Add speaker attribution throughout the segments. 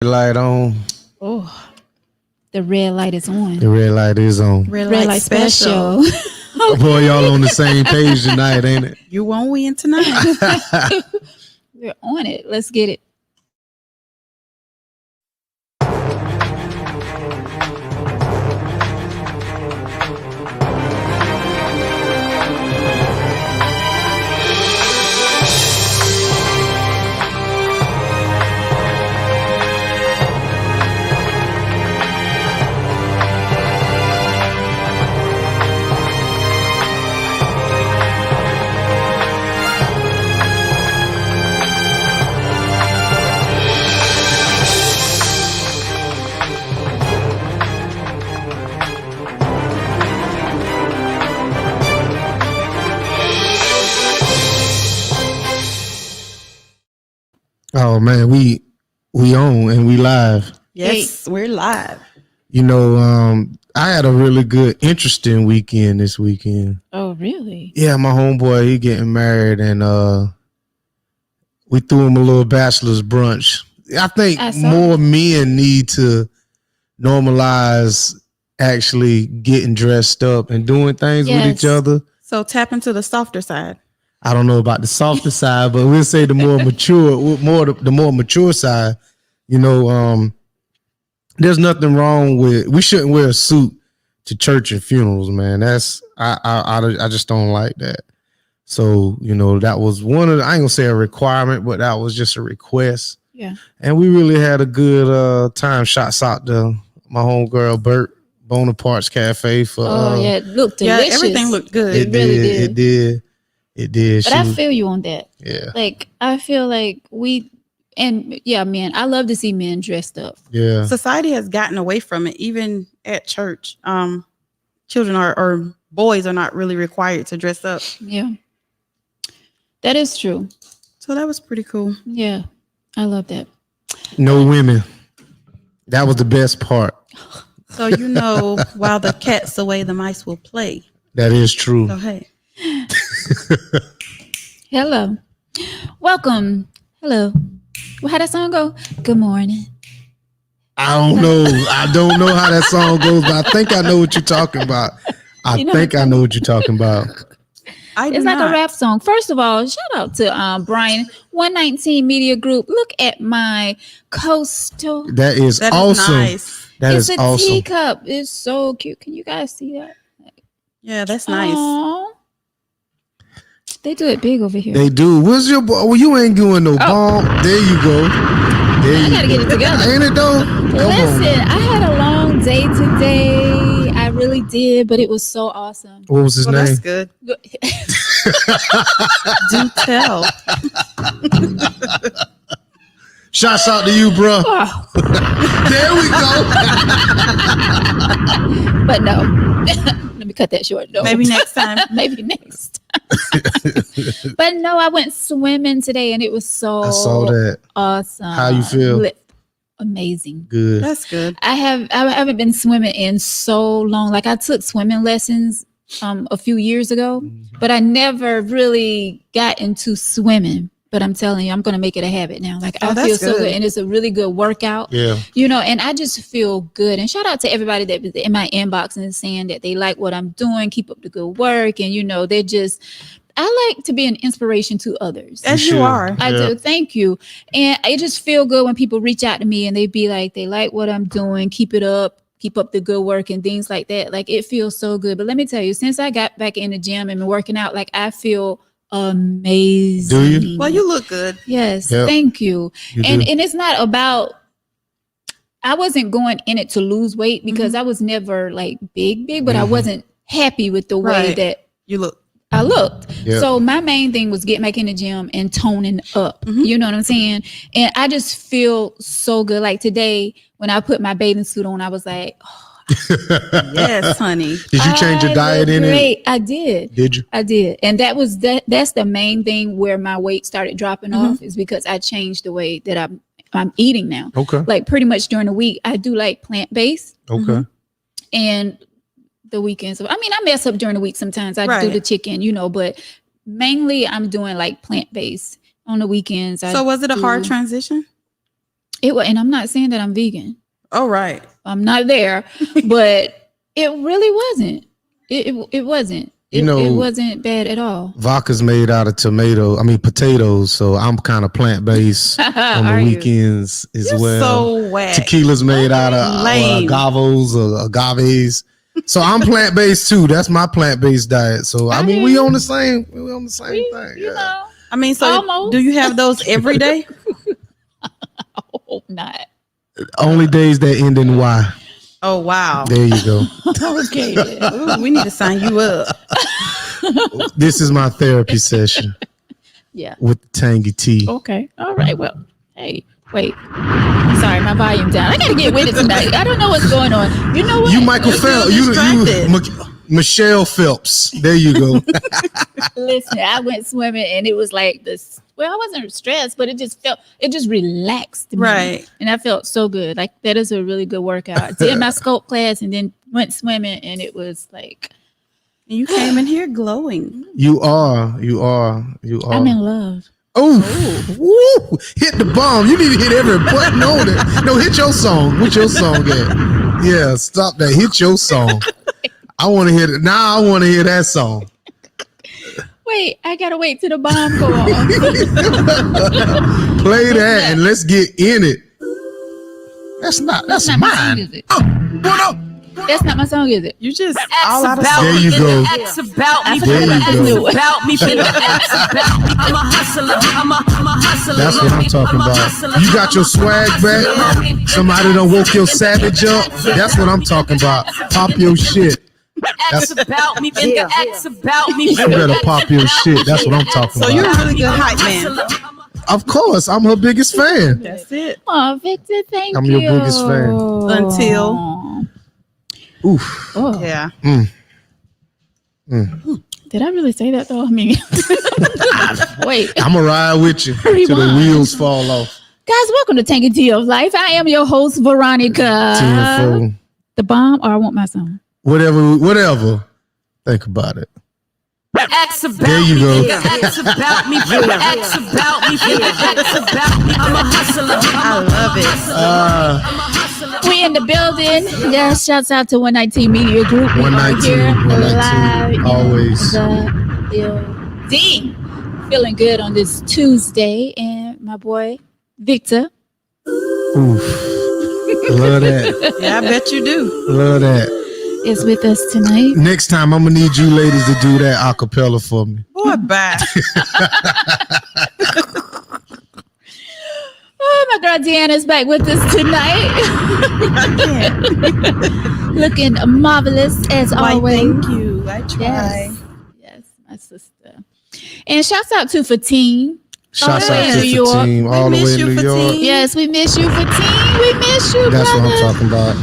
Speaker 1: Light on.
Speaker 2: Oh, the red light is on.
Speaker 1: The red light is on.
Speaker 2: Red light special.
Speaker 1: Boy, y'all on the same page tonight, ain't it?
Speaker 3: You won't win tonight.
Speaker 2: We're on it. Let's get it.
Speaker 1: Oh man, we on and we live.
Speaker 3: Yes, we're live.
Speaker 1: You know, I had a really good, interesting weekend this weekend.
Speaker 2: Oh, really?
Speaker 1: Yeah, my homeboy, he getting married, and we threw him a little bachelor's brunch. I think more men need to normalize actually getting dressed up and doing things with each other.
Speaker 3: So tap into the softer side.
Speaker 1: I don't know about the softer side, but we'll say the more mature, the more mature side. You know, there's nothing wrong with. We shouldn't wear a suit to church and funerals, man. That's I just don't like that. So you know, that was one of the, I ain't gonna say a requirement, but that was just a request.
Speaker 2: Yeah.
Speaker 1: And we really had a good time. Shots out to my homegirl Bert Bonaparte's Cafe for.
Speaker 2: Yeah, it looked delicious.
Speaker 3: Yeah, everything looked good.
Speaker 1: It really did. It did. It did.
Speaker 2: But I feel you on that.
Speaker 1: Yeah.
Speaker 2: Like, I feel like men, I love to see men dressed up.
Speaker 1: Yeah.
Speaker 3: Society has gotten away from it, even at church. Children or boys are not really required to dress up.
Speaker 2: Yeah. That is true.
Speaker 3: So that was pretty cool.
Speaker 2: Yeah. I love that.
Speaker 1: No women. That was the best part.
Speaker 3: So, you know, while the cat's away, the mice will play.
Speaker 1: That is true.
Speaker 3: So, hey.
Speaker 2: Hello. Welcome. Hello. Well, how that song go? Good morning.
Speaker 1: I don't know. I don't know how that song goes, but I think I know what you're talking about. I know what you're talking about.
Speaker 2: It's like a rap song. First of all, shout out to Brian, 119 Media Group. Look at my coastal.
Speaker 1: That is awesome.
Speaker 3: Nice.
Speaker 2: It's a teacup. It's so cute. Can you guys see that?
Speaker 3: Yeah, that's nice.
Speaker 2: Aww. They do it big over here.
Speaker 1: They do. Where's your boy? Well, you ain't doing no bomb. There you go.
Speaker 2: I gotta get it together.
Speaker 1: Ain't it though?
Speaker 2: Listen, I had a long day today. I really did, but it was so awesome.
Speaker 1: What was his name?
Speaker 3: That's good. Do tell.
Speaker 1: Shouts out to you, bro.
Speaker 2: Oh.
Speaker 1: There we
Speaker 2: go. But no. Let me cut that short. No.
Speaker 3: Maybe next time.
Speaker 2: Maybe next time. But no, I went swimming today and it was so
Speaker 1: I saw that.
Speaker 2: Awesome.
Speaker 1: How you feel?
Speaker 2: Amazing.
Speaker 1: Good.
Speaker 3: That's good.
Speaker 2: I haven't been swimming in so long. Like I took swimming lessons a few years ago, but I never really got into swimming. But I'm telling you, I'm going to make it a habit now. Like I feel so good. And it's a really good workout. Yeah. You know, and I just feel good. And shout out to everybody that was in my inbox and saying that they like what I'm doing, keep up the good work. And, you know, I like to be an inspiration to others.
Speaker 3: As you are.
Speaker 2: I do. Thank you. And I just feel good when people reach out to me and they be like, they like what I'm doing. Keep it up. Keep up the good work and things like that. Like it feels so good. But let me tell you, since I got back in the gym and been working out, like I feel amazing.
Speaker 1: Do you?
Speaker 3: Well, you look good.
Speaker 2: Yes. Yep. Thank you. And it's not about, I wasn't going in it to lose weight because I was never like big, but I wasn't happy with the way that I looked. Yep. So my main thing was getting back in the gym and toning up. You know what I'm saying? And I just feel so good. Like today when I put my bathing suit on, I was like, oh,
Speaker 3: yes, honey.
Speaker 1: Did you change your diet in it?
Speaker 2: I did.
Speaker 1: Did you?
Speaker 2: I did. And that's the main thing where my weight started dropping off is because I changed the way that I'm eating now.
Speaker 1: Okay.
Speaker 2: Like pretty much during the week, I do like plant-based.
Speaker 1: Okay.
Speaker 2: And the weekends, I mean, I mess up during the week sometimes. I do the chicken, you know, but mainly I'm doing like plant-based on the weekends.
Speaker 3: So was it a hard transition?
Speaker 2: And I'm not saying that I'm vegan.
Speaker 3: Oh, right.
Speaker 2: I'm not there, but it really wasn't. It wasn't.
Speaker 1: You know,
Speaker 2: it wasn't bad at all.
Speaker 1: Vodka's made out of potatoes. So I'm kind of plant based on the
Speaker 2: Are you?
Speaker 1: weekends as
Speaker 3: You're
Speaker 1: well.
Speaker 3: so whack.
Speaker 1: Tequila's made out of
Speaker 3: Lame.
Speaker 1: agaves. So I'm plant based too. That's my plant based diet. So I mean, we on the same thing.
Speaker 2: You
Speaker 1: Yeah.
Speaker 2: know,
Speaker 3: I mean, so
Speaker 2: Almost.
Speaker 3: do you have those every day?
Speaker 2: I hope not.
Speaker 1: Only days that end in Y.
Speaker 3: Oh, wow.
Speaker 1: There you go.
Speaker 2: Okay. then.
Speaker 3: Ooh, we need to sign you up.
Speaker 1: This is my therapy session
Speaker 2: Yeah.
Speaker 1: with the tangy tea.
Speaker 2: Okay. All right. Well, hey, wait. Sorry, my volume down. I gotta get with it tonight. I don't know what's going on. You know what?
Speaker 1: You Michael Phelps. Michelle Phelps. There you go.
Speaker 2: Listen, I went swimming and it was like this. Well, I wasn't stressed, but it just relaxed me.
Speaker 3: Right.
Speaker 2: And I felt so good. Like that is a really good workout. I did my sculpt class and then went swimming and it was like
Speaker 3: You came in here glowing.
Speaker 1: You are.
Speaker 2: I'm in love.
Speaker 1: Oh, woo, hit the bomb. You need to hit every button on it. No, hit your song. What's your song at? Yeah, stop that. Hit your song. I want to hear it. Now I want to hear that song.
Speaker 2: Wait, I gotta wait till the bomb go off.
Speaker 1: Play that and let's get in it. That's
Speaker 2: not my song,
Speaker 1: mine.
Speaker 2: is it?
Speaker 1: What up?
Speaker 2: That's not my song, is it?
Speaker 3: You just all out of
Speaker 1: There you go.
Speaker 4: Ask about me,
Speaker 1: There you go.
Speaker 4: about me, ask about me. I'm a hustler. I'm a hustler.
Speaker 1: That's what I'm talking about. You got your swag back. Somebody done woke your savage up. That's what I'm talking about. Pop your shit.
Speaker 4: Ask about me, ask about me.
Speaker 1: You better pop your shit. That's what I'm talking
Speaker 3: So you're a
Speaker 1: about.
Speaker 3: really good hype man.
Speaker 1: Of course, I'm her biggest fan.
Speaker 3: That's it.
Speaker 2: Oh, Victor, thank
Speaker 1: I'm
Speaker 2: you.
Speaker 1: your biggest fan.
Speaker 3: Until-
Speaker 1: Oof.
Speaker 2: Oh,
Speaker 3: Yeah.
Speaker 2: did I really say that though? I mean, wait.
Speaker 1: I'm gonna ride with you till the
Speaker 2: Rewind.
Speaker 1: wheels fall off.
Speaker 2: Guys, welcome to Tanky Tea of Life. I am your host, Veronica.
Speaker 1: TFO.
Speaker 2: The bomb, or I want my song.
Speaker 1: Whatever. Think about it.
Speaker 4: Ask about
Speaker 1: There you go.
Speaker 4: me, ask about me, ask about me, ask about me. I'm a hustler.
Speaker 3: I love it.
Speaker 2: We in the building. Yes, shouts out to 119 Media Group. We are
Speaker 1: 119,
Speaker 2: here
Speaker 1: 119,
Speaker 2: live
Speaker 1: always.
Speaker 2: in the building. Feeling good on this Tuesday, and my boy Victor.
Speaker 1: Oof. Love that.
Speaker 3: Yeah, I bet you do.
Speaker 1: Love that.
Speaker 2: Is with us tonight.
Speaker 1: Next time, I'm gonna need you ladies to do that a cappella for me.
Speaker 3: Boy, bye.
Speaker 2: Oh, my girl Deanna's back with us tonight. Looking marvelous as
Speaker 3: Why,
Speaker 2: always.
Speaker 3: thank you. I try.
Speaker 2: Yes, my sister. And shouts out to Fatine.
Speaker 1: Shouts
Speaker 2: All the
Speaker 1: out
Speaker 2: way
Speaker 1: to
Speaker 2: in New York.
Speaker 1: Fatine, all the
Speaker 3: We
Speaker 1: way
Speaker 3: miss
Speaker 1: in
Speaker 3: you,
Speaker 1: New York.
Speaker 3: Fatine.
Speaker 2: Yes, we miss you, Fatine. We miss you,
Speaker 1: That's what
Speaker 2: brother.
Speaker 1: I'm talking about.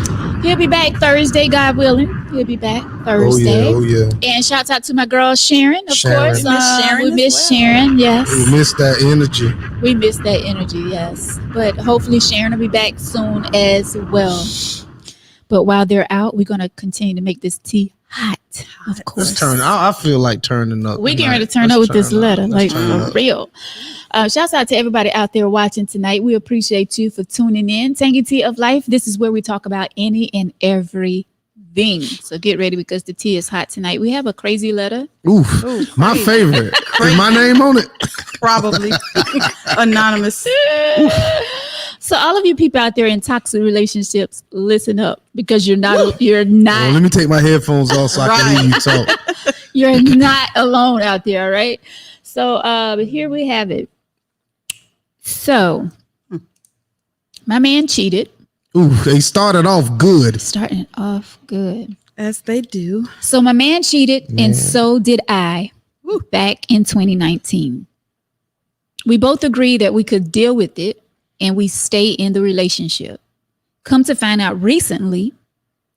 Speaker 2: He'll be back Thursday, God willing. He'll be back Thursday.
Speaker 1: Oh yeah.
Speaker 2: And shouts out to my girl Sharon, of
Speaker 1: Sharon.
Speaker 2: course.
Speaker 3: We miss Sharon
Speaker 2: we
Speaker 3: as
Speaker 2: miss
Speaker 3: well.
Speaker 2: Sharon, yes.
Speaker 1: We miss that energy.
Speaker 2: We miss that energy, yes. But hopefully Sharon will be back soon as well. But while they're out, we're gonna continue to make this tea hot, of course.
Speaker 1: Let's turn. I feel like turning up.
Speaker 2: We getting
Speaker 1: tonight.
Speaker 2: ready to turn
Speaker 1: Let's
Speaker 2: up with this
Speaker 1: turn
Speaker 2: letter,
Speaker 1: Let's
Speaker 2: like
Speaker 1: turn
Speaker 2: for
Speaker 1: up.
Speaker 2: real. Shouts out to everybody out there watching tonight. We appreciate you for tuning in. Tangy Tea of Life. This is where we talk about any and everything. So get ready because the tea is hot tonight. We have a crazy letter.
Speaker 1: Oof.
Speaker 3: Ooh,
Speaker 1: My
Speaker 3: crazy.
Speaker 1: favorite. Is my name on it?
Speaker 3: Probably. Anonymous.
Speaker 2: So all of you people out there in toxic relationships, listen up because you're not
Speaker 1: Well, let me take my headphones off so I can hear you talk.
Speaker 2: you're not alone out there, all right? So here we have it. So my man cheated,
Speaker 1: Ooh, they started off good.
Speaker 2: starting off good.
Speaker 3: As they do.
Speaker 2: So my man cheated,
Speaker 1: Man.
Speaker 2: and so did I back in 2019. We both agreed that we could deal with it and we stay in the relationship. Come to find out recently,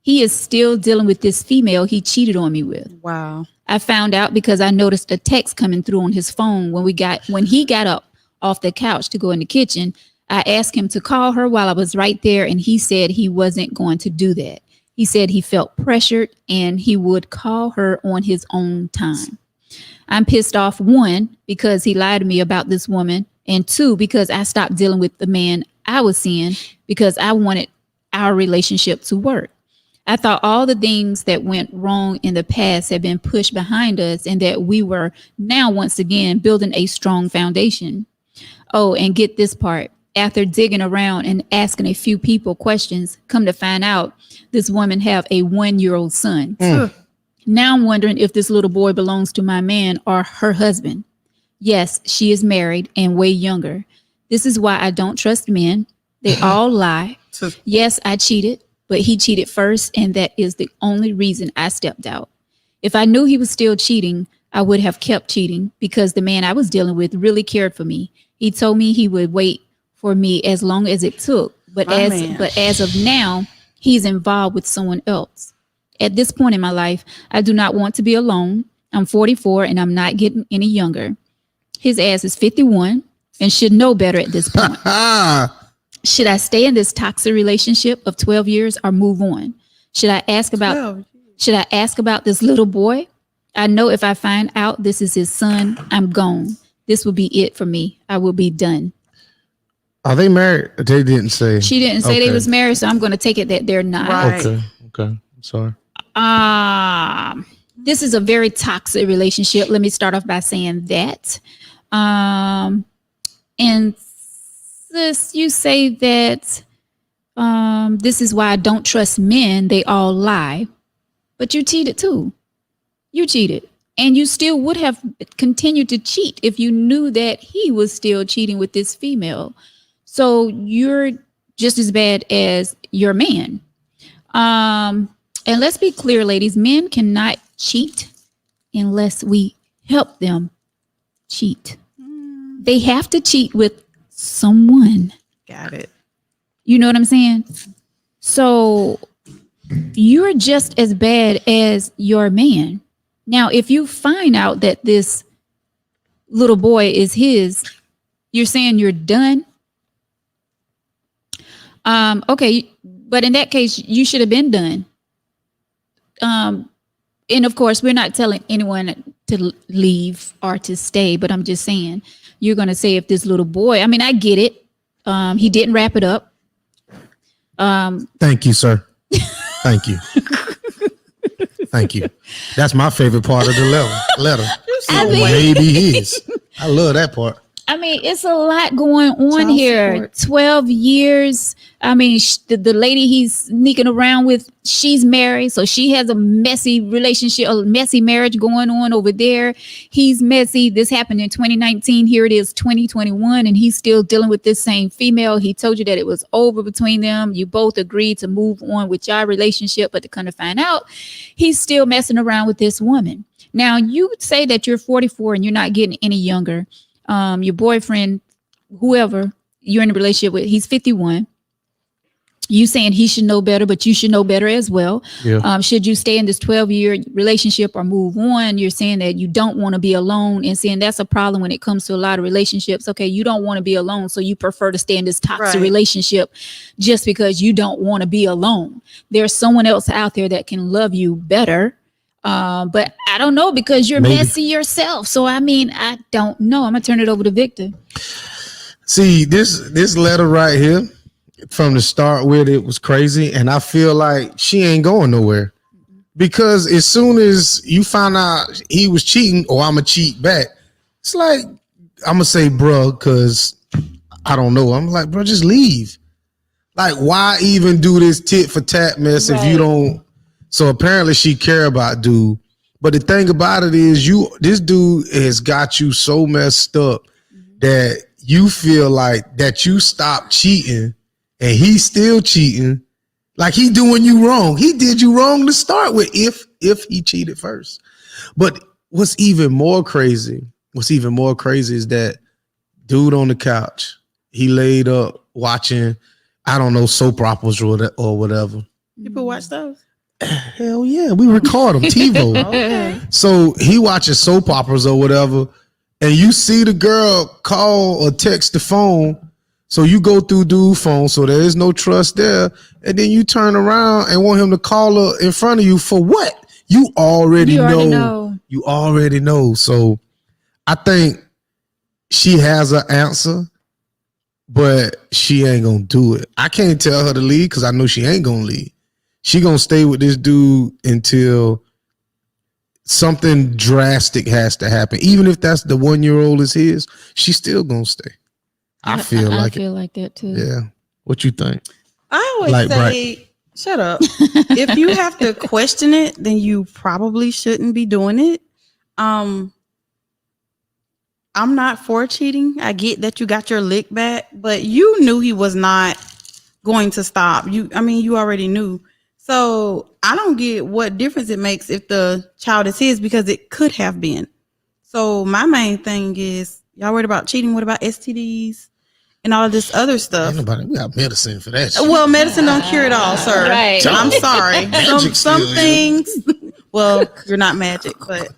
Speaker 2: he is still dealing with this female he cheated on me with.
Speaker 3: Wow.
Speaker 2: I found out because I noticed a text coming through on his phone when he got up off the couch to go in the kitchen. I asked him to call her while I was right there, and he said he wasn't going to do that. He said he felt pressured and he would call her on his own time. I'm pissed off, 1, because he lied to me about this woman, and 2, because I stopped dealing with the man I was seeing because I wanted our relationship to work. I thought all the things that went wrong in the past had been pushed behind us and that we were now once again building a strong foundation. Oh, and get this part. After digging around and asking a few people questions, come to find out this woman have a 1-year-old son. Now I'm wondering if this little boy belongs to my man or her husband. Yes, she is married and way younger. This is why I don't trust men. They all lie. Yes, I cheated, but he cheated first, and that is the only reason I stepped out. If I knew he was still cheating, I would have kept cheating because the man I was dealing with really cared for me. He told me he would wait for me as long as it took. But as of now, he's involved with someone else. At this point in my life, I do not want to be alone. I'm 44 and I'm not getting any younger. His ass is 51 and should know better at this point. Should I stay in this toxic relationship of 12 years or move on? Should I ask about this little boy? I know if I find out this is his son, I'm gone. This will be it for me. I will be done.
Speaker 1: Are they married? They didn't say.
Speaker 2: She didn't say they was married, so I'm going to take it that they're not.
Speaker 3: Right.
Speaker 1: Okay. I'm sorry.
Speaker 2: This is a very toxic relationship. Let me start off by saying that. And sis, you say that this is why I don't trust men. They all lie. But you cheated too. You cheated. And you still would have continued to cheat if you knew that he was still cheating with this female. So you're just as bad as your man. And let's be clear, ladies, men cannot cheat unless we help them cheat. They have to cheat with someone.
Speaker 3: Got it.
Speaker 2: You know what I'm saying? So you're just as bad as your man. Now, if you find out that this little boy is his, you're saying you're done. Okay, but in that case, you should have been done. And of course, we're not telling anyone to leave or to stay, but I'm just saying, you're going to say if this little boy, I mean, I get it. He didn't wrap it up.
Speaker 1: Thank you, sir. Thank you. Thank you. That's my favorite part of the letter. Maybe his. I love that part.
Speaker 2: I mean, it's a lot going on
Speaker 3: Child
Speaker 2: here.
Speaker 3: support.
Speaker 2: 12 years. I mean, the lady he's sneaking around with, she's married. So she has a messy relationship, a messy marriage going on over there. He's messy. This happened in 2019. Here it is 2021. And he's still dealing with this same female. He told you that it was over between them. You both agreed to move on with your relationship. But to kind of find out, he's still messing around with this woman. Now, you would say that you're 44 and you're not getting any younger. Your boyfriend, whoever you're in a relationship with, he's 51. You saying he should know better, but you should know better as well.
Speaker 1: Yeah.
Speaker 2: Should you stay in this 12-year relationship or move on? You're saying that you don't want to be alone and saying that's a problem when it comes to a lot of relationships. Okay, you don't want to be alone, so you prefer to stay in this toxic relationship just because you don't want to be alone. There's someone else out there that can love you better. But I don't know because you're messy yourself. So, I mean, I don't know. I'm going to turn it over to Victor.
Speaker 1: See, this letter right here, from the start with it was crazy. And I feel like she ain't going nowhere. Because as soon as you find out he was cheating, or I'm going to cheat back, it's like, I'm going to say, bro, because I don't know. I'm like, bro, just leave. Like, why even do this tit for tat mess if you don't? So apparently she care about dude. But the thing about it is this dude has got you so messed up that you feel like that you stopped cheating and he's still cheating. Like he doing you wrong. He did you wrong to start with if he cheated first. But what's even more crazy is that dude on the couch, he laid up watching, I don't know, soap operas or whatever.
Speaker 3: People watch those.
Speaker 1: Hell yeah, we record them, TiVo.
Speaker 3: Okay.
Speaker 1: So he watches soap operas or whatever, and you see the girl call or text the phone. So you go through dude's phone, so there is no trust there, and then you turn around and want him to call her in front of you for what? You already know. You already know. So I think she has an answer, but she ain't gonna do it. I can't tell her to leave because I know she ain't gonna leave. She gonna stay with this dude until something drastic has to happen. Even if that's the 1-year-old is his, she's still gonna stay. I feel like
Speaker 2: that too.
Speaker 1: Yeah. What you think?
Speaker 3: I always
Speaker 1: Like,
Speaker 3: say, shut up. If you have to question it, then you probably shouldn't be doing it. I'm not for cheating. I get that you got your lick back, but you knew he was not going to stop. You already knew. So I don't get what difference it makes if the child is his, because it could have been. So my main thing is, y'all worried about cheating? What about STDs and all of this other stuff?
Speaker 1: We got medicine for that shit.
Speaker 3: Well, medicine don't cure it all, sir.
Speaker 2: Right.
Speaker 3: I'm sorry. Some things. Well, you're not magic, but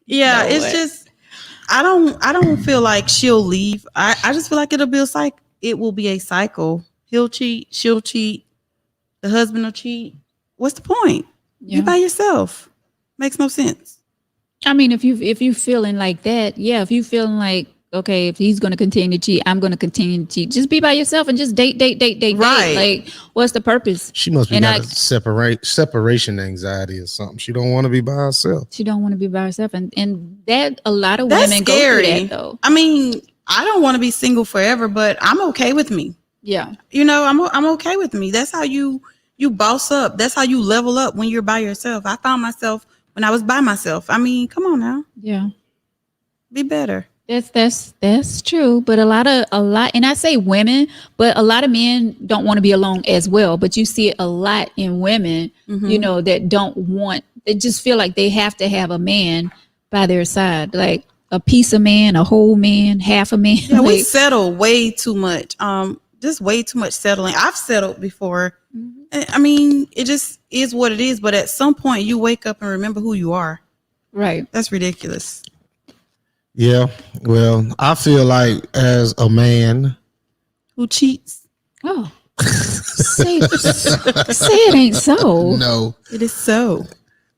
Speaker 3: yeah, it's just I don't feel like she'll leave. I just feel like it'll be a cycle. It will be a cycle. He'll cheat. She'll cheat. The husband will cheat. What's the point?
Speaker 2: Yeah.
Speaker 3: You by yourself. Makes no sense.
Speaker 2: I mean, if you feeling like that, yeah. If you feeling like, okay, if he's going to continue to cheat, I'm going to continue to cheat. Just be by yourself and just date.
Speaker 3: Right.
Speaker 2: Like, what's the purpose?
Speaker 1: She must be got a separation anxiety or something. She don't want to be by herself.
Speaker 2: She don't want to be by herself, and that a lot of
Speaker 3: That's
Speaker 2: women
Speaker 3: scary.
Speaker 2: go through that though.
Speaker 3: I mean, I don't want to be single forever, but I'm okay with me.
Speaker 2: Yeah.
Speaker 3: I'm okay with me. That's how you boss up. That's how you level up when you're by yourself. I found myself when I was by myself. I mean, come on now.
Speaker 2: Yeah.
Speaker 3: Be better.
Speaker 2: That's true. But a lot, and I say women, but a lot of men don't want to be alone as well. But you see it a lot in women, that they just feel like they have to have a man by their side, like a piece of man, a whole man, half a man.
Speaker 3: Yeah, we settle way too much. Just way too much settling. I've settled before. I mean, it just is what it is. But at some point, you wake up and remember who you are.
Speaker 2: Right.
Speaker 3: That's ridiculous.
Speaker 1: Yeah. Well, I feel like as a man
Speaker 3: who cheats.
Speaker 2: Oh, say it ain't so.
Speaker 1: No,
Speaker 3: it is so.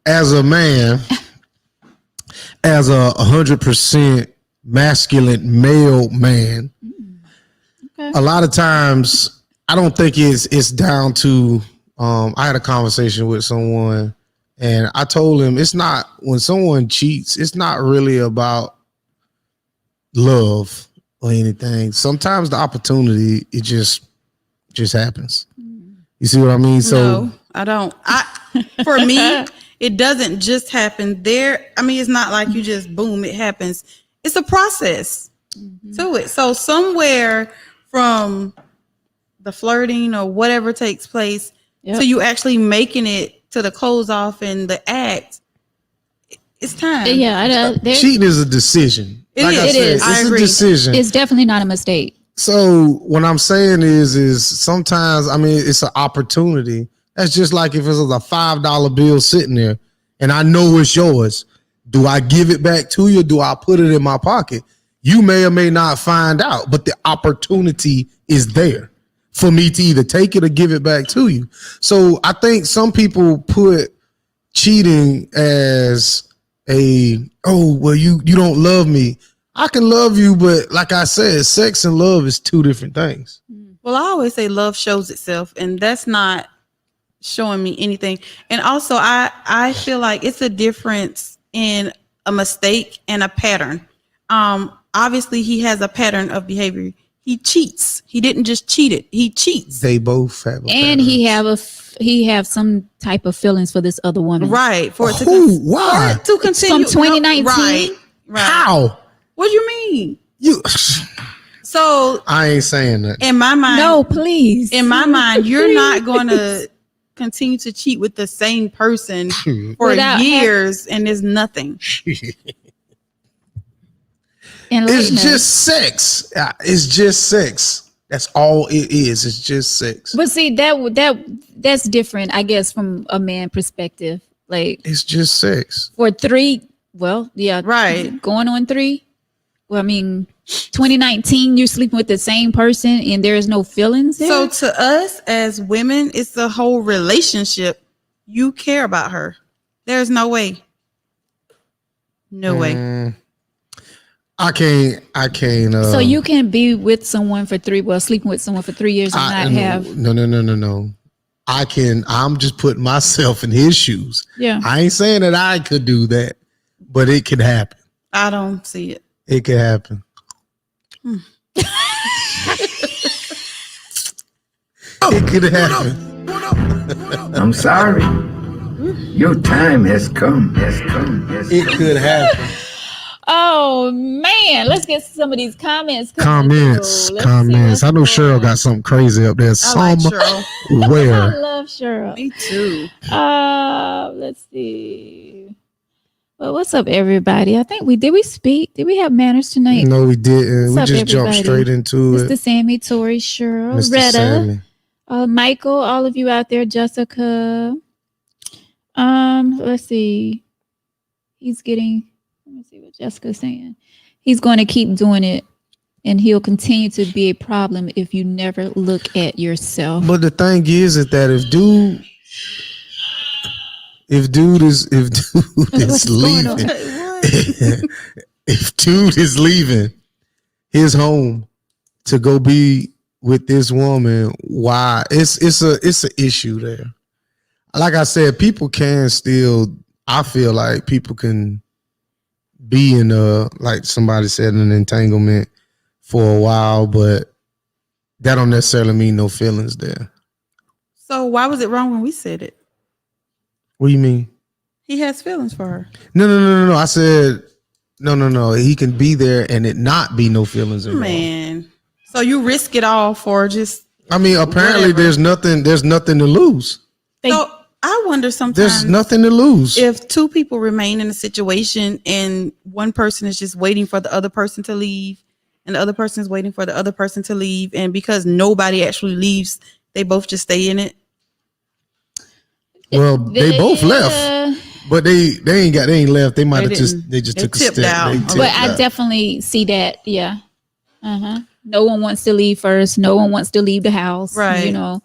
Speaker 1: As a man, as a 100% masculine male man, a lot of times I don't think it's down to. I had a conversation with someone, and I told him it's not, when someone cheats, it's not really about love or anything. Sometimes the opportunity, it just happens. You see what I mean? So
Speaker 3: no, I don't. For me, it doesn't just happen there. I mean, it's not like you just boom, it happens. It's a process to it. So somewhere from the flirting or whatever takes place to you actually making it to the close off and the act, it's time.
Speaker 2: Yeah,
Speaker 1: cheating is a decision.
Speaker 2: It is.
Speaker 1: It's a decision.
Speaker 2: It's definitely not a mistake.
Speaker 1: So what I'm saying is sometimes, I mean, it's an opportunity. That's just like if it was a $5 bill sitting there and I know it's yours. Do I give it back to you? Do I put it in my pocket? You may or may not find out, but the opportunity is there for me to either take it or give it back to you. So I think some people put cheating as you don't love me. I can love you, but like I said, sex and love is two different things.
Speaker 3: Well, I always say love shows itself, and that's not showing me anything. And also, I feel like it's a difference in a mistake and a pattern. Obviously, he has a pattern of behavior. He cheats. He didn't just cheat it. He cheats.
Speaker 1: They both have a
Speaker 2: and
Speaker 1: pattern.
Speaker 2: he have some type of feelings for this other woman.
Speaker 3: Right. For it to
Speaker 1: why?
Speaker 3: To continue.
Speaker 2: From 2019.
Speaker 3: Right.
Speaker 1: How?
Speaker 3: What do you mean?
Speaker 1: You.
Speaker 3: So
Speaker 1: I ain't saying that.
Speaker 3: In my mind,
Speaker 2: no, please.
Speaker 3: In my mind, you're not going to continue to cheat with the same person for years, and there's nothing.
Speaker 1: It's just sex. It's just sex. That's all it is. It's just sex.
Speaker 2: But see, that's different, I guess, from a man perspective. Like,
Speaker 1: it's just sex.
Speaker 2: For 3, well, yeah,
Speaker 3: right.
Speaker 2: Going on 3. Well, I mean, 2019, you're sleeping with the same person and there is no feelings there?
Speaker 3: So to us as women, it's the whole relationship. You care about her. There's no way. No way.
Speaker 1: I can't.
Speaker 2: So you can be with someone for sleeping with someone for 3 years and not have.
Speaker 1: No. I'm just putting myself in his shoes.
Speaker 2: Yeah.
Speaker 1: I ain't saying that I could do that, but it could happen.
Speaker 3: I don't see it.
Speaker 1: It could happen. It could happen.
Speaker 5: I'm sorry. Your time has come.
Speaker 1: It could happen.
Speaker 2: Oh man, let's get some of these comments.
Speaker 1: Comments. I know Cheryl got something crazy up there.
Speaker 3: I like Cheryl.
Speaker 2: I
Speaker 1: Where?
Speaker 2: love Cheryl.
Speaker 3: Me too.
Speaker 2: Let's see. Well, what's up, everybody? I think did we speak? Did we have manners tonight?
Speaker 1: No, we didn't.
Speaker 2: What's
Speaker 1: We
Speaker 2: up,
Speaker 1: just jumped
Speaker 2: everybody?
Speaker 1: straight into
Speaker 2: Mr.
Speaker 1: it.
Speaker 2: Sammy, Tori, Cheryl,
Speaker 1: Mr.
Speaker 2: Retta,
Speaker 1: Sammy.
Speaker 2: Michael, all of you out there, Jessica. Let's see. Let me see what Jessica's saying. He's going to keep doing it, and he'll continue to be a problem if you never look at yourself.
Speaker 1: But the thing is that if dude is
Speaker 2: What's going on?
Speaker 1: leaving, if dude is leaving his home to go be with this woman, why? It's an issue there. Like I said, people can still. I feel like people can be in like somebody said, an entanglement for a while, but that don't necessarily mean no feelings there.
Speaker 3: So why was it wrong when we said it?
Speaker 1: What do you mean?
Speaker 3: He has feelings for her.
Speaker 1: No. I said no. He can be there and it not be no feelings involved.
Speaker 3: Man. So you risk it all for just.
Speaker 1: I mean, apparently
Speaker 3: whatever.
Speaker 1: there's nothing to lose.
Speaker 3: So I wonder sometimes.
Speaker 1: There's nothing to lose.
Speaker 3: If two people remain in a situation and one person is just waiting for the other person to leave and the other person is waiting for the other person to leave, and because nobody actually leaves, they both just stay in it.
Speaker 1: Well, they both left, but they ain't left. They might have they just took a
Speaker 3: tipped
Speaker 1: step.
Speaker 3: out.
Speaker 1: They tipped
Speaker 2: But I
Speaker 1: out.
Speaker 2: definitely see that. Yeah. No one wants to leave first. No one wants to leave the house.
Speaker 3: Right.
Speaker 2: You know,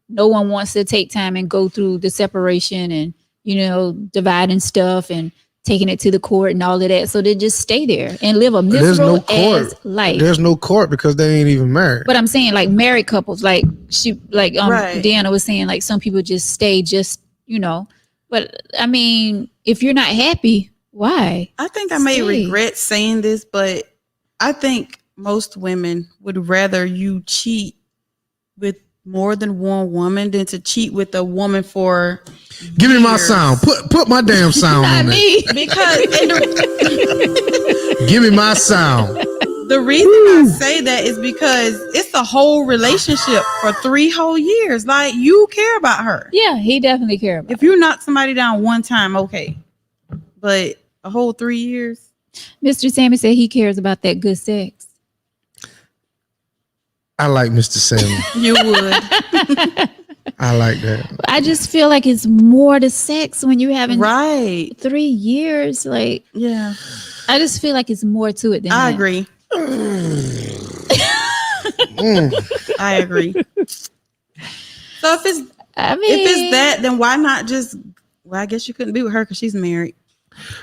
Speaker 2: no one wants to take time and go through the separation and, you know, dividing stuff and taking it to the court and all of that. So they just stay there and live a miserable ass life.
Speaker 1: There's no court because they ain't even married.
Speaker 2: But I'm saying like married couples, like
Speaker 3: Right.
Speaker 2: Deanna was saying, like some people just stay you know. But I mean, if you're not happy, why?
Speaker 3: I think I may
Speaker 2: Stay.
Speaker 3: regret saying this, but I think most women would rather you cheat with more than one woman than to cheat with a woman for
Speaker 1: Give me my
Speaker 3: years.
Speaker 1: sound. Put my damn sound
Speaker 2: Not
Speaker 1: on it.
Speaker 2: me.
Speaker 3: Because
Speaker 1: Give me my sound.
Speaker 3: the reason I say that is because it's a whole relationship for 3 whole years. Like, you care about her.
Speaker 2: Yeah, he definitely care about
Speaker 3: If you knock somebody down one time, okay. But a whole 3 years.
Speaker 2: Mr. Sammy said he cares about that good sex.
Speaker 1: I like Mr. Sammy.
Speaker 3: You would.
Speaker 1: I like that.
Speaker 2: I just feel like it's more to sex when you're having
Speaker 3: Right.
Speaker 2: 3 years. Like,
Speaker 3: Yeah.
Speaker 2: I just feel like it's more to it than
Speaker 3: I
Speaker 2: that.
Speaker 3: agree. I agree. So if it's that, then why not just? Well, I guess you couldn't be with her because she's married.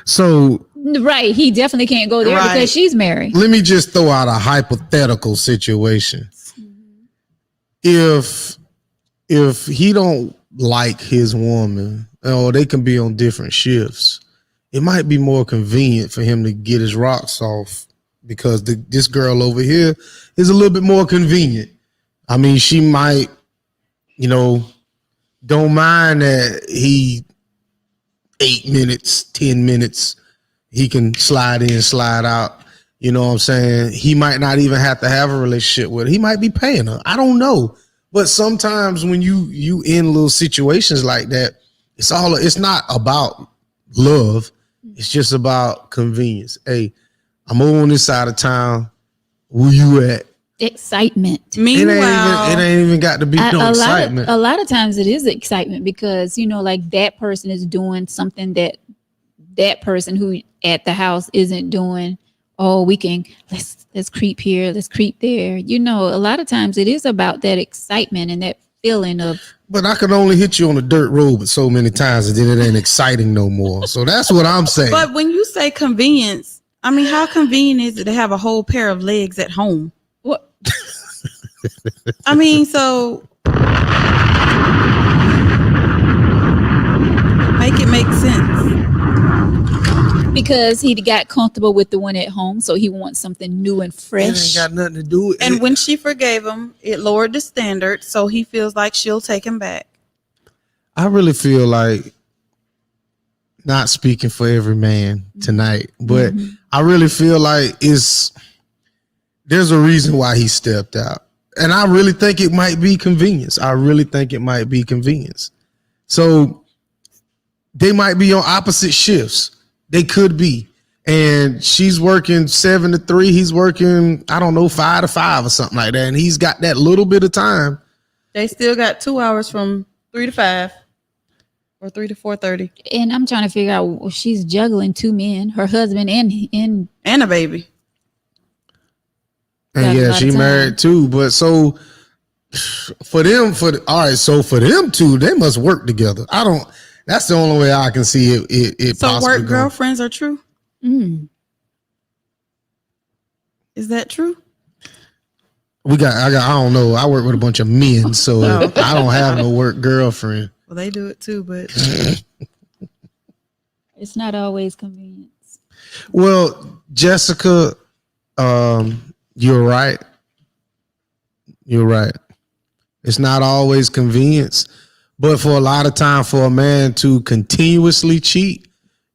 Speaker 1: So
Speaker 2: Right, he definitely can't go there
Speaker 3: Right.
Speaker 2: because she's married.
Speaker 1: let me just throw out a hypothetical situation. If he don't like his woman, or they can be on different shifts, it might be more convenient for him to get his rocks off because this girl over here is a little bit more convenient. I mean, she might, don't mind that he 8 minutes, 10 minutes, he can slide in, slide out. You know what I'm saying? He might not even have to have a relationship with her. He might be paying her. I don't know. But sometimes when you in little situations like that, it's not about love. It's just about convenience. Hey, I'm over on this side of town. Where you at?
Speaker 2: Excitement.
Speaker 3: Meanwhile,
Speaker 1: It ain't even got to be no excitement.
Speaker 2: A lot of times it is excitement because, like that person is doing something that person who at the house isn't doing. Oh, we can let's creep here, let's creep there. A lot of times it is about that excitement and that feeling of.
Speaker 1: But I can only hit you on a dirt road so many times and then it ain't exciting no more. So that's what I'm saying.
Speaker 3: but when you say convenience, I mean, how convenient is it to have a whole pair of legs at home?
Speaker 2: What?
Speaker 3: I mean, so make it make sense.
Speaker 2: Because he got comfortable with the one at home, so he wants something new and
Speaker 1: It ain't
Speaker 2: fresh.
Speaker 1: got nothing to do with
Speaker 3: And
Speaker 1: it.
Speaker 3: when she forgave him, it lowered the standard, so he feels like she'll take him back.
Speaker 1: I really feel like, not speaking for every man tonight, but I really feel like there's a reason why he stepped out. And I really think it might be convenience. So they might be on opposite shifts. They could be. And she's working 7 to 3. He's working, I don't know, 5 to 5 or something like that. And he's got that little bit of time.
Speaker 3: They still got 2 hours from 3 to 5 or 3 to 4:30
Speaker 2: And I'm trying to figure out, well, she's juggling 2 men, her husband and
Speaker 3: and a baby.
Speaker 2: Got
Speaker 1: And
Speaker 2: a
Speaker 1: yeah,
Speaker 2: lot
Speaker 1: she
Speaker 2: of time.
Speaker 1: married too. But so for them two, they must work together. That's the only way I can see it
Speaker 3: So
Speaker 1: possibly
Speaker 3: work
Speaker 1: going.
Speaker 3: girlfriends are true. Is that true?
Speaker 1: I don't know. I work with a bunch of men, so I don't have no work girlfriend.
Speaker 3: Well, they do it too, but
Speaker 2: it's not always convenience.
Speaker 1: Well, Jessica, you're right. It's not always convenience, but for a lot of time, for a man to continuously cheat,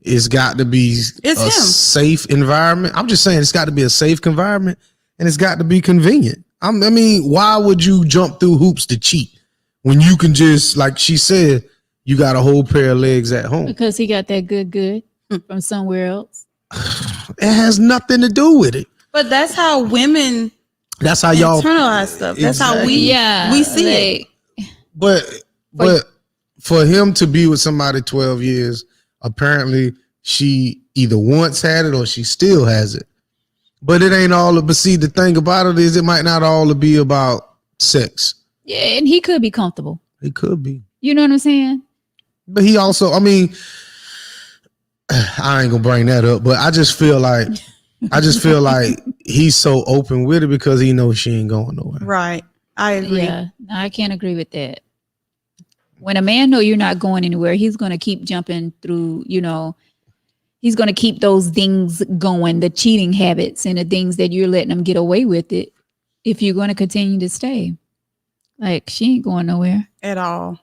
Speaker 1: it's got to be
Speaker 3: It's him.
Speaker 1: safe environment. I'm just saying it's got to be a safe environment, and it's got to be convenient. I mean, why would you jump through hoops to cheat when you can just, like she said, you got a whole pair of legs at home?
Speaker 2: Because he got that good from somewhere else.
Speaker 1: It has nothing to do with it.
Speaker 3: but that's how women
Speaker 1: That's how y'all.
Speaker 3: internalize stuff. That's how
Speaker 1: Exactly.
Speaker 3: we see it.
Speaker 1: But for him to be with somebody 12 years, apparently she either once had it or she still has it. But it ain't all. But see, the thing about it is, it might not all be about sex.
Speaker 2: Yeah, and he could be comfortable.
Speaker 1: It could be.
Speaker 2: You know what I'm saying?
Speaker 1: But he also, I mean, I ain't gonna bring that up. But I just feel like he's so open with it because he knows she ain't going nowhere.
Speaker 3: Right. I agree.
Speaker 2: Yeah, no, I can't agree with that. When a man know you're not going anywhere, he's going to keep jumping through, he's going to keep those things going, the cheating habits and the things that you're letting him get away with it if you're going to continue to stay. Like, she ain't going nowhere.
Speaker 3: At all.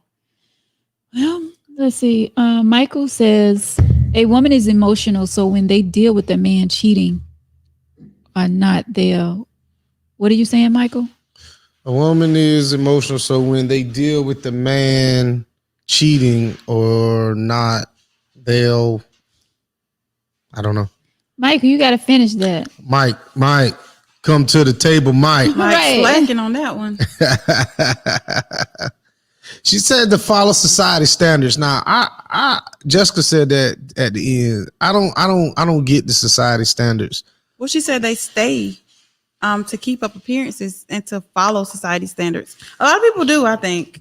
Speaker 2: Well, let's see. Michael says, a woman is emotional, so when they deal with a man cheating or not there. What are you saying, Michael?
Speaker 1: A woman is emotional, so when they deal with the man cheating or not, they'll, I don't know.
Speaker 2: Michael, you got to finish that.
Speaker 1: Mike, come to the table, Mike.
Speaker 3: Mike's
Speaker 2: Right.
Speaker 3: slacking on that one.
Speaker 1: She said to follow society standards. Now, I Jessica said that at the end. I don't get the society standards.
Speaker 3: Well, she said they stay to keep up appearances and to follow society standards. A lot of people do, I think.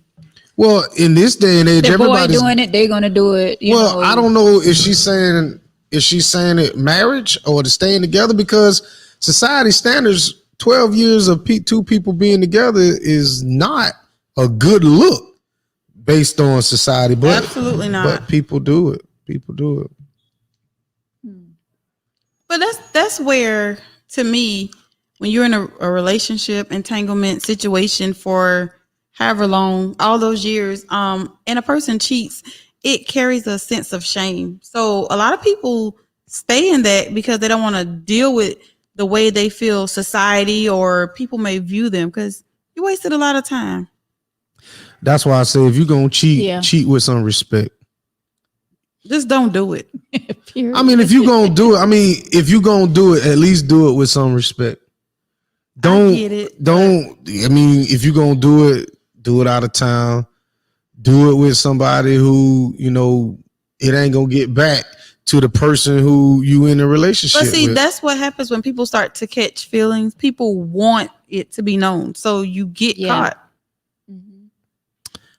Speaker 1: Well, in this day and age,
Speaker 2: The boy
Speaker 1: everybody's
Speaker 2: doing it, they're going to do it. You know.
Speaker 1: I don't know if she's saying it marriage or to staying together, because society standards, 12 years of two people being together is not a good look based on society. But
Speaker 3: Absolutely not.
Speaker 1: But people do it.
Speaker 3: But that's where, to me, when you're in a relationship entanglement situation for however long, all those years, and a person cheats, it carries a sense of shame. So a lot of people stay in that because they don't want to deal with the way they feel society or people may view them, because you wasted a lot of time.
Speaker 1: That's why I say, if you're gonna cheat, cheat with some respect.
Speaker 3: Just don't do it.
Speaker 2: Period.
Speaker 1: I mean, if you're gonna do it, at least do it with some respect.
Speaker 3: I get it.
Speaker 1: If you're gonna do it out of town. Do it with somebody who, it ain't gonna get back to the person who you in a relationship
Speaker 3: But see,
Speaker 1: with.
Speaker 3: that's what happens when people start to catch feelings. People want it to be known, so you get caught.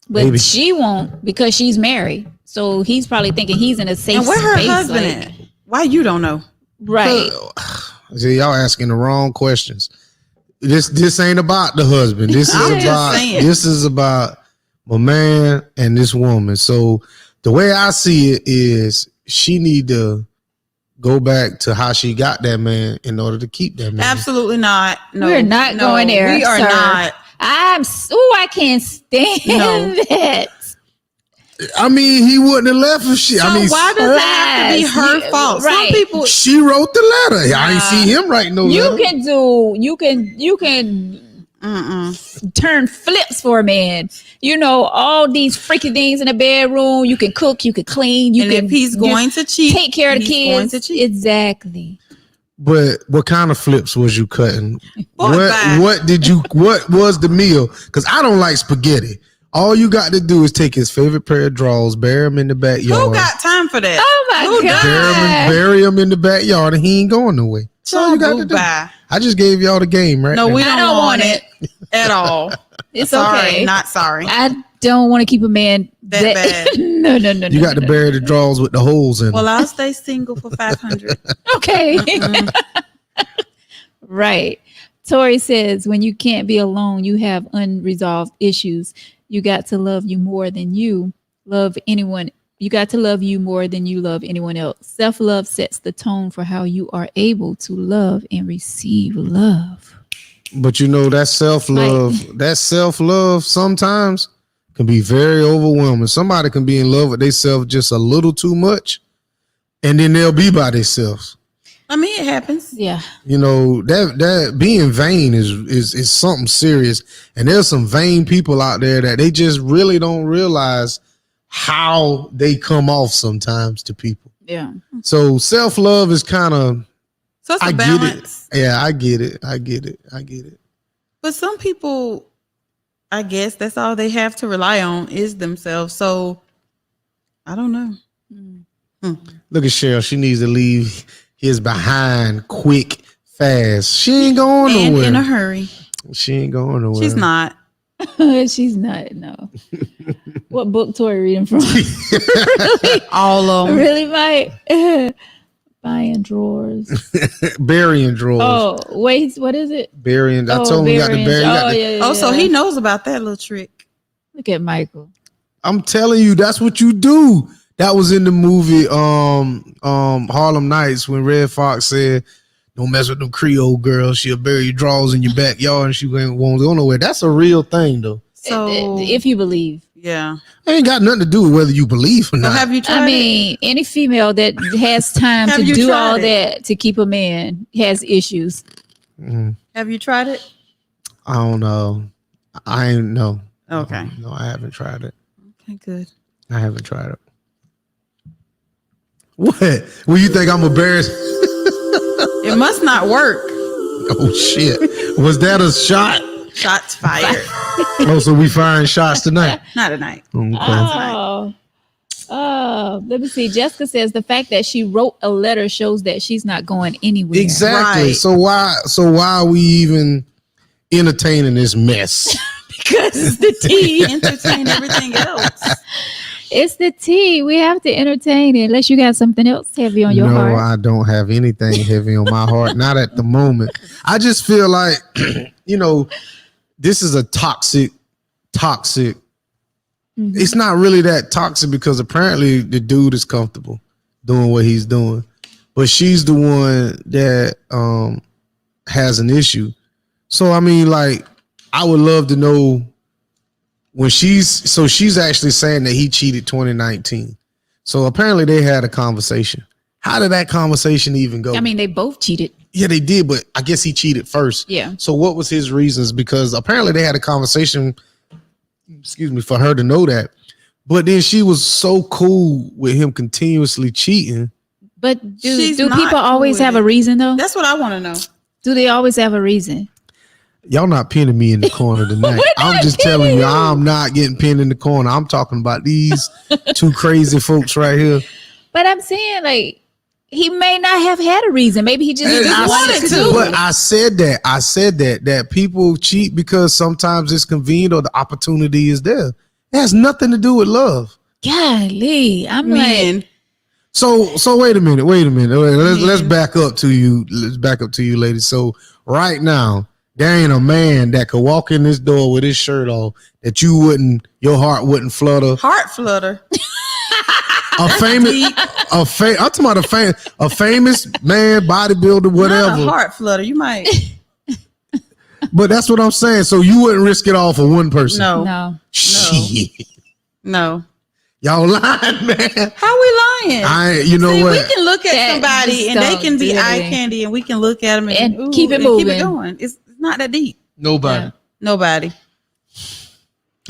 Speaker 2: But
Speaker 1: Maybe.
Speaker 2: she won't, because she's married. So he's probably thinking he's in a safe
Speaker 3: And where her
Speaker 2: space.
Speaker 3: husband at? Why you don't know?
Speaker 2: Right.
Speaker 1: See, y'all asking the wrong questions. This ain't about the husband. This is about my man and this woman. So the way I see it is she need to go back to how she got that man in order to keep that man.
Speaker 3: Absolutely not. No,
Speaker 2: We're not going there.
Speaker 3: We are
Speaker 2: sir.
Speaker 3: not.
Speaker 2: I can't stand that.
Speaker 1: I mean, he wouldn't have left if she.
Speaker 3: So
Speaker 1: I mean,
Speaker 3: why does it have to be her fault?
Speaker 2: Right.
Speaker 3: Some people.
Speaker 1: she wrote the letter. I ain't see him write no
Speaker 2: You
Speaker 1: letter.
Speaker 2: can turn flips for a man. You know, all these freaky things in the bedroom. You can cook, you can clean, you
Speaker 3: And
Speaker 2: can
Speaker 3: if he's going to cheat,
Speaker 2: take care of the
Speaker 3: he's going
Speaker 2: kids.
Speaker 3: to cheat.
Speaker 2: Exactly.
Speaker 1: But what kind of flips was you cutting?
Speaker 3: Boy, bye.
Speaker 1: What was the meal? Because I don't like spaghetti. All you got to do is take his favorite pair of drawers, bury him in the backyard.
Speaker 3: Who got time for that?
Speaker 2: Oh my
Speaker 3: Who
Speaker 2: God.
Speaker 1: Bury him in the backyard, and he ain't going nowhere. That's all you got to do.
Speaker 3: Bye.
Speaker 1: I just gave y'all the game, right?
Speaker 3: No,
Speaker 1: now.
Speaker 3: we
Speaker 2: I
Speaker 3: don't,
Speaker 2: don't
Speaker 3: want
Speaker 2: want
Speaker 3: it at all.
Speaker 2: It's
Speaker 3: Sorry,
Speaker 2: okay.
Speaker 3: not sorry.
Speaker 2: I don't want to keep a man
Speaker 3: That bad.
Speaker 2: No.
Speaker 1: You got to bury the drawers with the holes in
Speaker 3: Well,
Speaker 1: them.
Speaker 3: I'll stay single for 500.
Speaker 2: Okay. Right. Tori says, when you can't be alone, you have unresolved issues. You got to love you more than you love anyone. You got to love you more than you love anyone else. Self-love sets the tone for how you are able to love and receive love.
Speaker 1: But you know, that self-love sometimes can be very overwhelming. Somebody can be in love with themselves just a little too much, and then they'll be by themselves.
Speaker 3: I mean, it happens.
Speaker 2: Yeah.
Speaker 1: You know, that being vain is something serious. And there's some vain people out there that they just really don't realize how they come off sometimes to people.
Speaker 2: Yeah.
Speaker 1: So self-love is kind of,
Speaker 3: So it's a
Speaker 1: I get
Speaker 3: balance.
Speaker 1: it. Yeah, I get it.
Speaker 3: But some people, I guess that's all they have to rely on is themselves. So I don't know.
Speaker 1: Look at Cheryl. She needs to leave his behind quick, fast. She ain't going
Speaker 3: And
Speaker 1: nowhere.
Speaker 3: in a hurry.
Speaker 1: She ain't going nowhere.
Speaker 3: She's not.
Speaker 2: She's not. No. What book Tori reading from?
Speaker 3: All of them.
Speaker 2: Really, Mike? Buying drawers.
Speaker 1: Burying drawers.
Speaker 2: Oh, wait. What is it?
Speaker 1: Burying. I told him you got to bury.
Speaker 3: Oh, so he knows about that little trick.
Speaker 2: Look at Michael.
Speaker 1: I'm telling you, that's what you do. That was in the movie Harlem Nights when Red Fox said, "Don't mess with them Creole girls. She'll bury your drawers in your backyard and she won't go nowhere." That's a real thing, though.
Speaker 3: So
Speaker 2: If you believe.
Speaker 3: yeah.
Speaker 1: It ain't got nothing to do with whether you believe or
Speaker 3: So
Speaker 1: not.
Speaker 3: have you tried
Speaker 2: I mean, any female that has time
Speaker 3: Have
Speaker 2: to
Speaker 3: you
Speaker 2: do
Speaker 3: tried
Speaker 2: all
Speaker 3: it?
Speaker 2: that to keep a man has issues.
Speaker 3: Have you tried it?
Speaker 1: I don't know. I ain't know.
Speaker 3: Okay.
Speaker 1: No, I haven't tried it.
Speaker 3: Okay, good.
Speaker 1: I haven't tried it. What? Well, you think I'm embarrassed?
Speaker 3: It must not work.
Speaker 1: Oh shit! Was that a shot?
Speaker 3: Shots fired.
Speaker 1: Oh, so we firing shots tonight?
Speaker 3: Not tonight.
Speaker 1: Okay.
Speaker 2: Let me see. Jessica says the fact that she wrote a letter shows that she's not going anywhere.
Speaker 1: Exactly.
Speaker 3: Right.
Speaker 1: So why are we even entertaining this mess?
Speaker 2: Because it's the tea.
Speaker 3: Entertain everything else.
Speaker 2: It's the tea. We have to entertain it unless you got something else heavy on your
Speaker 1: No,
Speaker 2: heart.
Speaker 1: I don't have anything heavy on my heart. Not at the moment. I just feel like, this is a toxic. It's not really that toxic because apparently the dude is comfortable doing what he's doing, but she's the one that has an issue. So I mean, like, I would love to know when she's actually saying that he cheated 2019. So apparently they had a conversation. How did that conversation even go?
Speaker 2: I mean, they both cheated.
Speaker 1: Yeah, they did, but I guess he cheated first.
Speaker 2: Yeah.
Speaker 1: So what was his reasons? Because apparently they had a conversation, for her to know that. But then she was so cool with him continuously cheating.
Speaker 2: But
Speaker 3: She's
Speaker 2: do
Speaker 3: not
Speaker 2: people
Speaker 3: cool
Speaker 2: always
Speaker 3: with
Speaker 2: have
Speaker 3: it.
Speaker 2: a reason though?
Speaker 3: That's what I want to know.
Speaker 2: Do they always have a reason?
Speaker 1: Y'all not pinning me in the corner tonight. I'm just telling you, I'm not getting pinned in the corner. I'm talking about these two crazy folks right here.
Speaker 2: But I'm saying, like, he may not have had a reason. Maybe he just wanted to.
Speaker 1: But I said that people cheat because sometimes it's convenient or the opportunity is there. It has nothing to do with love.
Speaker 2: Golly, I'm
Speaker 3: Men.
Speaker 2: like,
Speaker 1: So wait a minute. Let's back up to you. Let's back up Let's back up to you. Let's back up to you, ladies. So right now, there ain't a man that could walk in this door with his shirt off that your heart wouldn't flutter.
Speaker 3: Heart flutter.
Speaker 1: I'm talking about a famous man, bodybuilder, whatever.
Speaker 3: Not a heart flutter. You might.
Speaker 1: But that's what I'm saying. So you wouldn't risk it all for one person.
Speaker 2: No.
Speaker 1: Shit.
Speaker 3: No.
Speaker 1: Y'all lying, man.
Speaker 3: How we lying?
Speaker 1: You know what?
Speaker 3: We can look at
Speaker 2: That
Speaker 3: somebody
Speaker 2: just
Speaker 3: and they
Speaker 2: don't
Speaker 3: can be
Speaker 2: do
Speaker 3: eye
Speaker 2: anything.
Speaker 3: candy, and we can look at them and
Speaker 2: keep it
Speaker 3: and keep
Speaker 2: moving.
Speaker 3: it going. It's not that deep.
Speaker 1: Nobody.
Speaker 2: Yeah.
Speaker 3: Nobody.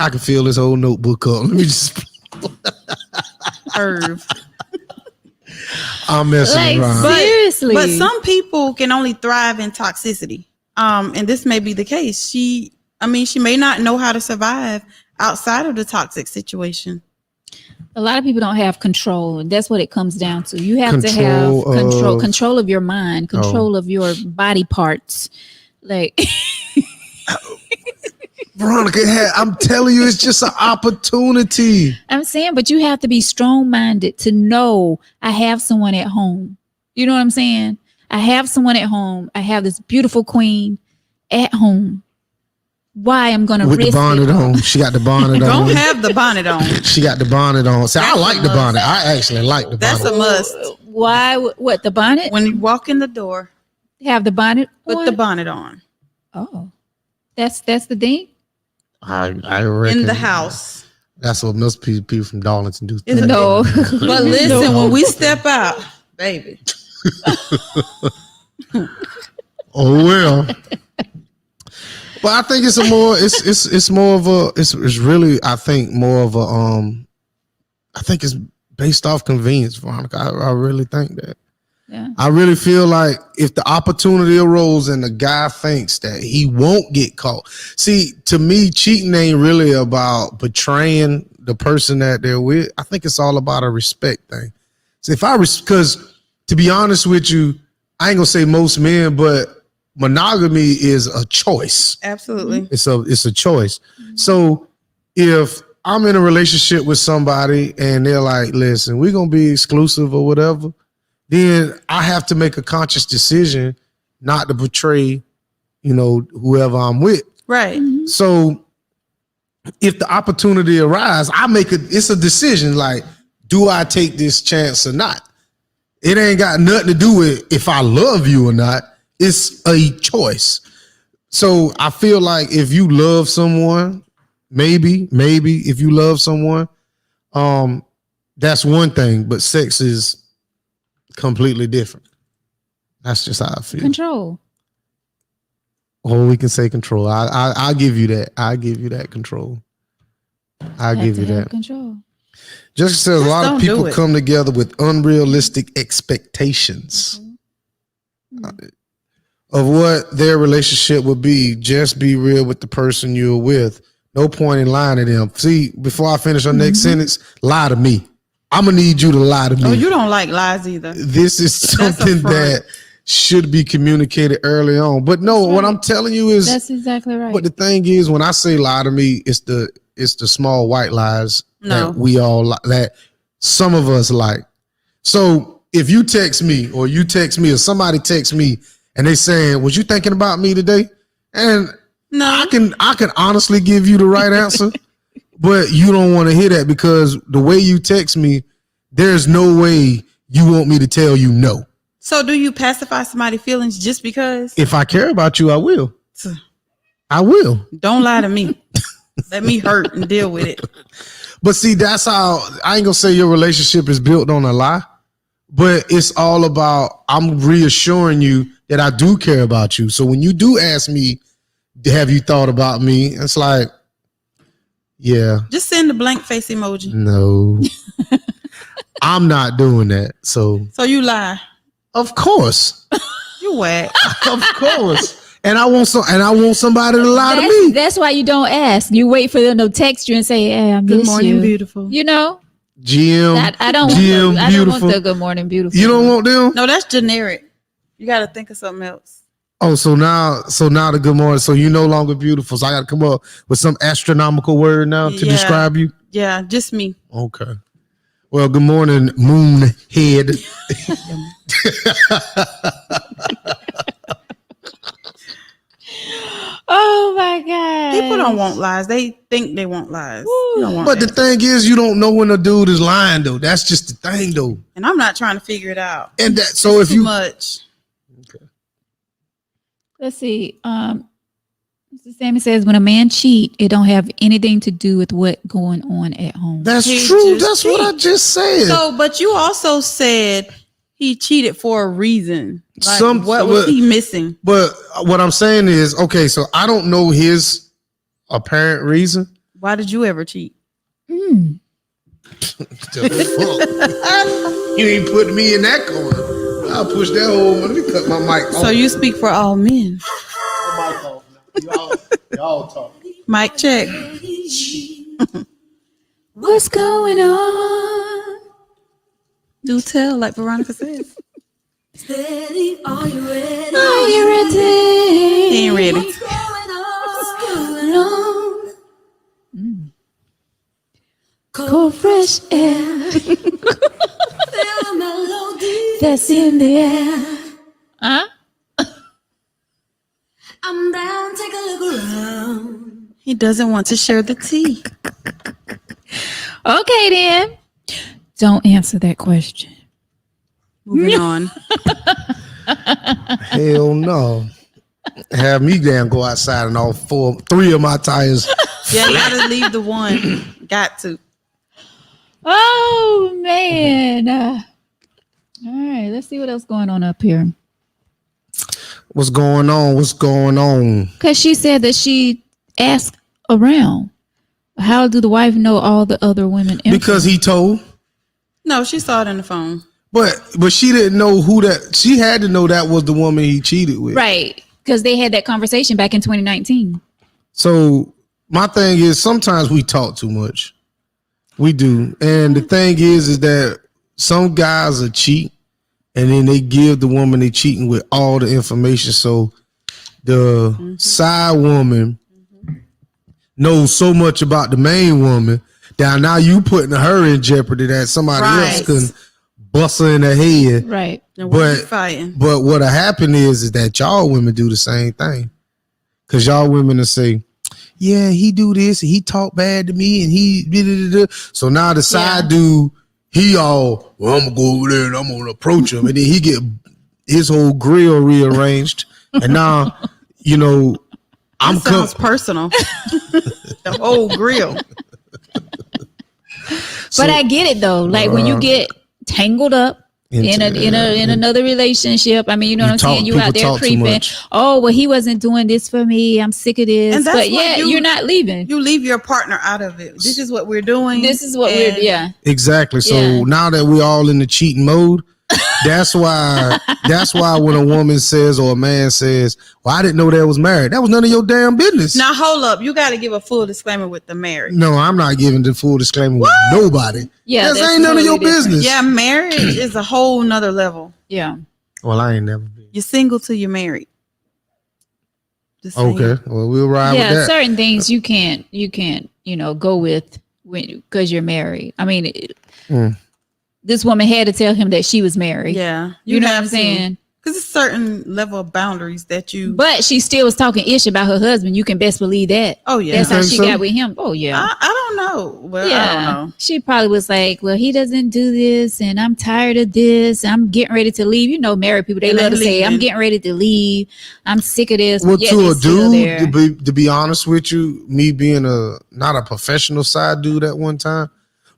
Speaker 1: I can feel this whole notebook up. Let me just.
Speaker 3: Irv.
Speaker 1: I'm messing around.
Speaker 2: Seriously.
Speaker 3: But some people can only thrive in toxicity. And this may be the case. She may not know how to survive outside of the toxic situation.
Speaker 2: A lot of people don't have control, and that's what it comes down to. You have to
Speaker 1: Control
Speaker 2: have control of your mind, control of your body parts. Like
Speaker 1: Veronica, I'm telling you, it's just an opportunity.
Speaker 2: I'm saying, but you have to be strong-minded to know I have someone at home. You know what I'm saying? I have someone at home. I have this beautiful queen at home. Why I'm gonna
Speaker 1: With the
Speaker 2: risk
Speaker 1: bonnet
Speaker 2: it?
Speaker 1: on. She got the bonnet
Speaker 3: Don't
Speaker 1: on.
Speaker 3: have the bonnet on.
Speaker 1: She got the bonnet on. See, I
Speaker 3: That's
Speaker 1: like
Speaker 3: a
Speaker 1: the
Speaker 3: must.
Speaker 1: bonnet. I actually like the
Speaker 3: That's
Speaker 1: bonnet.
Speaker 3: a must.
Speaker 2: Why? What? The bonnet?
Speaker 3: When you walk in the door,
Speaker 2: Have the bonnet?
Speaker 3: put
Speaker 2: on?
Speaker 3: the bonnet on.
Speaker 2: Oh, that's the thing.
Speaker 1: I reckon
Speaker 3: In the house.
Speaker 1: That's what most people from Darlington do.
Speaker 3: Is it-
Speaker 2: No,
Speaker 3: But listen, when we step out, baby.
Speaker 1: Oh well. But I think it's really I think more of a I think it's based off convenience, Veronica. I really think that.
Speaker 2: Yeah.
Speaker 1: I really feel like if the opportunity arose and the guy thinks that he won't get caught. See, to me, cheating ain't really about betraying the person that they're with. I think it's all about a respect thing. So because to be honest with you, I ain't gonna say most men, but monogamy is a choice.
Speaker 3: Absolutely.
Speaker 1: It's a choice. So if I'm in a relationship with somebody and they're like, listen, we're gonna be exclusive or whatever, then I have to make a conscious decision not to betray, whoever I'm with.
Speaker 3: Right.
Speaker 1: So if the opportunity arises, it's a decision like, do I take this chance or not? It ain't got nothing to do with if I love you or not. It's a choice. So I feel like if you love someone, maybe if you love someone, that's one thing, but sex is completely different. That's just how I feel.
Speaker 2: Control.
Speaker 1: Or we can say control. I'll give you that. I'll give you that control. I'll give you that.
Speaker 2: Control.
Speaker 1: Just says a lot of
Speaker 3: don't do
Speaker 1: people
Speaker 3: it.
Speaker 1: come together with unrealistic expectations of what their relationship would be. Just be real with the person you're with. No point in lying to them. See, before I finish our next sentence, lie to me. I'm going to need you to lie to me.
Speaker 3: Oh, you don't like lies either.
Speaker 1: This is something
Speaker 3: front.
Speaker 1: that should be communicated early on. But no, what I'm telling you is,
Speaker 2: That's exactly right.
Speaker 1: but the thing is, when I say lie to me, it's the small white lies
Speaker 3: No.
Speaker 1: that we all that some of us like. So if you text me or somebody texts me and they saying, was you thinking about me today? And
Speaker 3: No.
Speaker 1: I can honestly give you the right answer, but you don't want to hear that because the way you text me, there's no way you want me to tell you no.
Speaker 3: So do you pacify somebody's feelings just because?
Speaker 1: If I care about you, I will. I will.
Speaker 3: Don't lie to me. Let me hurt and deal with it.
Speaker 1: But see, that's how I ain't gonna say your relationship is built on a lie, but it's all about I'm reassuring you that I do care about you. So when you do ask me, have you thought about me? It's like, yeah,
Speaker 3: Just send the blank face emoji.
Speaker 1: no, I'm not doing that. So
Speaker 3: So you lie.
Speaker 1: of course,
Speaker 3: You whack.
Speaker 1: of course, and I want somebody to lie to me.
Speaker 2: That's why you don't ask. You wait for them to text you and say, "Hey, I miss
Speaker 3: Good morning,
Speaker 2: you."
Speaker 3: beautiful.
Speaker 2: You know,
Speaker 1: Jim,
Speaker 2: I don't.
Speaker 1: Jim,
Speaker 2: I don't want
Speaker 1: beautiful.
Speaker 2: the good morning, beautiful.
Speaker 1: You don't want them?
Speaker 3: No, that's generic. You got to think of something else.
Speaker 1: Oh, so now the good morning. So you no longer beautiful. So I got to come up with some astronomical word now to
Speaker 3: Yeah.
Speaker 1: describe you.
Speaker 3: Yeah, just me.
Speaker 1: Okay. Well, good morning, Moonhead.
Speaker 2: Oh my God.
Speaker 3: People don't want lies. They think they want lies. You don't want
Speaker 1: But the
Speaker 3: that.
Speaker 1: thing is, you don't know when a dude is lying, though. That's just the thing, though.
Speaker 3: And I'm not trying to figure it out.
Speaker 1: And that, so if
Speaker 3: Too
Speaker 1: you,
Speaker 3: much.
Speaker 2: Let's see. Mr. Sammy says when a man cheat, it don't have anything to do with what going on at home.
Speaker 1: that's
Speaker 3: He
Speaker 1: true.
Speaker 3: just
Speaker 1: That's what I
Speaker 3: cheat.
Speaker 1: just said.
Speaker 3: So, but you also said he cheated for a reason. Like,
Speaker 1: Some-
Speaker 3: what was he missing?
Speaker 1: But what I'm saying is, okay, so I don't know his apparent reason.
Speaker 3: Why did you ever cheat?
Speaker 2: Mm.
Speaker 1: The fuck? You ain't putting me in that corner. I'll push that hole. Let me cut my mic off.
Speaker 3: So you speak for all men.
Speaker 1: Y'all talk.
Speaker 3: Mic check.
Speaker 2: What's going on?
Speaker 3: Do tell, like Veronica says.
Speaker 4: Steady, are you ready?
Speaker 2: Are you ready?
Speaker 3: He ain't ready.
Speaker 4: What's going on?
Speaker 2: Cold fresh air
Speaker 4: Feel the melody.
Speaker 2: that's in the air. Huh?
Speaker 4: I'm down, take a look around.
Speaker 3: He doesn't want to share the tea.
Speaker 2: Okay then. Don't answer that question.
Speaker 3: Moving on.
Speaker 1: Hell no. Have me damn go outside and all three of my tires.
Speaker 3: Yeah, you gotta leave the one. Got to.
Speaker 2: Oh man. All right, let's see what else going on up here.
Speaker 1: What's going on? What's going on?
Speaker 2: Because she said that she asked around. How do the wife know all the other women?
Speaker 1: Because he told.
Speaker 3: No, she saw it in the phone.
Speaker 1: But she didn't know who that. She had to know that was the woman he cheated with.
Speaker 2: right. Because they had that conversation back in 2019.
Speaker 1: So my thing is sometimes we talk too much. We do. And the thing is that some guys are cheat and then they give the woman they cheating with all the information. So the side woman knows so much about the main woman that now you putting her in jeopardy that somebody else
Speaker 3: Right.
Speaker 1: can bust her in the head.
Speaker 2: Right.
Speaker 3: And what you
Speaker 1: But
Speaker 3: fighting?
Speaker 1: but what'll happen is that y'all women do the same thing. Cause y'all women will say, yeah, he do this, and he talk bad to me, and he da-da-da-da. So now the side dude, he all, well, I'm gonna go over there and I'm gonna approach him, and then he get his whole grill rearranged, and now you know I'm
Speaker 3: Sounds personal. The whole grill.
Speaker 1: So-
Speaker 2: But I get it though. Like when you get tangled up in another relationship. I mean, you know what I'm saying? You out there creeping. Oh, well, he wasn't doing this for me. I'm sick of this.
Speaker 3: And that's
Speaker 2: But
Speaker 3: what
Speaker 2: yeah, you're not leaving.
Speaker 3: You leave your partner out of it. This is what we're doing.
Speaker 2: This is what
Speaker 3: and
Speaker 2: we're
Speaker 1: Exactly. So
Speaker 2: Yeah.
Speaker 1: now that we're all in the cheating mode, that's why when a woman says or a man says, well, I didn't know they was married. That was none of your damn business.
Speaker 3: Now hold up. You got to give a full disclaimer with the marriage.
Speaker 1: No, I'm not giving the full disclaimer with nobody.
Speaker 2: Yeah,
Speaker 1: This
Speaker 2: that's
Speaker 1: ain't none of your
Speaker 2: totally different.
Speaker 1: business.
Speaker 3: Yeah, marriage is a whole nother level.
Speaker 2: Yeah.
Speaker 1: Well, I ain't never been.
Speaker 3: You're single till you're married. Just saying.
Speaker 1: Okay. Well, we'll ride with
Speaker 2: Yeah,
Speaker 1: that.
Speaker 2: certain things you can't, go with because you're married. I mean, this woman had to tell him that she was married.
Speaker 3: Yeah.
Speaker 2: You know what
Speaker 3: have
Speaker 2: I'm
Speaker 3: to.
Speaker 2: saying?
Speaker 3: Because it's certain level of boundaries that you.
Speaker 2: But she still was talking ish about her husband. You can best believe that.
Speaker 3: Oh, yeah.
Speaker 2: That's how
Speaker 1: think
Speaker 2: she
Speaker 1: so?
Speaker 2: got with him. Oh, yeah.
Speaker 3: I don't know. Well, I don't know.
Speaker 2: She probably was like, well, he doesn't do this and I'm tired of this. I'm getting ready to leave. You know, married people, they
Speaker 3: And
Speaker 2: love to
Speaker 3: they
Speaker 2: say, I'm
Speaker 3: leaving.
Speaker 2: getting ready to leave. I'm sick of this.
Speaker 1: Well,
Speaker 2: but yet
Speaker 1: to
Speaker 2: they
Speaker 1: a
Speaker 2: still there.
Speaker 1: dude, to be honest with you, me being not a professional side dude at one time,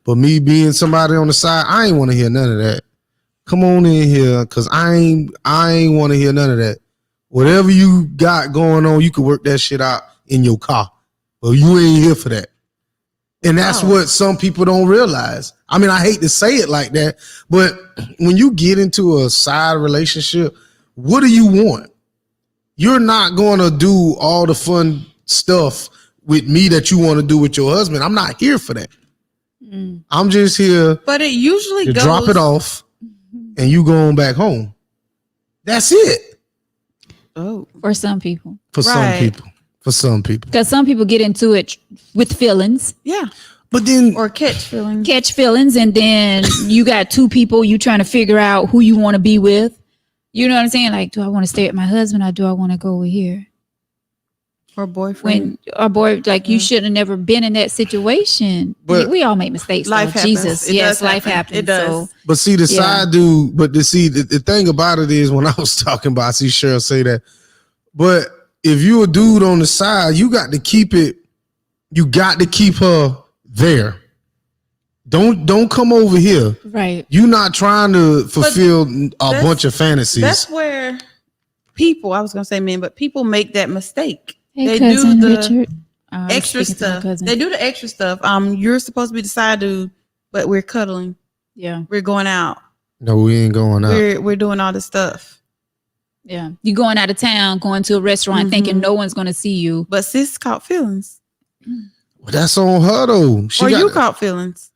Speaker 1: but me being somebody on the side, I ain't want to hear none of that. Come on in here, cause I ain't want to hear none of that. Whatever you got going on, you can work that shit out in your car. But you ain't here for that. And that's what some people don't realize. I mean, I hate to say it like that, but when you get into a side relationship, what do you want? You're not going to do all the fun stuff with me that you want to do with your husband. I'm not here for that. I'm just here
Speaker 3: But it usually
Speaker 1: to
Speaker 3: goes.
Speaker 1: drop it off and you going back home. That's it
Speaker 3: Oh.
Speaker 2: For some people.
Speaker 1: for some
Speaker 3: Right.
Speaker 1: people. For some people.
Speaker 2: Because some people get into it with feelings.
Speaker 3: Yeah.
Speaker 1: But then
Speaker 3: or catch feelings.
Speaker 2: catch feelings, and then you got two people you trying to figure out who you want to be with. You know what I'm saying? Like, do I want to stay with my husband or do I want to go over here?
Speaker 3: Or boyfriend.
Speaker 2: When our boy, like, you should have never been in that situation.
Speaker 1: But
Speaker 2: we all make mistakes.
Speaker 3: Life
Speaker 2: though.
Speaker 3: happens.
Speaker 2: Jesus,
Speaker 3: It
Speaker 2: yes,
Speaker 3: does
Speaker 2: life
Speaker 3: happen.
Speaker 2: happens.
Speaker 3: It does.
Speaker 2: So,
Speaker 1: But see, the
Speaker 2: Yeah.
Speaker 1: side dude, but the thing about it is when I was talking about, I see Cheryl say that, but if you a dude on the side, you got to keep her there. Don't come over here.
Speaker 2: right.
Speaker 1: You're not trying to fulfill a
Speaker 3: that's-
Speaker 1: bunch of fantasies.
Speaker 3: That's where people, I was gonna say men, but people make that mistake.
Speaker 2: Hey,
Speaker 3: They
Speaker 2: cousin
Speaker 3: do the
Speaker 2: Richard. I was
Speaker 3: extra
Speaker 2: speaking to my
Speaker 3: stuff.
Speaker 2: cousin.
Speaker 3: They do the extra stuff. You're supposed to be the side dude, but we're cuddling.
Speaker 2: Yeah,
Speaker 3: We're going out.
Speaker 1: No, we ain't going out.
Speaker 3: We're doing all this stuff.
Speaker 2: yeah. You going out of town, going to a restaurant, thinking no one's going to see you.
Speaker 3: But sis caught feelings.
Speaker 1: Well, that's on her though.
Speaker 3: Or you caught feelings.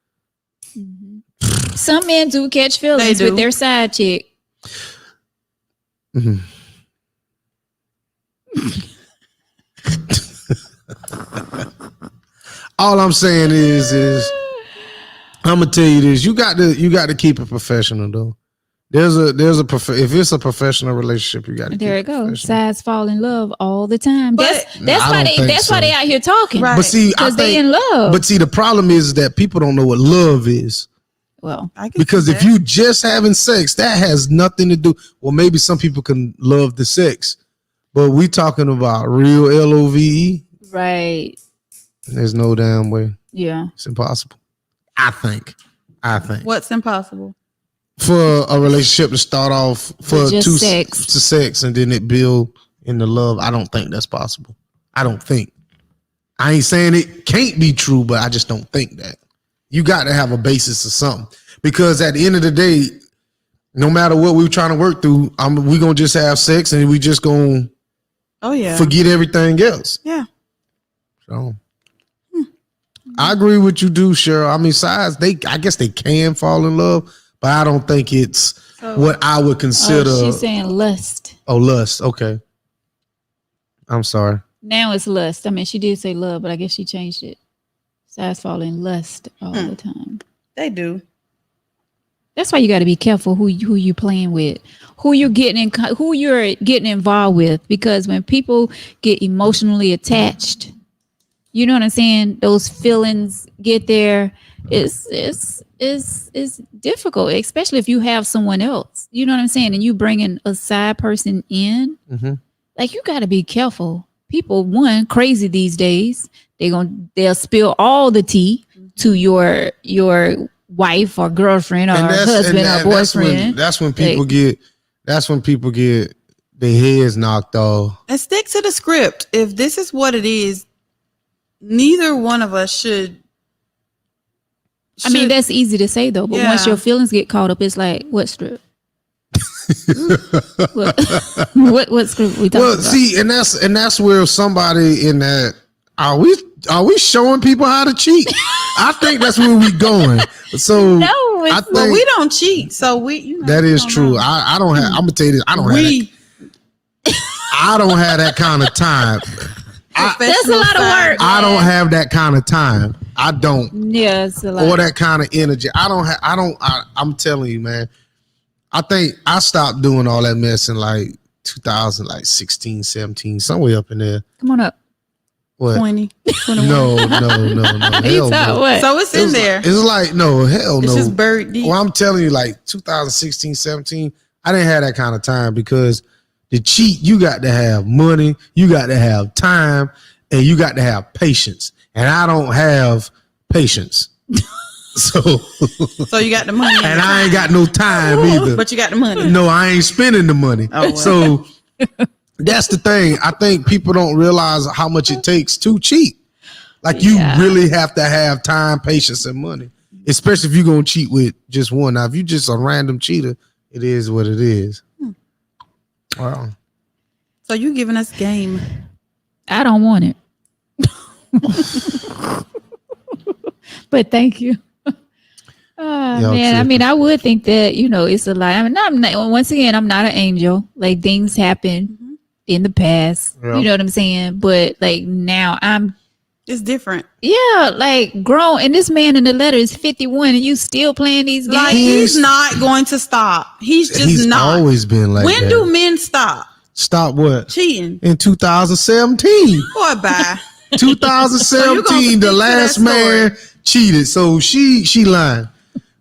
Speaker 2: Some men do catch feelings
Speaker 3: They do.
Speaker 2: with their side chick.
Speaker 1: Mhm. All I'm saying is I'm gonna tell you this: you got to keep it professional though. There's a if it's a professional relationship, you got to.
Speaker 2: There it goes. Sides fall in love all the time.
Speaker 3: But-
Speaker 2: That's
Speaker 1: I
Speaker 2: why
Speaker 1: don't think
Speaker 2: that's why
Speaker 1: so.
Speaker 2: they out here talking.
Speaker 3: Right.
Speaker 1: But see, I
Speaker 2: Because they
Speaker 1: think,
Speaker 2: in love.
Speaker 1: but see, the problem is that people don't know what love is.
Speaker 2: Well,
Speaker 3: I can
Speaker 1: Because
Speaker 3: see
Speaker 1: if
Speaker 3: that.
Speaker 1: you just having sex, that has nothing to do. Well, maybe some people can love the sex, but we talking about real love.
Speaker 2: right.
Speaker 1: There's no damn way.
Speaker 2: Yeah.
Speaker 1: It's impossible. I think.
Speaker 3: What's impossible?
Speaker 1: For a relationship to start off for
Speaker 2: With just
Speaker 1: two
Speaker 2: sex.
Speaker 1: to sex and then it build into love, I don't think that's possible. I don't think. I ain't saying it can't be true, but I just don't think that. You got to have a basis of something, because at the end of the day, no matter what we're trying to work through, we gonna just have sex and we just gonna
Speaker 3: Oh yeah.
Speaker 1: forget everything else.
Speaker 3: Yeah.
Speaker 1: So I agree with you, do Cheryl. I mean, sides I guess they can fall in love, but I don't think it's what I would consider.
Speaker 2: She's saying lust.
Speaker 1: Lust. Okay, I'm sorry.
Speaker 2: Now it's lust. I mean, she did say love, but I guess she changed it. Sides fall in lust all the time.
Speaker 3: They do.
Speaker 2: That's why you got to be careful who you playing with, who you're getting involved with, because when people get emotionally attached, you know what I'm saying? Those feelings get there. It's difficult, especially if you have someone else. You know what I'm saying? And you bringing a side person in, like, you got to be careful. People, crazy these days. They'll spill all the tea to your wife or girlfriend or husband or boyfriend.
Speaker 1: That's when people get their heads knocked off.
Speaker 3: And stick to the script. If this is what it is, neither one of us should.
Speaker 2: I mean, that's easy to say though, but
Speaker 3: Yeah.
Speaker 2: once your feelings get caught up, it's like, what script? what script we talking
Speaker 1: Well,
Speaker 2: about?
Speaker 1: see, and that's where somebody in that are we showing people how to cheat? I think that's where we going. So
Speaker 2: No,
Speaker 1: I
Speaker 2: it's,
Speaker 1: think
Speaker 3: But we don't cheat, so we.
Speaker 1: that
Speaker 3: we
Speaker 1: is
Speaker 3: don't
Speaker 1: true.
Speaker 3: know.
Speaker 1: I don't have. I'm gonna tell you this. I don't have that kind of time.
Speaker 2: that's a lot of work.
Speaker 1: I don't have that kind of time. I don't.
Speaker 2: Yeah, it's a lot.
Speaker 1: Or that kind of energy. I'm telling you, man. I think I stopped doing all that mess in like 2016, 17, somewhere up in there.
Speaker 2: Come on up.
Speaker 1: What?
Speaker 3: 20, 21.
Speaker 1: No.
Speaker 2: He
Speaker 1: Hell
Speaker 2: thought
Speaker 1: no.
Speaker 2: what?
Speaker 3: So it's in there.
Speaker 1: It's like, no, hell
Speaker 3: It's
Speaker 1: no.
Speaker 3: just buried deep.
Speaker 1: Well, I'm telling you, like 2016, 17, I didn't have that kind of time, because to cheat, you got to have money, you got to have time, and you got to have patience. And I don't have patience. So
Speaker 3: So you got the money,
Speaker 1: and I ain't got no time either.
Speaker 3: but you got the money.
Speaker 1: No, I ain't spending the money.
Speaker 3: Oh, well.
Speaker 1: So that's the thing. I think people don't realize how much it takes to cheat. Like, you really have to have time, patience, and money, especially if you're going to cheat with just one. Now, if you just a random cheater, it is what it is. Wow.
Speaker 3: So you giving us game.
Speaker 2: I don't want it. But thank you.
Speaker 1: Y'all
Speaker 2: Man, I
Speaker 1: tripping.
Speaker 2: mean, I would think that, it's a lie. I mean, once again, I'm not an angel. Like, things happen in the past.
Speaker 1: Yeah.
Speaker 2: You know what I'm saying? But like, now I'm
Speaker 3: It's different.
Speaker 2: Yeah, like grown, and this man in the letter is 51, and you still playing these games.
Speaker 3: Like he's not going to stop. He's just not.
Speaker 1: Always been like
Speaker 3: When
Speaker 1: that.
Speaker 3: do men stop
Speaker 1: Stop what?
Speaker 3: cheating?
Speaker 1: In 2017.
Speaker 3: Boy, bye.
Speaker 1: 2017, the last man cheated. So she lying.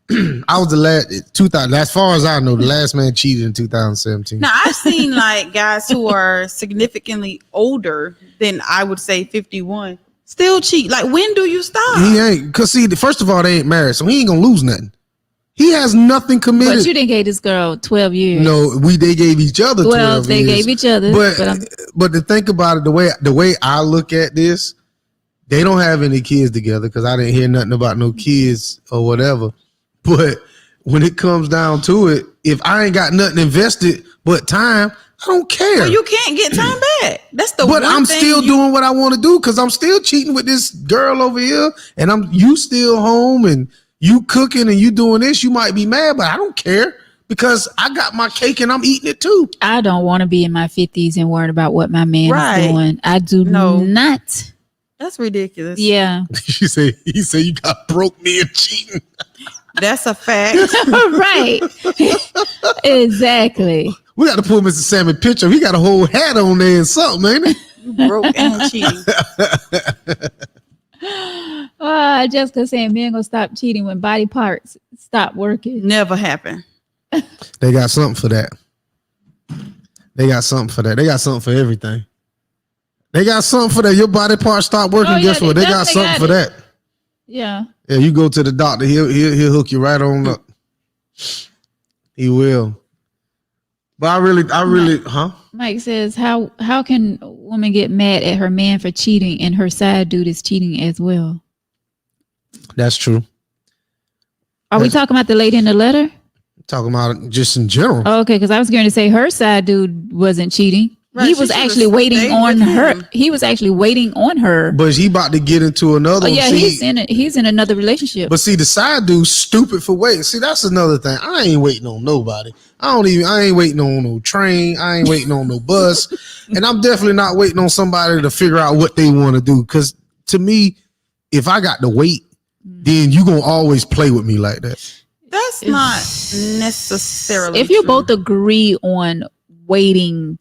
Speaker 1: I was the last 2000. As far as I know, the last man cheated in 2017.
Speaker 3: Now I've seen like guys who are significantly older than I would say 51 still cheat. Like when do you stop?
Speaker 1: He ain't, cause see, first of all, they ain't married, so he ain't gonna lose nothing. He has nothing committed.
Speaker 2: But you didn't give this girl 12 years.
Speaker 1: No, they gave each other 12
Speaker 2: Well, they
Speaker 1: years.
Speaker 2: gave each other.
Speaker 1: But to think about it, the way I look at this, they don't have any kids together because I didn't hear nothing about no kids or whatever. But when it comes down to it, if I ain't got nothing invested but time, I don't care.
Speaker 3: Well, you can't get time back. That's the
Speaker 1: But
Speaker 3: one
Speaker 1: I'm
Speaker 3: thing
Speaker 1: still doing what I want to do because I'm still cheating with this girl over here, and you still home and you cooking and you doing this. You might be mad, but I don't care because I got my cake and I'm eating it too.
Speaker 2: I don't want to be in my 50s and worrying about what my man is doing. I do not.
Speaker 3: That's ridiculous.
Speaker 2: Yeah.
Speaker 1: He said you got broke me and cheating.
Speaker 3: That's a fact.
Speaker 2: Right. Exactly.
Speaker 1: We got to pull Mr. Salmon picture. He got a whole hat on there and something, ain't it?
Speaker 3: Broke and cheating.
Speaker 2: Jessica saying men gonna stop cheating when body parts stop working.
Speaker 3: Never happen.
Speaker 1: They got something for that. They got something for that. They got something for everything. They got something for that. Your body parts stop working. Guess what? They got something for that.
Speaker 2: Yeah.
Speaker 1: Yeah, you go to the doctor. He'll hook you right on up. He will. But I really, huh?
Speaker 2: Mike says, how can a woman get mad at her man for cheating and her side dude is cheating as well?
Speaker 1: That's true.
Speaker 2: Are we talking about the lady in the letter?
Speaker 1: Talking about it just in general.
Speaker 2: Oh, okay, because I was going to say her side dude wasn't cheating.
Speaker 3: Right,
Speaker 2: he was actually waiting on her. He was actually waiting on her.
Speaker 1: But he about to get into another.
Speaker 2: Oh, yeah, he's in another relationship.
Speaker 1: But see, the side dude's stupid for waiting. See, that's another thing. I ain't waiting on nobody. I ain't waiting on no train. I ain't waiting on no bus. And I'm definitely not waiting on somebody to figure out what they want to do. Because to me, if I got to wait, then you going to always play with me like that.
Speaker 3: That's not necessarily
Speaker 2: if you
Speaker 3: true.
Speaker 2: both agree on waiting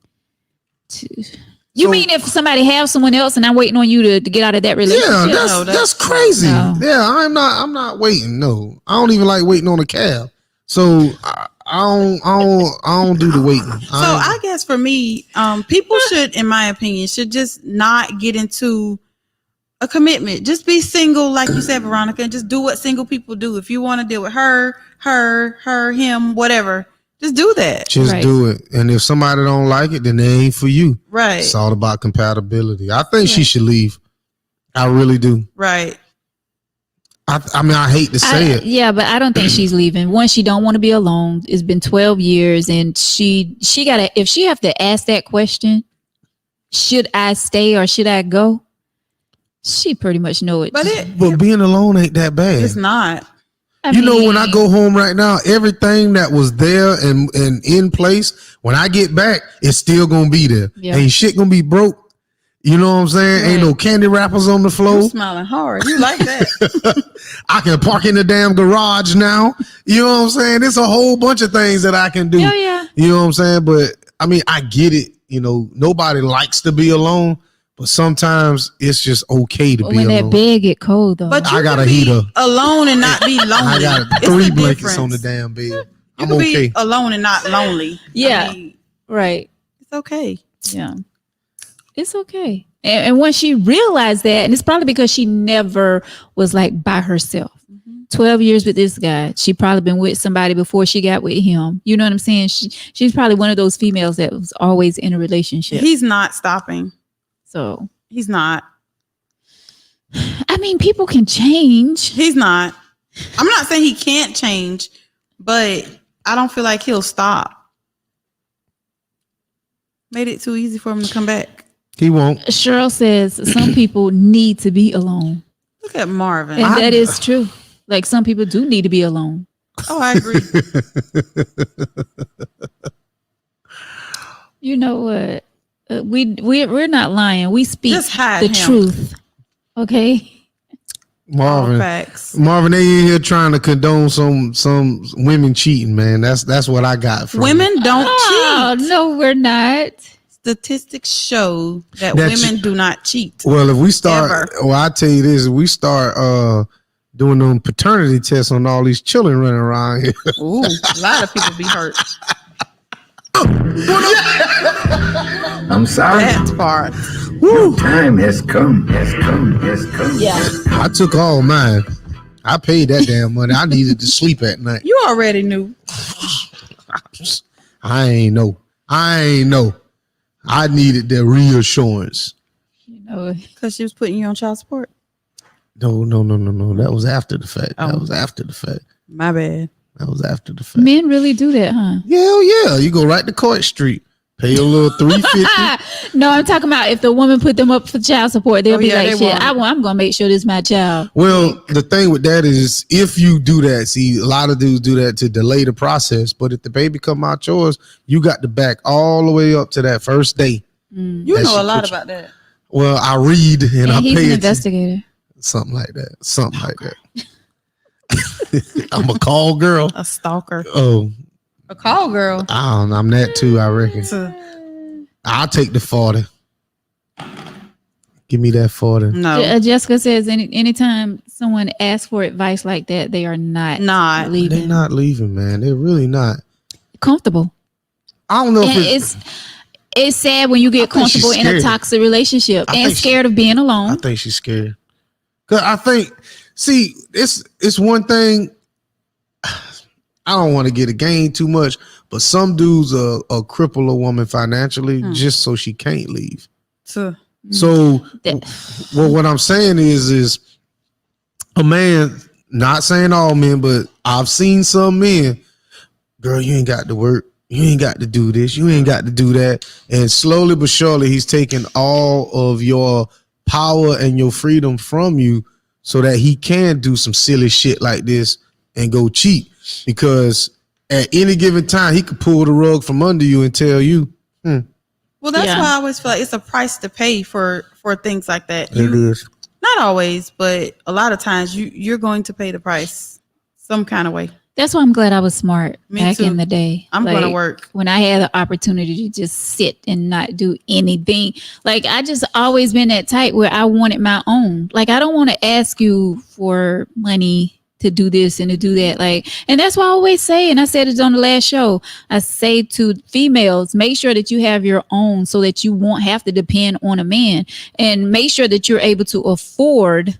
Speaker 2: you mean if somebody have someone else and I'm waiting on you to get out of that relationship?
Speaker 1: Yeah, that's crazy.
Speaker 2: No.
Speaker 1: Yeah, I'm not waiting. No, I don't even like waiting on a cab. So I don't do the waiting.
Speaker 3: So I guess for me, people should, in my opinion, should just not get into a commitment. Just be single, like you said, Veronica, and just do what single people do. If you want to deal with her, him, whatever, just do that.
Speaker 1: Just do it. And if somebody don't like it, then they ain't for you.
Speaker 3: Right.
Speaker 1: It's all about compatibility. I think she should leave. I really do.
Speaker 3: Right.
Speaker 1: I mean, I hate to say it.
Speaker 2: Yeah, but I don't think she's leaving. One, she don't want to be alone. It's been 12 years, and she gotta. If she have to ask that question, should I stay or should I go? She pretty much know it.
Speaker 1: But being alone ain't that bad.
Speaker 3: It's not.
Speaker 1: You know, when I go home right now, everything that was there and in place, when I get back, it's still gonna be there.
Speaker 2: Yeah.
Speaker 1: Ain't shit gonna be broke. You know what I'm saying?
Speaker 2: Right.
Speaker 1: Ain't no candy wrappers on the floor.
Speaker 3: You're smiling hard. You like that?
Speaker 1: I can park in the damn garage now. You know what I'm saying? There's a whole bunch of things that I can do.
Speaker 2: Yeah.
Speaker 1: You know what I'm saying? But I mean, I get it. You know, nobody likes to be alone, but sometimes it's just okay to be
Speaker 2: when
Speaker 1: alone.
Speaker 2: that bed get cold though.
Speaker 3: But you
Speaker 1: I got
Speaker 3: can
Speaker 1: a heater.
Speaker 3: alone and not be lonely.
Speaker 1: I got
Speaker 3: It's
Speaker 1: 3
Speaker 3: a
Speaker 1: blankets
Speaker 3: difference.
Speaker 1: on the damn bed.
Speaker 3: You
Speaker 1: I'm
Speaker 3: can
Speaker 1: okay.
Speaker 3: be alone and not lonely.
Speaker 2: Yeah.
Speaker 3: I mean,
Speaker 2: Right.
Speaker 3: it's okay.
Speaker 2: Yeah. It's okay. And when she realized that, and it's probably because she never was like by herself. 12 years with this guy. She probably been with somebody before she got with him. You know what I'm saying? She's probably one of those females that was always in a relationship.
Speaker 3: He's not stopping.
Speaker 2: So
Speaker 3: He's not.
Speaker 2: I mean, people can change.
Speaker 3: He's not. I'm not saying he can't change, but I don't feel like he'll stop. Made it too easy for him to come back.
Speaker 1: He won't.
Speaker 2: Cheryl says some people need to be alone.
Speaker 3: Look at Marvin.
Speaker 2: And that is true. Like some people do need to be alone.
Speaker 3: Oh, I agree.
Speaker 2: You know what? We're not lying. We speak
Speaker 3: Just hide
Speaker 2: the
Speaker 3: him.
Speaker 2: truth. Okay.
Speaker 1: Marvin.
Speaker 3: Facts.
Speaker 1: Marvin, they in here trying to condone some women cheating, man. That's what I got from
Speaker 3: Women don't
Speaker 2: Oh,
Speaker 3: cheat.
Speaker 2: no, we're not.
Speaker 3: Statistics show that
Speaker 1: That
Speaker 3: women
Speaker 1: you-
Speaker 3: do not cheat.
Speaker 1: Well, if we start,
Speaker 3: Ever.
Speaker 1: well, I tell you this: if we start doing them paternity tests on all these children running around here.
Speaker 3: Ooh, a lot of people be hurt.
Speaker 5: I'm sorry.
Speaker 3: That part.
Speaker 5: Your time has come.
Speaker 2: Yeah.
Speaker 1: I took all mine. I paid that damn money. I needed to sleep at night.
Speaker 3: You already knew.
Speaker 1: I ain't know. I needed the reassurance.
Speaker 2: You know,
Speaker 3: Because she was putting you on child support.
Speaker 1: No. That was after the fact.
Speaker 3: Oh.
Speaker 1: That was after the fact.
Speaker 3: My bad.
Speaker 1: That was after the fact.
Speaker 2: men really do that, huh?
Speaker 1: Hell yeah. You go right to Court Street. Pay a little $350.
Speaker 2: No, I'm talking about if the woman put them up for child support, they'll
Speaker 3: Oh,
Speaker 2: be
Speaker 3: yeah,
Speaker 2: like,
Speaker 3: they
Speaker 2: shit,
Speaker 3: won't.
Speaker 2: I'm going to make sure this is my child.
Speaker 1: Well, the thing with that is if you do that, see, a lot of dudes do that to delay the process. But if the baby come out yours, you got to back all the way up to that first day.
Speaker 3: You
Speaker 1: That
Speaker 3: know a
Speaker 1: shit
Speaker 3: lot
Speaker 1: put you-
Speaker 3: about that.
Speaker 1: Well, I read and I
Speaker 2: And he's
Speaker 1: pay
Speaker 2: an
Speaker 1: attention.
Speaker 2: investigator.
Speaker 1: Something like that. Something like that. I'm a call girl.
Speaker 3: A stalker.
Speaker 1: Oh,
Speaker 3: A call girl.
Speaker 1: I don't know. I'm that too, I reckon.
Speaker 3: To-
Speaker 1: I'll take the 40. Give me that 40.
Speaker 3: no.
Speaker 2: Jessica says anytime someone asks for advice like that, they are not
Speaker 3: Not.
Speaker 1: They're
Speaker 2: leaving
Speaker 1: not leaving, man. They're really not.
Speaker 2: comfortable.
Speaker 1: I don't know if
Speaker 2: And
Speaker 1: it's
Speaker 2: it's sad when you get
Speaker 1: think she's
Speaker 2: comfortable in a
Speaker 1: scared.
Speaker 2: toxic relationship
Speaker 1: I
Speaker 2: and
Speaker 1: think she-
Speaker 2: scared of being
Speaker 1: I
Speaker 2: alone.
Speaker 1: think she's scared. Cause I think, see, it's one thing. I don't want to get a game too much, but some dudes are cripple a woman financially just so she can't leave.
Speaker 3: To-
Speaker 1: So,
Speaker 2: That-
Speaker 1: well, what I'm saying is a man. Not saying all men, but I've seen some men. Girl, you ain't got to work. You ain't got to do this. You ain't got to do that. And slowly but surely, he's taking all of your power and your freedom from you so that he can do some silly shit like this and go cheat. Because at any given time, he could pull the rug from under you and tell you,
Speaker 3: Well, that's
Speaker 2: Yeah.
Speaker 3: why I always feel like it's a price to pay for things like that.
Speaker 1: it is.
Speaker 3: Not always, but a lot of times you're going to pay the price some kind of way.
Speaker 2: That's why I'm glad I was smart
Speaker 3: Me
Speaker 2: back
Speaker 3: too.
Speaker 2: in the day.
Speaker 3: I'm going to
Speaker 2: Like,
Speaker 3: work.
Speaker 2: when I had the opportunity to just sit and not do anything. Like I just always been that type where I wanted my own. Like I don't want to ask you for money to do this and to do that. Like, and that's why I always say, and I said it on the last show, I say to females, make sure that you have your own so that you won't have to depend on a man, and make sure that you're able to afford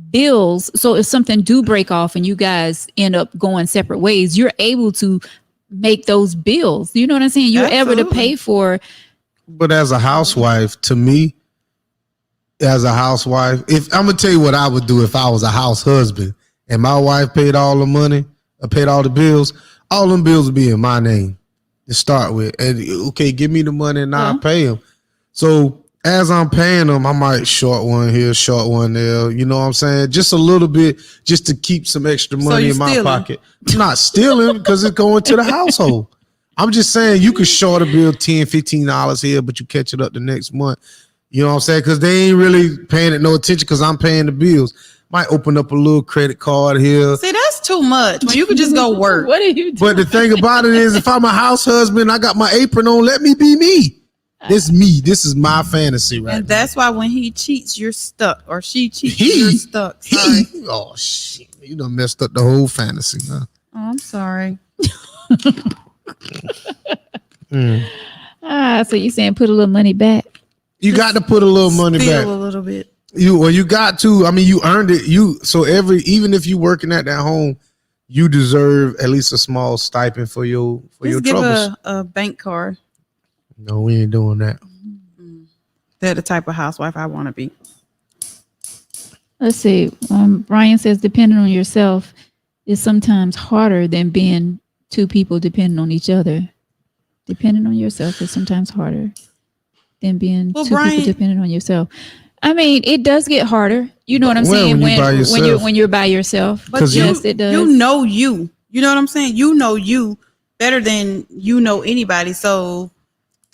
Speaker 2: bills. So if something do break off and you guys end up going separate ways, you're able to make those bills. You know what I'm saying? You're able to
Speaker 3: Absolutely.
Speaker 2: pay for.
Speaker 1: But as a housewife, to me, as a housewife, if I'm gonna tell you what I would do if I was a house husband and my wife paid all the money, or paid all the bills, all them bills would be in my name to start with. And okay, give me the money and I'll pay them. So as I'm paying them, I might short one here, short one there. You know what I'm saying? Just a little bit, just to keep some extra money
Speaker 3: you
Speaker 1: in my
Speaker 3: stealing?
Speaker 1: pocket. I'm not stealing because it's going to the household. I'm just saying you could short a bill $10, $15 here, but you catch it up the next month. You know what I'm saying? Because they ain't really paying it no attention because I'm paying the bills. Might open up a little credit card here.
Speaker 3: See, that's too much. When you could just go work.
Speaker 2: What are you doing?
Speaker 1: But the thing about it is, if I'm a house husband, I got my apron on, let me be me. This is me. This is my fantasy right
Speaker 3: And
Speaker 1: now.
Speaker 3: that's why when he cheats, you're stuck. Or she cheats,
Speaker 1: He-
Speaker 3: you're stuck. Sorry.
Speaker 1: Oh, shit. You done messed up the whole fantasy, huh?
Speaker 3: Oh, I'm sorry.
Speaker 2: So you saying put a little money back?
Speaker 1: You got to put a little money
Speaker 3: Steal
Speaker 1: back.
Speaker 3: a little bit.
Speaker 1: You got to. I mean, you earned it. Even if you working at that home, you deserve at least a small stipend for your
Speaker 3: Just give
Speaker 1: troubles.
Speaker 3: a bank card.
Speaker 1: No, we ain't doing that.
Speaker 3: They're the type of housewife I want to be.
Speaker 2: Let's see. Brian says depending on yourself is sometimes harder than being two people depending on each other. Depending on yourself is sometimes harder than being
Speaker 3: Well,
Speaker 2: two
Speaker 3: Brian-
Speaker 2: people depending on yourself. I mean, it does get harder. You know what I'm
Speaker 1: Well,
Speaker 2: saying?
Speaker 1: when you by yourself.
Speaker 2: when you're by yourself.
Speaker 3: But
Speaker 1: 'Cause
Speaker 2: yes, it does.
Speaker 3: You know you. You know what I'm saying? You know you better than you know anybody. So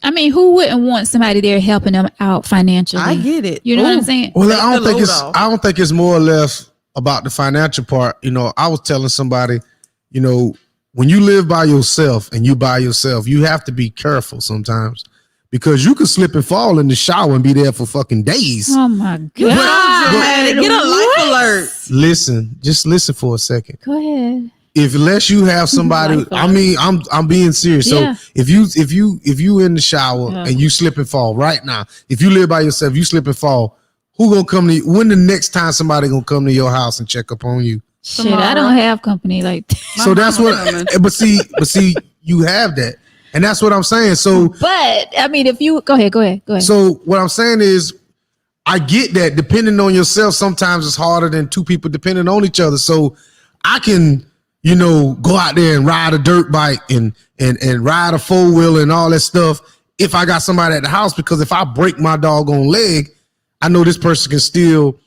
Speaker 2: I mean, who wouldn't want somebody there helping them out financially?
Speaker 3: I get it.
Speaker 2: You know what I'm
Speaker 3: Ooh.
Speaker 2: saying?
Speaker 1: Well,
Speaker 3: Take
Speaker 1: I don't
Speaker 3: the
Speaker 1: think
Speaker 3: load
Speaker 1: it's
Speaker 3: off.
Speaker 1: I don't think it's more or less about the financial part. You know, I was telling somebody, you know, when you live by yourself and you by yourself, you have to be careful sometimes because you could slip and fall in the shower and be there for fucking days.
Speaker 2: Oh my
Speaker 3: You're so dramatic.
Speaker 2: God.
Speaker 3: Get a life
Speaker 2: What?
Speaker 3: alert.
Speaker 1: Listen, just listen for a second.
Speaker 2: Go ahead.
Speaker 1: If unless you have somebody,
Speaker 2: Life
Speaker 1: I
Speaker 2: alert.
Speaker 1: mean, I'm being serious.
Speaker 2: Yeah.
Speaker 1: So if you in the shower
Speaker 2: Yeah.
Speaker 1: and you slip and fall right now, if you live by yourself, you slip and fall. Who gonna come to you? When the next time somebody gonna come to your house and check up on you?
Speaker 2: Shit, I don't have company like that.
Speaker 1: So that's
Speaker 3: mama
Speaker 1: what.
Speaker 3: coming.
Speaker 1: But see, you have that, and that's what I'm saying. So
Speaker 2: But I mean, if you go ahead.
Speaker 1: so what I'm saying is, I get that depending on yourself, sometimes it's harder than two people depending on each other. So I can, you know, go out there and ride a dirt bike and ride a four-wheeler and all that stuff if I got somebody at the house, because if I break my doggone leg, I know this person can still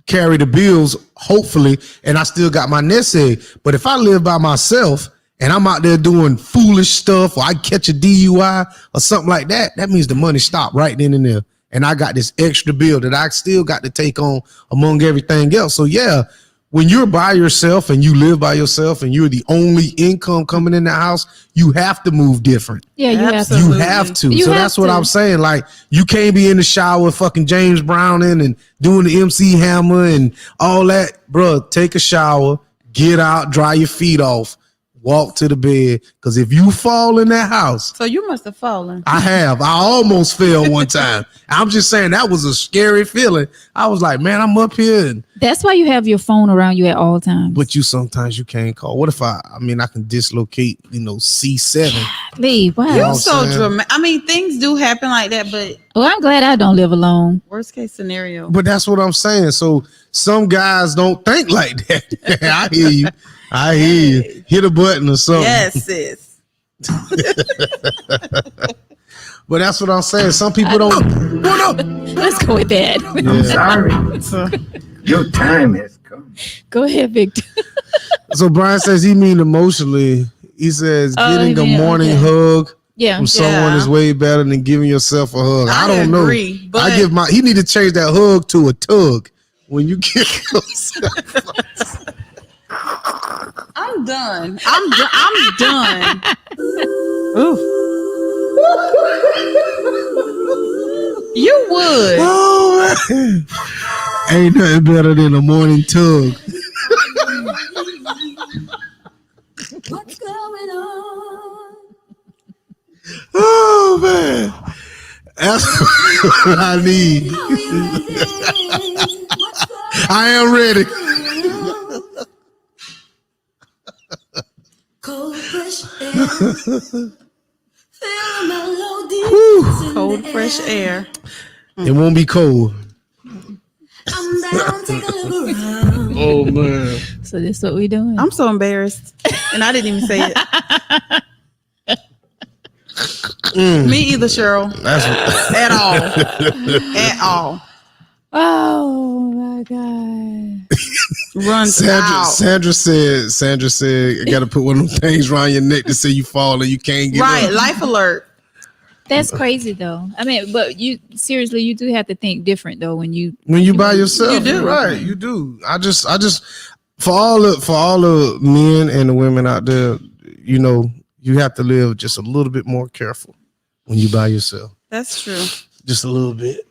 Speaker 1: carry the bills, hopefully, and I still got my nest egg. But if I live by myself and I'm out there doing foolish stuff, or I catch a DUI or something like that, that means the money stopped right then and there. And I got this extra bill that I still got to take on among everything else. So yeah, when you're by yourself and you live by yourself and you're the only income coming in the house, you have to move different.
Speaker 2: Yeah, you have to.
Speaker 3: Absolutely.
Speaker 1: You have to.
Speaker 2: You
Speaker 1: So
Speaker 2: have
Speaker 1: that's what
Speaker 2: to.
Speaker 1: I'm saying. Like, you can't be in the shower fucking James Browning and doing the MC Hammer and all that. Bruh, take a shower, get out, dry your feet off, walk to the bed. Because if you fall in that house,
Speaker 3: So you must have fallen.
Speaker 1: I almost fell one time. I'm just saying that was a scary feeling. I was like, man, I'm up here. And,
Speaker 2: That's why you have your phone around you at all times.
Speaker 1: but you sometimes you can't call. What if I can dislocate, C7.
Speaker 2: Leave. Wow.
Speaker 3: You're
Speaker 1: I'm
Speaker 3: so
Speaker 1: saying?
Speaker 3: dramatic. I mean, things do happen like that, but
Speaker 2: Well, I'm glad I don't live alone.
Speaker 3: worst case scenario.
Speaker 1: But that's what I'm saying. So some guys don't think like that. I hear you. Hit a button or something.
Speaker 3: Yes, sis.
Speaker 1: But that's what I'm saying. Some people don't. What up?
Speaker 2: Let's go with that.
Speaker 5: I'm sorry. Your time has come.
Speaker 2: Go ahead, Victor.
Speaker 1: So Brian says he mean emotionally. He says
Speaker 2: Oh,
Speaker 1: getting a
Speaker 2: yeah,
Speaker 1: morning
Speaker 2: okay.
Speaker 1: hug
Speaker 2: Yeah.
Speaker 1: from someone
Speaker 3: Yeah.
Speaker 1: is way better than giving yourself a hug. I don't
Speaker 3: agree,
Speaker 1: know.
Speaker 3: but
Speaker 1: He need to change that hug to a tug when you give yourself.
Speaker 3: I'm done. I'm done. Ooh. You would.
Speaker 1: Oh man. Ain't nothing better than a morning tug.
Speaker 4: What's going on?
Speaker 1: Oh man. That's what I need. I am ready.
Speaker 4: Cold fresh air. Feel melody.
Speaker 3: Cold, fresh air.
Speaker 1: It won't be cold.
Speaker 4: I'm down, take a look around.
Speaker 1: Oh man.
Speaker 2: So this is what we doing.
Speaker 3: I'm so embarrassed. And I didn't even say it. Me either, Cheryl.
Speaker 1: That's
Speaker 3: At all. At all.
Speaker 2: Oh my God.
Speaker 3: Runs
Speaker 1: Sandra
Speaker 3: out.
Speaker 1: said, I gotta put one of them things around your neck to say you fall and you can't get
Speaker 3: Right.
Speaker 1: up.
Speaker 3: Life alert.
Speaker 2: That's crazy though. I mean, but you seriously, you do have to think different though when you
Speaker 1: When you by yourself,
Speaker 3: You do.
Speaker 1: right? You do. I just for all the men and the women out there, you have to live just a little bit more careful when you by yourself.
Speaker 3: That's true.
Speaker 1: Just a little bit.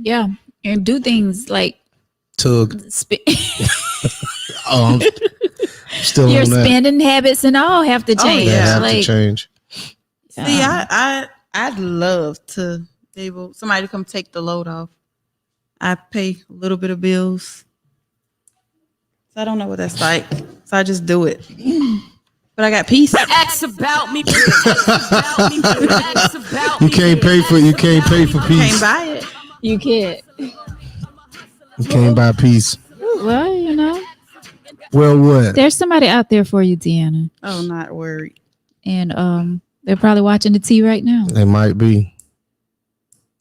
Speaker 2: yeah, and do things like
Speaker 1: Tug. I'm still
Speaker 2: your
Speaker 1: on that.
Speaker 2: spending habits and all have to
Speaker 3: Oh,
Speaker 2: change.
Speaker 1: They
Speaker 3: yeah.
Speaker 1: have to
Speaker 2: Like,
Speaker 1: change.
Speaker 3: See, I'd love to be able somebody to come take the load off. I pay a little bit of bills. So I don't know what that's like. So I just do it. But I got peace.
Speaker 4: Ask about me. Ask about me. Ask about
Speaker 1: You
Speaker 4: me.
Speaker 1: can't pay for
Speaker 3: Can't
Speaker 1: peace.
Speaker 3: buy it.
Speaker 2: you can't.
Speaker 1: You can't buy peace.
Speaker 2: Well,
Speaker 1: Well, what?
Speaker 2: there's somebody out there for you, Deanna,
Speaker 3: Oh, not worried.
Speaker 2: and they're probably watching the T right now.
Speaker 1: They might be.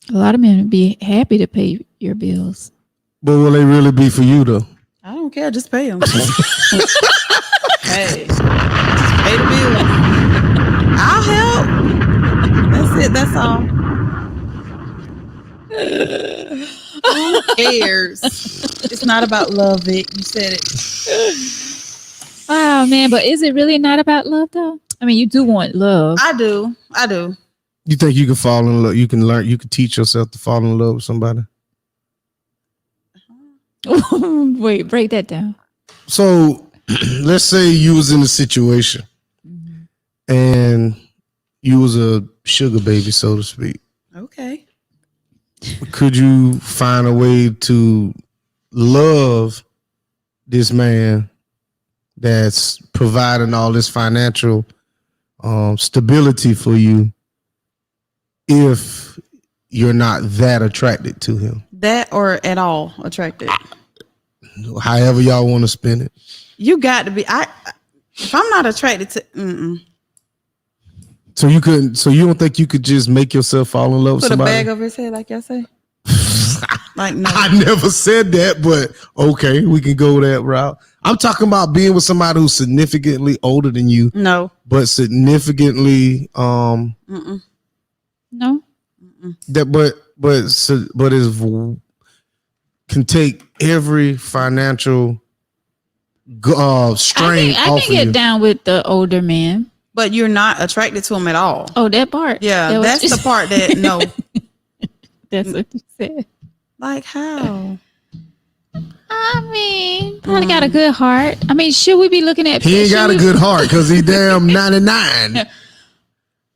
Speaker 2: A lot of men would be happy to pay your bills.
Speaker 1: But will they really be for you though?
Speaker 3: I don't care. Just pay them. Hey, just pay the bill. I'll help. it. That's all. Who cares? It's not about love, Vic. You said it.
Speaker 2: Wow, man. But is it really not about love, though? I mean, you do want love.
Speaker 3: I do.
Speaker 1: You think you can fall in love? You can learn. You can teach yourself to fall in love with somebody.
Speaker 2: Wait, break that down.
Speaker 1: So, let's say you was in a situation, and you was a sugar baby, so to speak.
Speaker 3: Okay.
Speaker 1: Could you find a way to love this man that's providing all this financial stability for you if you're not that attracted to him?
Speaker 3: That or at all attracted.
Speaker 1: However y'all want to spin it.
Speaker 3: You got to be. If I'm not attracted to,
Speaker 1: So you couldn't. So you don't think you could just make yourself fall in love with
Speaker 3: put a
Speaker 1: somebody?
Speaker 3: bag over his head, like y'all say. Like no.
Speaker 1: I never said that, but okay, we can go that route. I'm talking about being with somebody who's significantly older than you,
Speaker 3: No.
Speaker 1: but significantly
Speaker 2: No.
Speaker 1: that but is can take every financial strain
Speaker 2: I
Speaker 1: off
Speaker 2: can
Speaker 1: of
Speaker 2: get
Speaker 1: you.
Speaker 2: down with the older man.
Speaker 3: But you're not attracted to him at all.
Speaker 2: Oh, that part.
Speaker 3: Yeah,
Speaker 2: That was
Speaker 3: that's
Speaker 2: just-
Speaker 3: the part that no.
Speaker 2: That's what you said.
Speaker 3: Like how?
Speaker 2: I mean, probably got a good heart. I mean, should we be looking at?
Speaker 1: He ain't got a
Speaker 2: should we-
Speaker 1: good heart because he damn 99.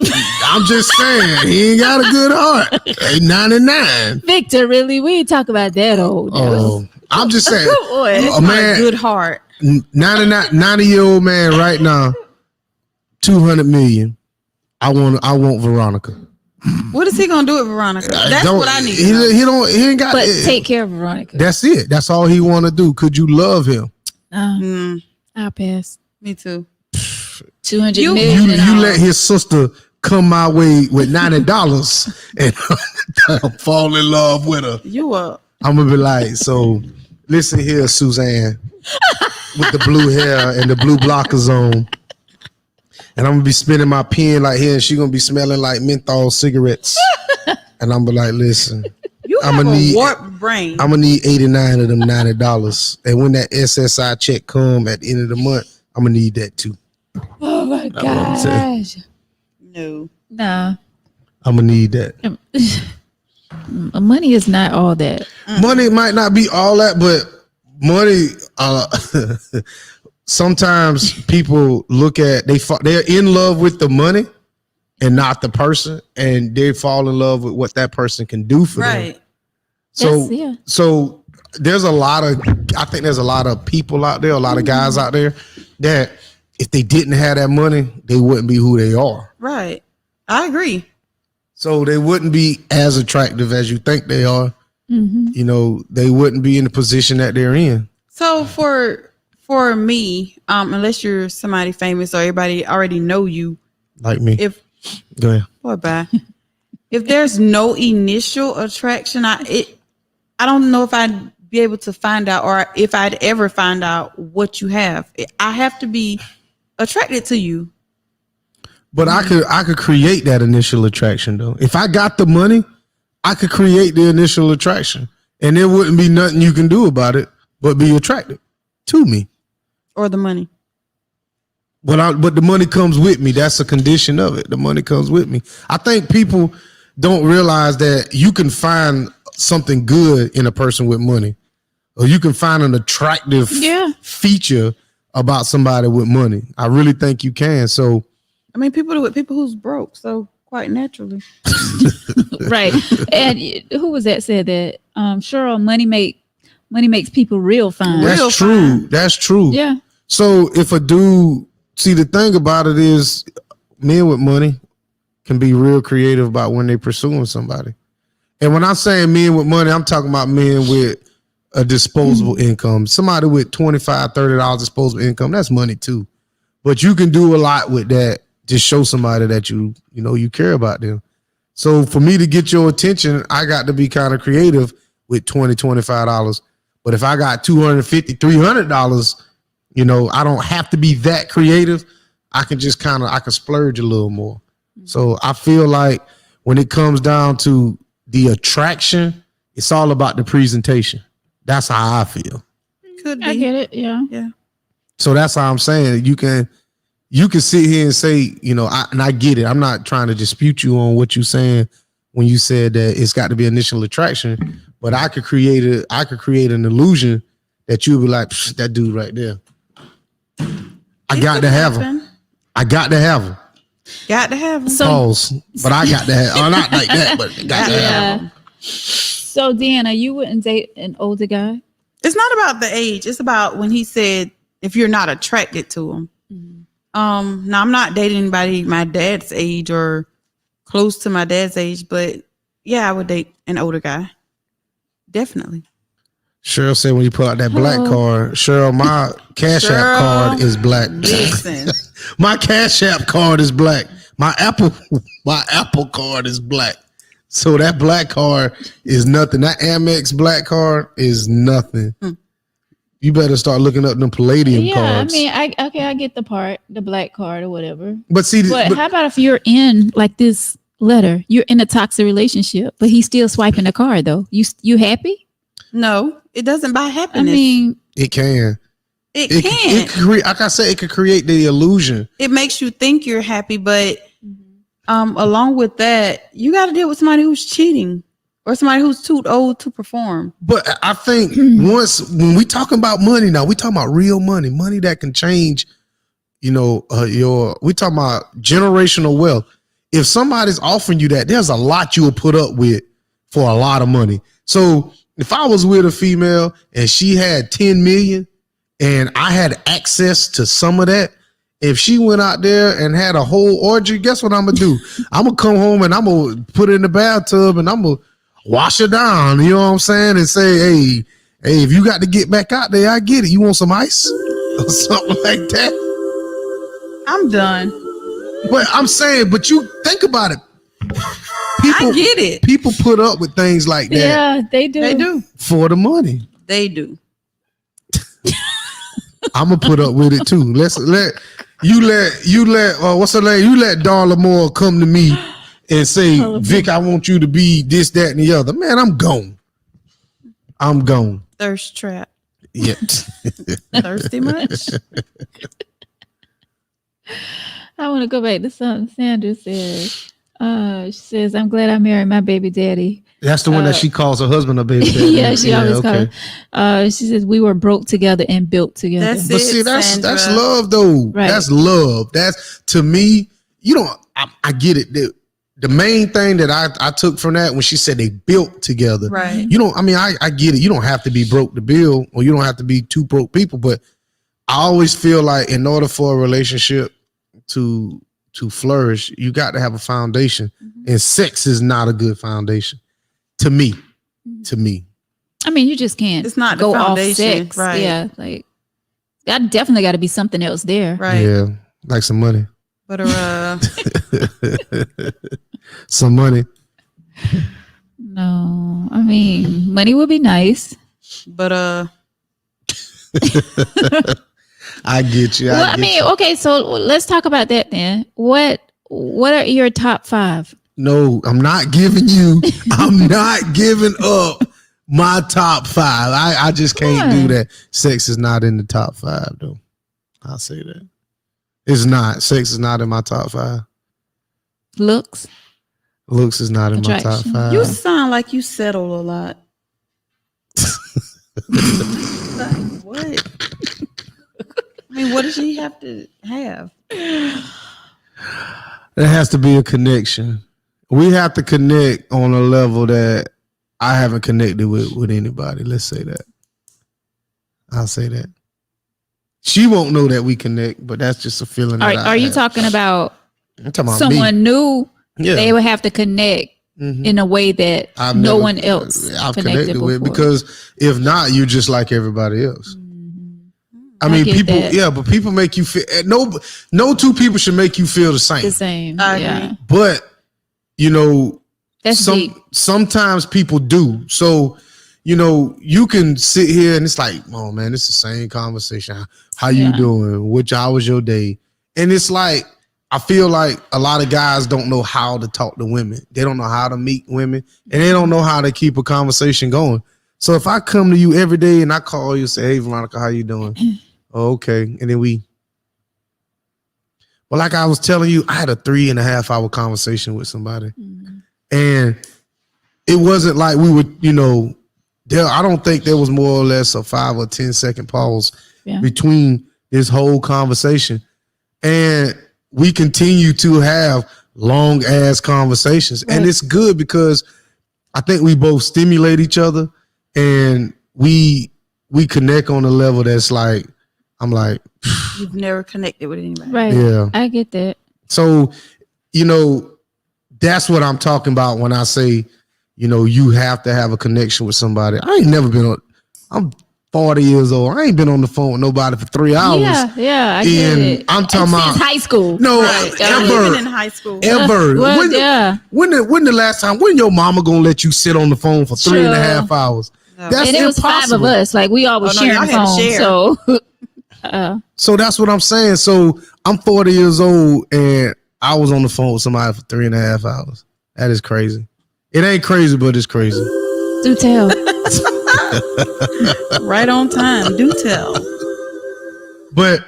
Speaker 1: I'm just saying, he ain't got a good heart. He 99.
Speaker 2: Victor, really? We ain't talk about that old.
Speaker 1: Oh, I'm just saying,
Speaker 3: And it's
Speaker 1: a
Speaker 3: not
Speaker 1: man,
Speaker 3: a good heart.
Speaker 1: 90-year-old man right now, 200 million. I want Veronica.
Speaker 3: What is he gonna do with Veronica? That's
Speaker 1: Don't-
Speaker 3: what I need.
Speaker 1: He,
Speaker 3: to know.
Speaker 1: he ain't got.
Speaker 2: But take care of Veronica.
Speaker 1: That's it. That's all he want to do. Could you love him?
Speaker 2: I'll pass.
Speaker 3: Me too.
Speaker 2: 200
Speaker 3: You-
Speaker 2: million.
Speaker 1: You let his sister come my way with $90 and fall in love with her.
Speaker 3: You up?
Speaker 1: I'm gonna be like, so listen here, Suzanne, with the blue hair and the blue blockers on. And I'm gonna be spinning my pen like here, and she gonna be smelling like menthol cigarettes. And I'm gonna be like, listen,
Speaker 3: You
Speaker 1: I'ma
Speaker 3: have a
Speaker 1: need-
Speaker 3: warped brain.
Speaker 1: I'm gonna need 89 of them $90. And when that SSI check come at the end of the month, I'm gonna need that too.
Speaker 2: Oh my
Speaker 1: what I'm saying.
Speaker 2: gosh.
Speaker 3: No.
Speaker 2: Nah.
Speaker 1: I'm gonna need that.
Speaker 2: Money is not all that.
Speaker 1: Money might not be all that, but money. Sometimes people look at they're in love with the money and not the person, and they fall in love with what that person can do for them.
Speaker 3: Right.
Speaker 1: So,
Speaker 2: That's- yeah.
Speaker 1: so there's a lot of. I think there's a lot of people out there, a lot of guys out there that if they didn't have that money, they wouldn't be who they are.
Speaker 3: Right. I agree.
Speaker 1: So they wouldn't be as attractive as you think they are.
Speaker 2: Mm-hmm.
Speaker 1: You know, they wouldn't be in the position that they're in.
Speaker 3: So for me, unless you're somebody famous or everybody already know you,
Speaker 1: Like me.
Speaker 3: if
Speaker 1: Go ahead.
Speaker 3: boy bye. If there's no initial attraction, I don't know if I'd be able to find out, or if I'd ever find out what you have. I have to be attracted to you.
Speaker 1: But I could create that initial attraction though. If I got the money, I could create the initial attraction, and there wouldn't be nothing you can do about it but be attracted to me.
Speaker 3: Or the money.
Speaker 1: But the money comes with me. That's a condition of it. The money comes with me. I think people don't realize that you can find something good in a person with money, or you can find an attractive feature about somebody with money. I really think you can. So,
Speaker 3: I mean, people who's broke, so quite naturally.
Speaker 2: Right. And who was that said that? Cheryl, money makes people real fine.
Speaker 1: that's
Speaker 3: Real
Speaker 1: true.
Speaker 3: fine.
Speaker 1: That's true.
Speaker 2: Yeah.
Speaker 1: So if a dude, see, the thing about it is men with money can be real creative about when they're pursuing somebody. And when I'm saying men with money, I'm talking about men with a disposable income. Somebody with $25, $30 disposable income, that's money too. But you can do a lot with that to show somebody that you care about them. So for me to get your attention, I got to be kind of creative with $20, $25. But if I got $250, $300, I don't have to be that creative. I can just I can splurge a little more. So I feel like when it comes down to the attraction, it's all about the presentation. That's how I feel.
Speaker 3: Could be.
Speaker 2: I get it. Yeah.
Speaker 3: Yeah.
Speaker 1: So that's how I'm saying you can sit here and say, I get it. I'm not trying to dispute you on what you're saying when you said that it's got to be initial attraction, but I could create an illusion that you'll be like, that dude right there. I got to have him. I got to have him.
Speaker 3: Got to have him.
Speaker 2: So,
Speaker 1: Pause. But I got to have. Oh, not like that, but got to have him.
Speaker 2: So Deanna, you wouldn't date an older guy?
Speaker 3: It's not about the age. It's about when he said if you're not attracted to him. Now I'm not dating anybody my dad's age or close to my dad's age, but yeah, I would date an older guy. Definitely.
Speaker 1: Cheryl said when you pull out that black card, Cheryl, my Cash App card is black.
Speaker 3: Listen.
Speaker 1: My Cash App card is black. My Apple card is black. So that black card is nothing. That Amex black card is nothing. You better start looking up them Palladium cards.
Speaker 2: I mean, I get the part, the black card or whatever.
Speaker 1: But see,
Speaker 2: But how about if you're in like this letter, you're in a toxic relationship, but he's still swiping the card though. You happy?
Speaker 3: No, it doesn't buy
Speaker 2: I
Speaker 3: happiness.
Speaker 2: mean,
Speaker 1: it can.
Speaker 3: it
Speaker 1: It
Speaker 3: can't.
Speaker 1: like I said, it could create the illusion.
Speaker 3: It makes you think you're happy, but along with that, you got to deal with somebody who's cheating or somebody who's too old to perform.
Speaker 1: But I think when we talking about money now, we talking about real money that can change, we talking about generational wealth. If somebody's offering you that, there's a lot you will put up with for a lot of money. So if I was with a female and she had 10 million and I had access to some of that, if she went out there and had a whole orgy, guess what I'm going to do? I'm going to come home and I'm going to put her in the bathtub and I'm going to wash her down. You know what I'm saying? And say, hey, if you got to get back out there, I get it. You want some ice or something like that?
Speaker 3: I'm done.
Speaker 1: But I'm saying, but you think about it.
Speaker 3: I get it.
Speaker 1: People put up with things like that.
Speaker 2: yeah, they do.
Speaker 3: They do.
Speaker 1: For the money.
Speaker 3: They do.
Speaker 1: I'm gonna put up with it too. Let what's her name? You let Darla Moore come to me and say, Vic, I want you to be this, that, and the other. Man, I'm gone.
Speaker 3: Thirst trap.
Speaker 1: Yeah.
Speaker 3: Thirsty much?
Speaker 2: I want to go back to something Sandra said. She says, I'm glad I married my baby daddy.
Speaker 1: That's the one that she calls her husband a baby daddy.
Speaker 2: Yeah, she always calls. She says we were broke together and built together.
Speaker 3: That's
Speaker 1: But
Speaker 3: it,
Speaker 1: see, that's
Speaker 3: Sandra.
Speaker 1: love though.
Speaker 2: Right.
Speaker 1: That's love. That's, to me, I get it. The main thing that I took from that when she said they built together.
Speaker 3: Right.
Speaker 1: I get it. You don't have to be broke to build, or you don't have to be two broke people. But I always feel like in order for a relationship to flourish, you got to have a foundation. And sex is not a good foundation. To me.
Speaker 2: I mean, you just can't.
Speaker 3: It's not the
Speaker 2: go off
Speaker 3: foundation,
Speaker 2: sex.
Speaker 3: right.
Speaker 2: Yeah, like that definitely got to be something else there.
Speaker 3: Right.
Speaker 1: Yeah, like some money.
Speaker 3: But
Speaker 1: Some money.
Speaker 2: No, I mean, money would be nice.
Speaker 3: but
Speaker 1: I get you.
Speaker 2: Well, I mean, okay, so let's talk about that then. What are your top 5?
Speaker 1: No, I'm not giving you. I'm not giving up my top 5. I just can't do that. Sex is not in the top 5, though. I'll say that. It's not. Sex is not in my top 5.
Speaker 2: Looks.
Speaker 1: Looks is not in my top
Speaker 2: Attraction.
Speaker 1: 5.
Speaker 3: you sound like you settle a lot. Like, what? I mean, what does she have to have?
Speaker 1: There has to be a connection. We have to connect on a level that I haven't connected with anybody. Let's say that. I'll say that. She won't know that we connect, but that's just a feeling.
Speaker 2: Are you talking about
Speaker 1: I'm talking about
Speaker 2: someone
Speaker 1: me.
Speaker 2: new?
Speaker 1: Yeah.
Speaker 2: They would have to connect in a way that no one else
Speaker 1: I've
Speaker 2: connected
Speaker 1: with,
Speaker 2: before.
Speaker 1: because if not, you're just like everybody else. I mean,
Speaker 2: get
Speaker 1: people,
Speaker 2: that.
Speaker 1: but people make you feel. No two people should make you feel the same.
Speaker 2: the same.
Speaker 3: I
Speaker 2: Yeah,
Speaker 3: agree.
Speaker 1: But
Speaker 2: that's deep.
Speaker 1: sometimes people do. So, you can sit here and it's like, oh man, it's the same conversation. How you doing? How was your day? And it's like, I feel like a lot of guys don't know how to talk to women. They don't know how to meet women, and they don't know how to keep a conversation going. So if I come to you every day and I call you and say, "Hey, Veronica, how you doing?" Oh, okay, and then well, like I was telling you, I had a 3.5 hour conversation with somebody, and it wasn't like we would, I don't think there was more or less a 5 or 10 second pause between this whole conversation. And we continue to have long ass conversations. Right. And it's good because I think we both stimulate each other and we connect on a level that's like, I'm like,
Speaker 3: you've never connected with anybody.
Speaker 2: Right. Yeah. I get that.
Speaker 1: So, that's what I'm talking about when I say, you have to have a connection with somebody. I ain't never been I'm 40 years old. I ain't been on the phone with nobody for 3 hours.
Speaker 2: Yeah, I get it.
Speaker 1: I'm talking about
Speaker 2: since high school.
Speaker 1: No,
Speaker 3: ever. Even in high school.
Speaker 1: Ever. When the last time, when your mama gonna let you sit on the phone for 3.5 hours?
Speaker 3: No.
Speaker 1: That's
Speaker 2: and it was 5 of us. Like we always sharing the phone.
Speaker 1: So that's what I'm saying. So I'm 40 years old and I was on the phone with somebody for 3.5 hours. That is crazy. It ain't crazy, but it's crazy.
Speaker 2: Do tell.
Speaker 3: Right on time. Do tell.
Speaker 1: But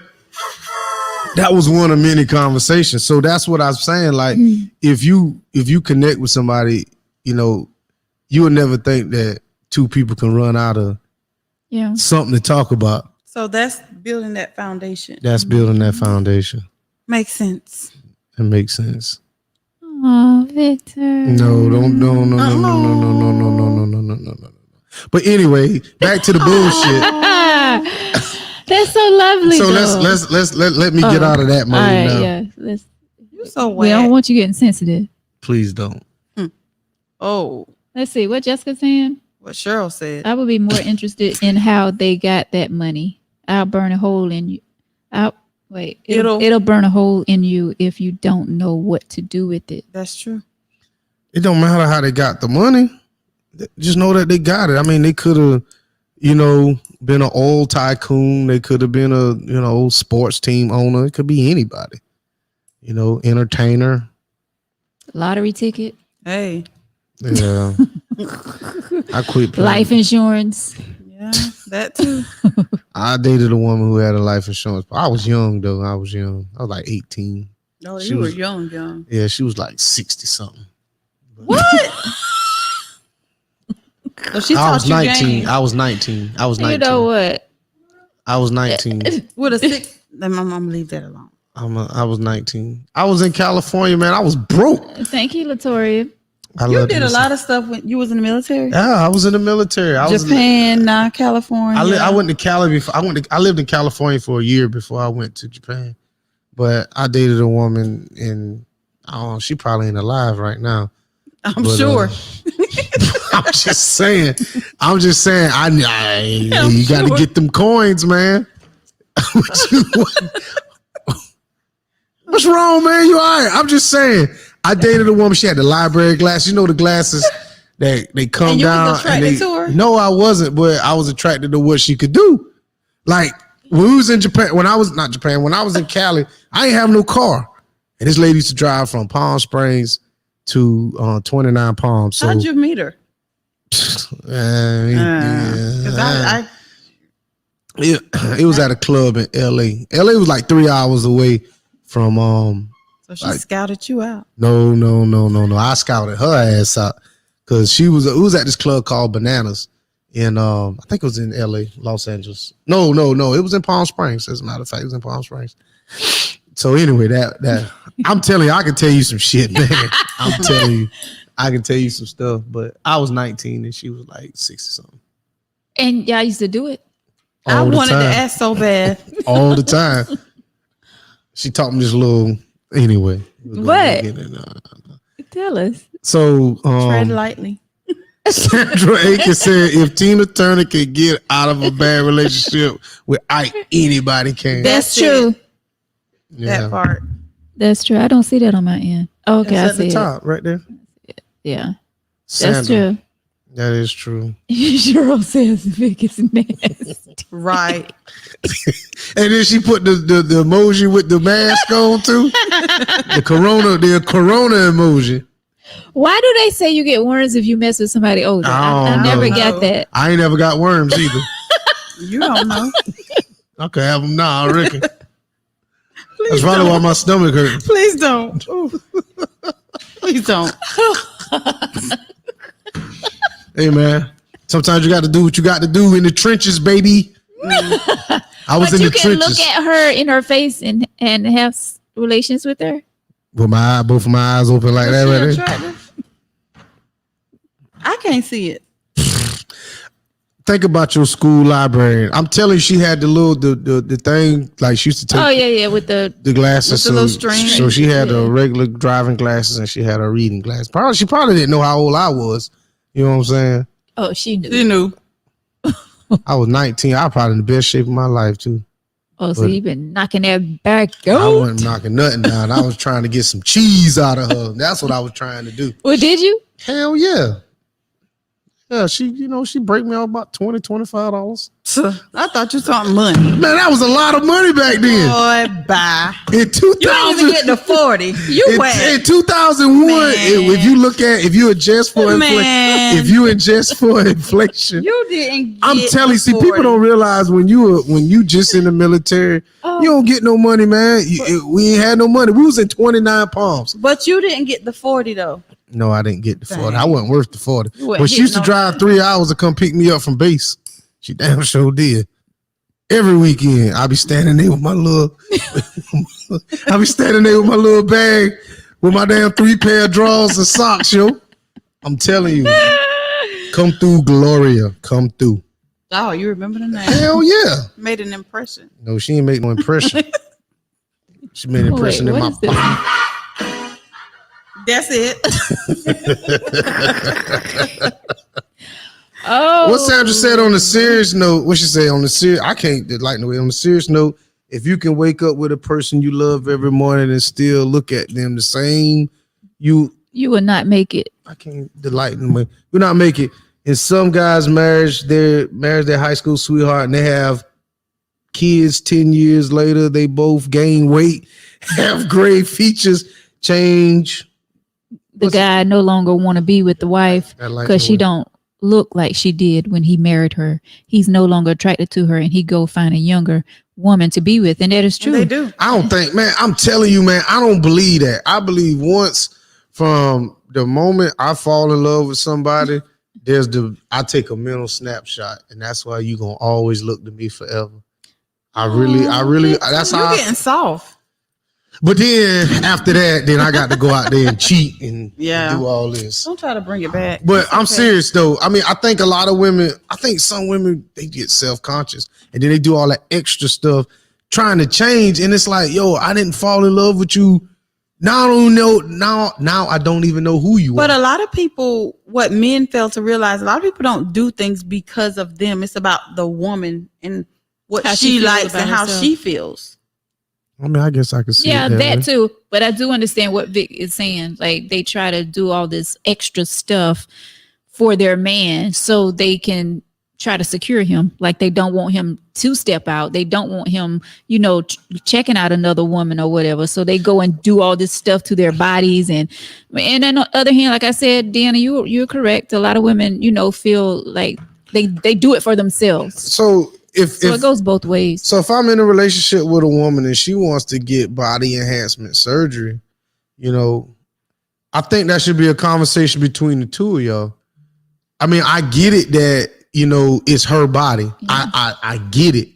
Speaker 1: that was one of many conversations. So that's what I'm saying. Like, if you connect with somebody, you will never think that two people can run out of something to talk about.
Speaker 3: So that's building that foundation.
Speaker 1: That's building that foundation.
Speaker 3: Makes sense.
Speaker 1: It makes sense.
Speaker 2: Oh, Victor.
Speaker 1: No. But anyway, back to the bullshit.
Speaker 2: That's so lovely.
Speaker 1: So let me get out of that mode now.
Speaker 2: Yeah,
Speaker 3: You're so wet.
Speaker 2: We don't want you getting sensitive.
Speaker 1: Please don't.
Speaker 3: Oh.
Speaker 2: Let's see what Jessica's saying.
Speaker 3: What Cheryl said.
Speaker 2: I would be more interested in how they got that money. I'll burn a hole in you. It'll burn a hole in you if you don't know what to do with it.
Speaker 3: That's true.
Speaker 1: It don't matter how they got the money. Just know that they got it. I mean, they could have, been an oil tycoon. They could have been a, sports team owner. It could be anybody. Entertainer.
Speaker 2: Lottery ticket.
Speaker 3: Hey.
Speaker 1: Yeah. I quit playing.
Speaker 2: Life insurance.
Speaker 3: Yeah, that too.
Speaker 1: I dated a woman who had a life insurance. I was young though. I was like 18.
Speaker 3: Oh, you were young.
Speaker 1: Yeah, she was like 60 something.
Speaker 3: What? So she
Speaker 1: I was 19.
Speaker 3: game.
Speaker 1: I was 19.
Speaker 2: You know what?
Speaker 1: I was 19.
Speaker 3: With a six. I'm gonna leave that alone.
Speaker 1: I was 19. I was in California, man. I was broke.
Speaker 2: Thank you, Latoria.
Speaker 3: You did a lot of stuff when you was in the military.
Speaker 1: Yeah, I was in the military.
Speaker 3: Japan, California.
Speaker 1: I went to Cali before. I lived in California for a year before I went to Japan. But I dated a woman, and she probably ain't alive right now.
Speaker 3: I'm sure.
Speaker 1: I'm just saying. You got to get them coins, man. What's wrong, man? You all right? I'm just saying. I dated a woman. She had the library glasses. The glasses that they come
Speaker 3: and you
Speaker 1: down.
Speaker 3: Was attracted to her?
Speaker 1: No, I wasn't, but I was attracted to what she could do. Like when we was in Japan, when I was in Cali, I ain't have no car, and this lady used to drive from Palm Springs to 29 Palms. So,
Speaker 3: how'd you meet her?
Speaker 1: It was at a club in LA. LA was like 3 hours away from
Speaker 3: So she scouted you out.
Speaker 1: No. I scouted her ass out because it was at this club called Bananas in I think it was in LA, Los Angeles. No. It was in Palm Springs. As a matter of fact, it was in Palm Springs. So anyway, that I'm telling you, I can tell you some shit, man. I'm telling you, I can tell you some stuff. But I was 19 and she was like 60 something.
Speaker 2: And y'all used to do it.
Speaker 3: I wanted to ask so bad.
Speaker 1: All the time. She taught me this little. Anyway.
Speaker 2: What? Tell us.
Speaker 1: So
Speaker 3: tread lightly.
Speaker 1: Sandra Aiken said if Tina Turner could get out of a bad relationship with Ike, anybody can.
Speaker 2: That's true.
Speaker 3: Yeah. That part.
Speaker 2: That's true. I don't see that on my end. Okay,
Speaker 1: it's
Speaker 2: I
Speaker 1: at
Speaker 2: see
Speaker 1: the top right there.
Speaker 2: Yeah.
Speaker 1: Sandra.
Speaker 2: That's true.
Speaker 1: That is true.
Speaker 2: Cheryl says Vic is nasty.
Speaker 3: Right.
Speaker 1: And then she put the emoji with the mask on too. The corona emoji.
Speaker 2: Why do they say you get worms if you mess with somebody older? I
Speaker 1: don't
Speaker 2: never
Speaker 1: know.
Speaker 2: got that.
Speaker 1: I ain't never got worms either.
Speaker 3: You don't know.
Speaker 1: I could have them now, I reckon. That's probably why my stomach hurt.
Speaker 3: Please don't. Ooh. Please don't.
Speaker 1: Hey man, sometimes you got to do what you got to do in the trenches, baby. I was
Speaker 2: But
Speaker 1: in
Speaker 2: you
Speaker 1: the
Speaker 2: can
Speaker 1: trenches
Speaker 2: look at her in her face and have relations with her.
Speaker 1: with both of my eyes open like that. Right there.
Speaker 3: I can't see it.
Speaker 1: Think about your school librarian. I'm telling you, she had the thing like she used to take.
Speaker 2: Oh yeah, with the
Speaker 1: Glasses,
Speaker 3: With the little string.
Speaker 1: so she had
Speaker 2: Yeah.
Speaker 1: the regular driving glasses and she had her reading glasses. She probably didn't know how old I was. You know what I'm saying?
Speaker 2: oh she knew.
Speaker 3: You knew.
Speaker 1: I was 19. I was probably in the best shape of my life too.
Speaker 2: Oh, so you've been knocking that back
Speaker 1: I
Speaker 2: out.
Speaker 1: wasn't knocking nothing down. I was trying to get some cheese out of her. That's what I was trying to do.
Speaker 2: Well, did you?
Speaker 1: Hell yeah. Yeah, she break me off about $20-$25.
Speaker 3: I thought you were talking money.
Speaker 1: Man, that was a lot of money back then.
Speaker 3: Boy, bye.
Speaker 1: In 2000,
Speaker 3: You ain't even get to 40. You
Speaker 1: in 2001,
Speaker 3: Man.
Speaker 1: if you adjust for
Speaker 3: Man.
Speaker 1: inflation,
Speaker 3: You didn't.
Speaker 1: I'm
Speaker 3: get
Speaker 1: telling you,
Speaker 3: to
Speaker 1: see,
Speaker 3: 40.
Speaker 1: people don't realize when you just in the military, you don't get no money, man. We ain't had no money. We was in 29 Palms.
Speaker 3: But you didn't get the 40 though.
Speaker 1: No, I didn't get the 40.
Speaker 3: Dang.
Speaker 1: I wasn't worth the 40.
Speaker 3: You wasn't
Speaker 1: But she used to
Speaker 3: hitting
Speaker 1: drive 3 hours to come pick me up from base. She damn sure did. Every weekend, I be standing there with my little bag with my damn 3 pair of drawers and socks, yo. I'm telling you. Come through, Gloria. Come through.
Speaker 3: Oh, you remember the name?
Speaker 1: Hell yeah.
Speaker 3: Made an impression.
Speaker 1: No, she ain't make no impression. She made an impression in
Speaker 2: what
Speaker 1: my
Speaker 2: is this?
Speaker 1: pocket.
Speaker 3: That's it.
Speaker 2: Oh,
Speaker 1: What Sandra said on the serious note, what she say on the serious, I can't like the way on the serious note, if you can wake up with a person you love every morning and still look at them the same, you
Speaker 2: will not make it.
Speaker 1: I can't delight in them. You not make it. In some guys' marriage, their high school sweetheart, and they have kids 10 years later, they both gain weight, have grave features, change.
Speaker 2: The guy no longer want to be with the wife because she don't look like she did when he married her. He's no longer attracted to her, and he go find a younger woman to be with, and that is true.
Speaker 3: They do.
Speaker 1: I don't think, man, I'm telling you, man, I don't believe that. I believe once from the moment I fall in love with somebody, I take a mental snapshot, and that's why you gonna always look to me forever. I really, that's how.
Speaker 3: You're getting soft.
Speaker 1: But then after that, then I got to go out there and cheat and do all this.
Speaker 3: Don't try to bring it back.
Speaker 1: But I'm serious though. I mean, I think a lot of women, some women, they get self-conscious and then they do all that extra stuff trying to change. And it's like, yo, I didn't fall in love with you. Now I don't know. Now I don't even know who you are.
Speaker 3: But a lot of people, what men fail to realize, a lot of people don't do things because of them. It's about the woman and what
Speaker 2: How
Speaker 3: she
Speaker 2: she feels
Speaker 3: likes
Speaker 2: about
Speaker 3: and how
Speaker 2: herself.
Speaker 3: she feels.
Speaker 1: I mean, I guess I could see
Speaker 2: Yeah,
Speaker 1: it
Speaker 2: that
Speaker 1: way.
Speaker 2: too. But I do understand what Vic is saying. Like they try to do all this extra stuff for their man so they can try to secure him. Like they don't want him to step out. They don't want him, checking out another woman or whatever. So they go and do all this stuff to their bodies. And on the other hand, like I said, Deanna, you're correct. A lot of women, feel like they do it for themselves.
Speaker 1: So if
Speaker 2: it goes both ways.
Speaker 1: So if I'm in a relationship with a woman and she wants to get body enhancement surgery, I think that should be a conversation between the two of y'all. I mean, I get it that, it's her body. Yeah. I get it.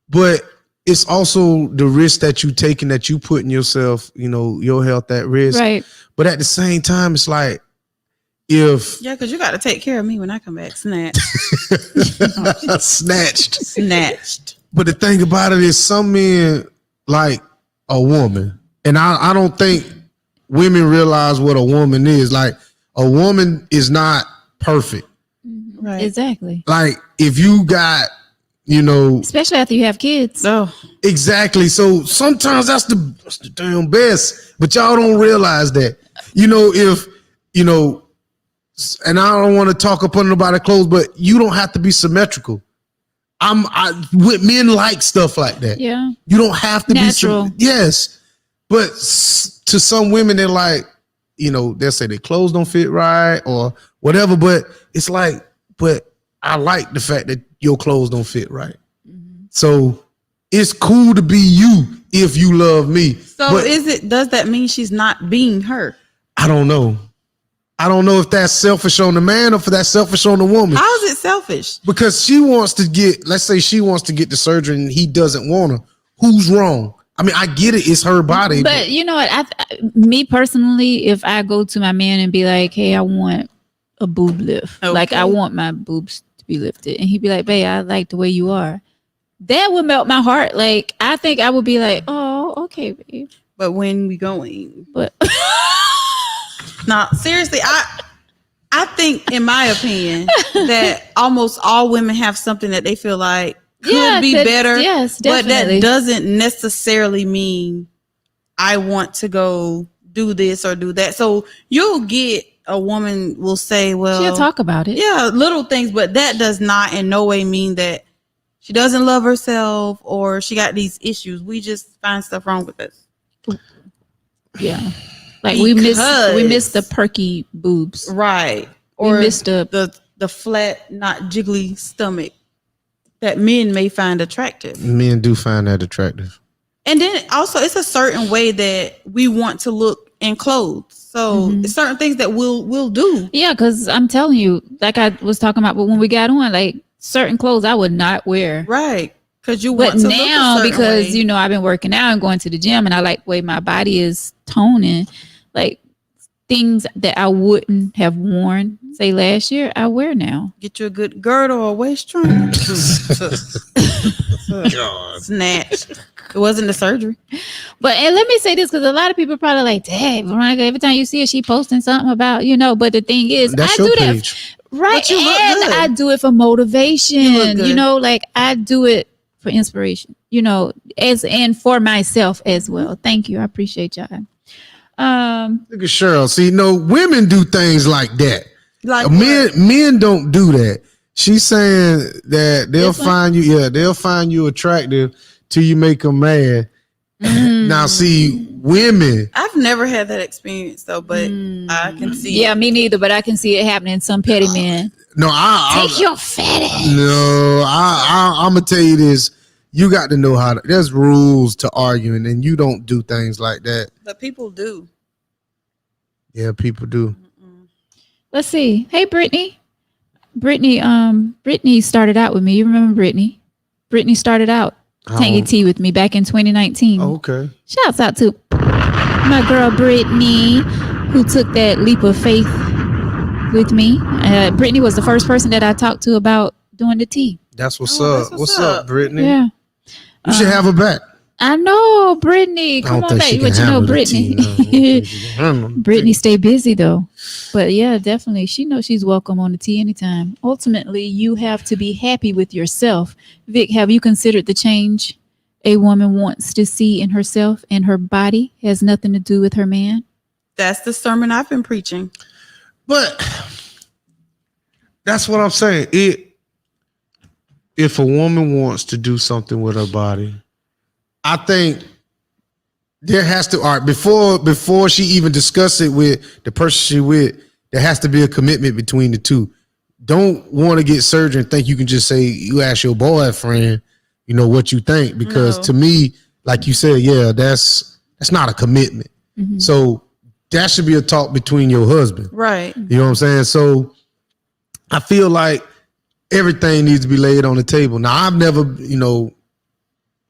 Speaker 1: But it's also the risk that you taking, that you putting yourself, your health at risk.
Speaker 2: Right.
Speaker 1: But at the same time, it's like,
Speaker 3: because you got to take care of me when I come back. Snatched.
Speaker 1: But the thing about it is, some men like a woman, and I don't think women realize what a woman is. Like a woman is not perfect.
Speaker 3: Right.
Speaker 2: Exactly.
Speaker 1: Like if you got,
Speaker 2: especially after you have kids.
Speaker 3: Oh,
Speaker 1: exactly. So sometimes that's the damn best, but y'all don't realize that. If and I don't want to talk up on nobody's clothes, but you don't have to be symmetrical. With men like stuff like that.
Speaker 2: Yeah.
Speaker 1: You don't have to
Speaker 2: Natural.
Speaker 1: be yes. But to some women, they're like, they'll say their clothes don't fit right or whatever. But it's like, but I like the fact that your clothes don't fit right. Mm-hmm. So it's cool to be you if you love me.
Speaker 3: So
Speaker 1: but
Speaker 3: does that mean she's not being her?
Speaker 1: I don't know. I don't know if that's selfish on the man or if that's selfish on the woman.
Speaker 3: How is it selfish?
Speaker 1: Because let's say she wants to get the surgery and he doesn't want her. Who's wrong? I mean, I get it. It's her body.
Speaker 2: But you know what? Me personally, if I go to my man and be like, hey, I want a boob lift.
Speaker 3: Okay.
Speaker 2: Like, I want my boobs to be lifted. And he'd be like, babe, I like the way you are. That would melt my heart. Like, I think I would be like, oh, okay, babe.
Speaker 3: But when we going?
Speaker 2: But
Speaker 3: no, seriously, I think, in my opinion, that almost all women have something that they feel like could be better.
Speaker 2: Yes,
Speaker 3: but
Speaker 2: definitely.
Speaker 3: that doesn't necessarily mean I want to go do this or do that. So you'll get a woman will say, well,
Speaker 2: she'll talk about it.
Speaker 3: Yeah, little things, but that does not in no way mean that she doesn't love herself or she got these issues. We just find stuff wrong with us.
Speaker 2: Yeah. Like we miss the perky boobs.
Speaker 3: Right. Or
Speaker 2: we missed
Speaker 3: the flat, not jiggly stomach that men may find attractive.
Speaker 1: Men do find that attractive.
Speaker 3: And then also it's a certain way that we want to look in clothes. So it's certain things that we'll do.
Speaker 2: Yeah, because I'm telling you, like I was talking about, but when we got on, like certain clothes I would not wear.
Speaker 3: Right. Because you
Speaker 2: but
Speaker 3: want to
Speaker 2: now,
Speaker 3: look a certain
Speaker 2: because
Speaker 3: way.
Speaker 2: I've been working out and going to the gym, and I like the way my body is toning. Like things that I wouldn't have worn, say last year, I wear now.
Speaker 3: Get you a good girdle or waist trainer. Snatch. It wasn't the surgery.
Speaker 2: But and let me say this, because a lot of people probably like, dang, Veronica, every time you see her, she posting something about, but the thing is,
Speaker 1: That's
Speaker 2: I
Speaker 1: your
Speaker 2: do
Speaker 1: page.
Speaker 2: that. Right.
Speaker 3: But you look
Speaker 2: And
Speaker 3: good.
Speaker 2: I do it for motivation.
Speaker 3: You look good.
Speaker 2: Like I do it for inspiration, and for myself as well. Thank you. I appreciate y'all.
Speaker 1: Look at Cheryl. See, women do things like that.
Speaker 3: Like
Speaker 1: men don't do that. She's saying that they'll find you. Yeah, they'll find you attractive till you make them mad. Now, see, women.
Speaker 3: I've never had that experience though, but I can see.
Speaker 2: Yeah, me neither, but I can see it happening. Some petty men.
Speaker 1: No,
Speaker 2: Take your fat ass.
Speaker 1: No, I'm gonna tell you this. You got to know how to. There's rules to arguing, and you don't do things like that.
Speaker 3: But people do.
Speaker 1: Yeah, people do.
Speaker 2: Let's see. Hey, Brittany. Brittany started out with me. You remember Brittany? Brittany started out Tangy Tea with me back in 2019.
Speaker 1: Okay.
Speaker 2: Shouts out to my girl Brittany, who took that leap of faith with me. Brittany was the first person that I talked to about doing the tea.
Speaker 1: That's what's
Speaker 3: Oh,
Speaker 1: up.
Speaker 3: that's
Speaker 1: What's up, Brittany?
Speaker 2: Yeah.
Speaker 1: You should have her back.
Speaker 2: I know, Brittany. Come on back. But Brittany. Brittany stay busy though. But yeah, definitely. She knows she's welcome on the tea anytime. Ultimately, you have to be happy with yourself. Vic, have you considered the change a woman wants to see in herself and her body has nothing to do with her man?
Speaker 3: That's the sermon I've been preaching.
Speaker 1: But that's what I'm saying. If a woman wants to do something with her body, I think there has to, all right, before she even discuss it with the person she with, there has to be a commitment between the two. Don't want to get surgery and think you can just say, you ask your boyfriend, what you think, because to me, like you said, yeah, that's not a commitment. Mm-hmm. So that should be a talk between your husband.
Speaker 3: Right.
Speaker 1: You know what I'm saying? So I feel like everything needs to be laid on the table. Now, I've never,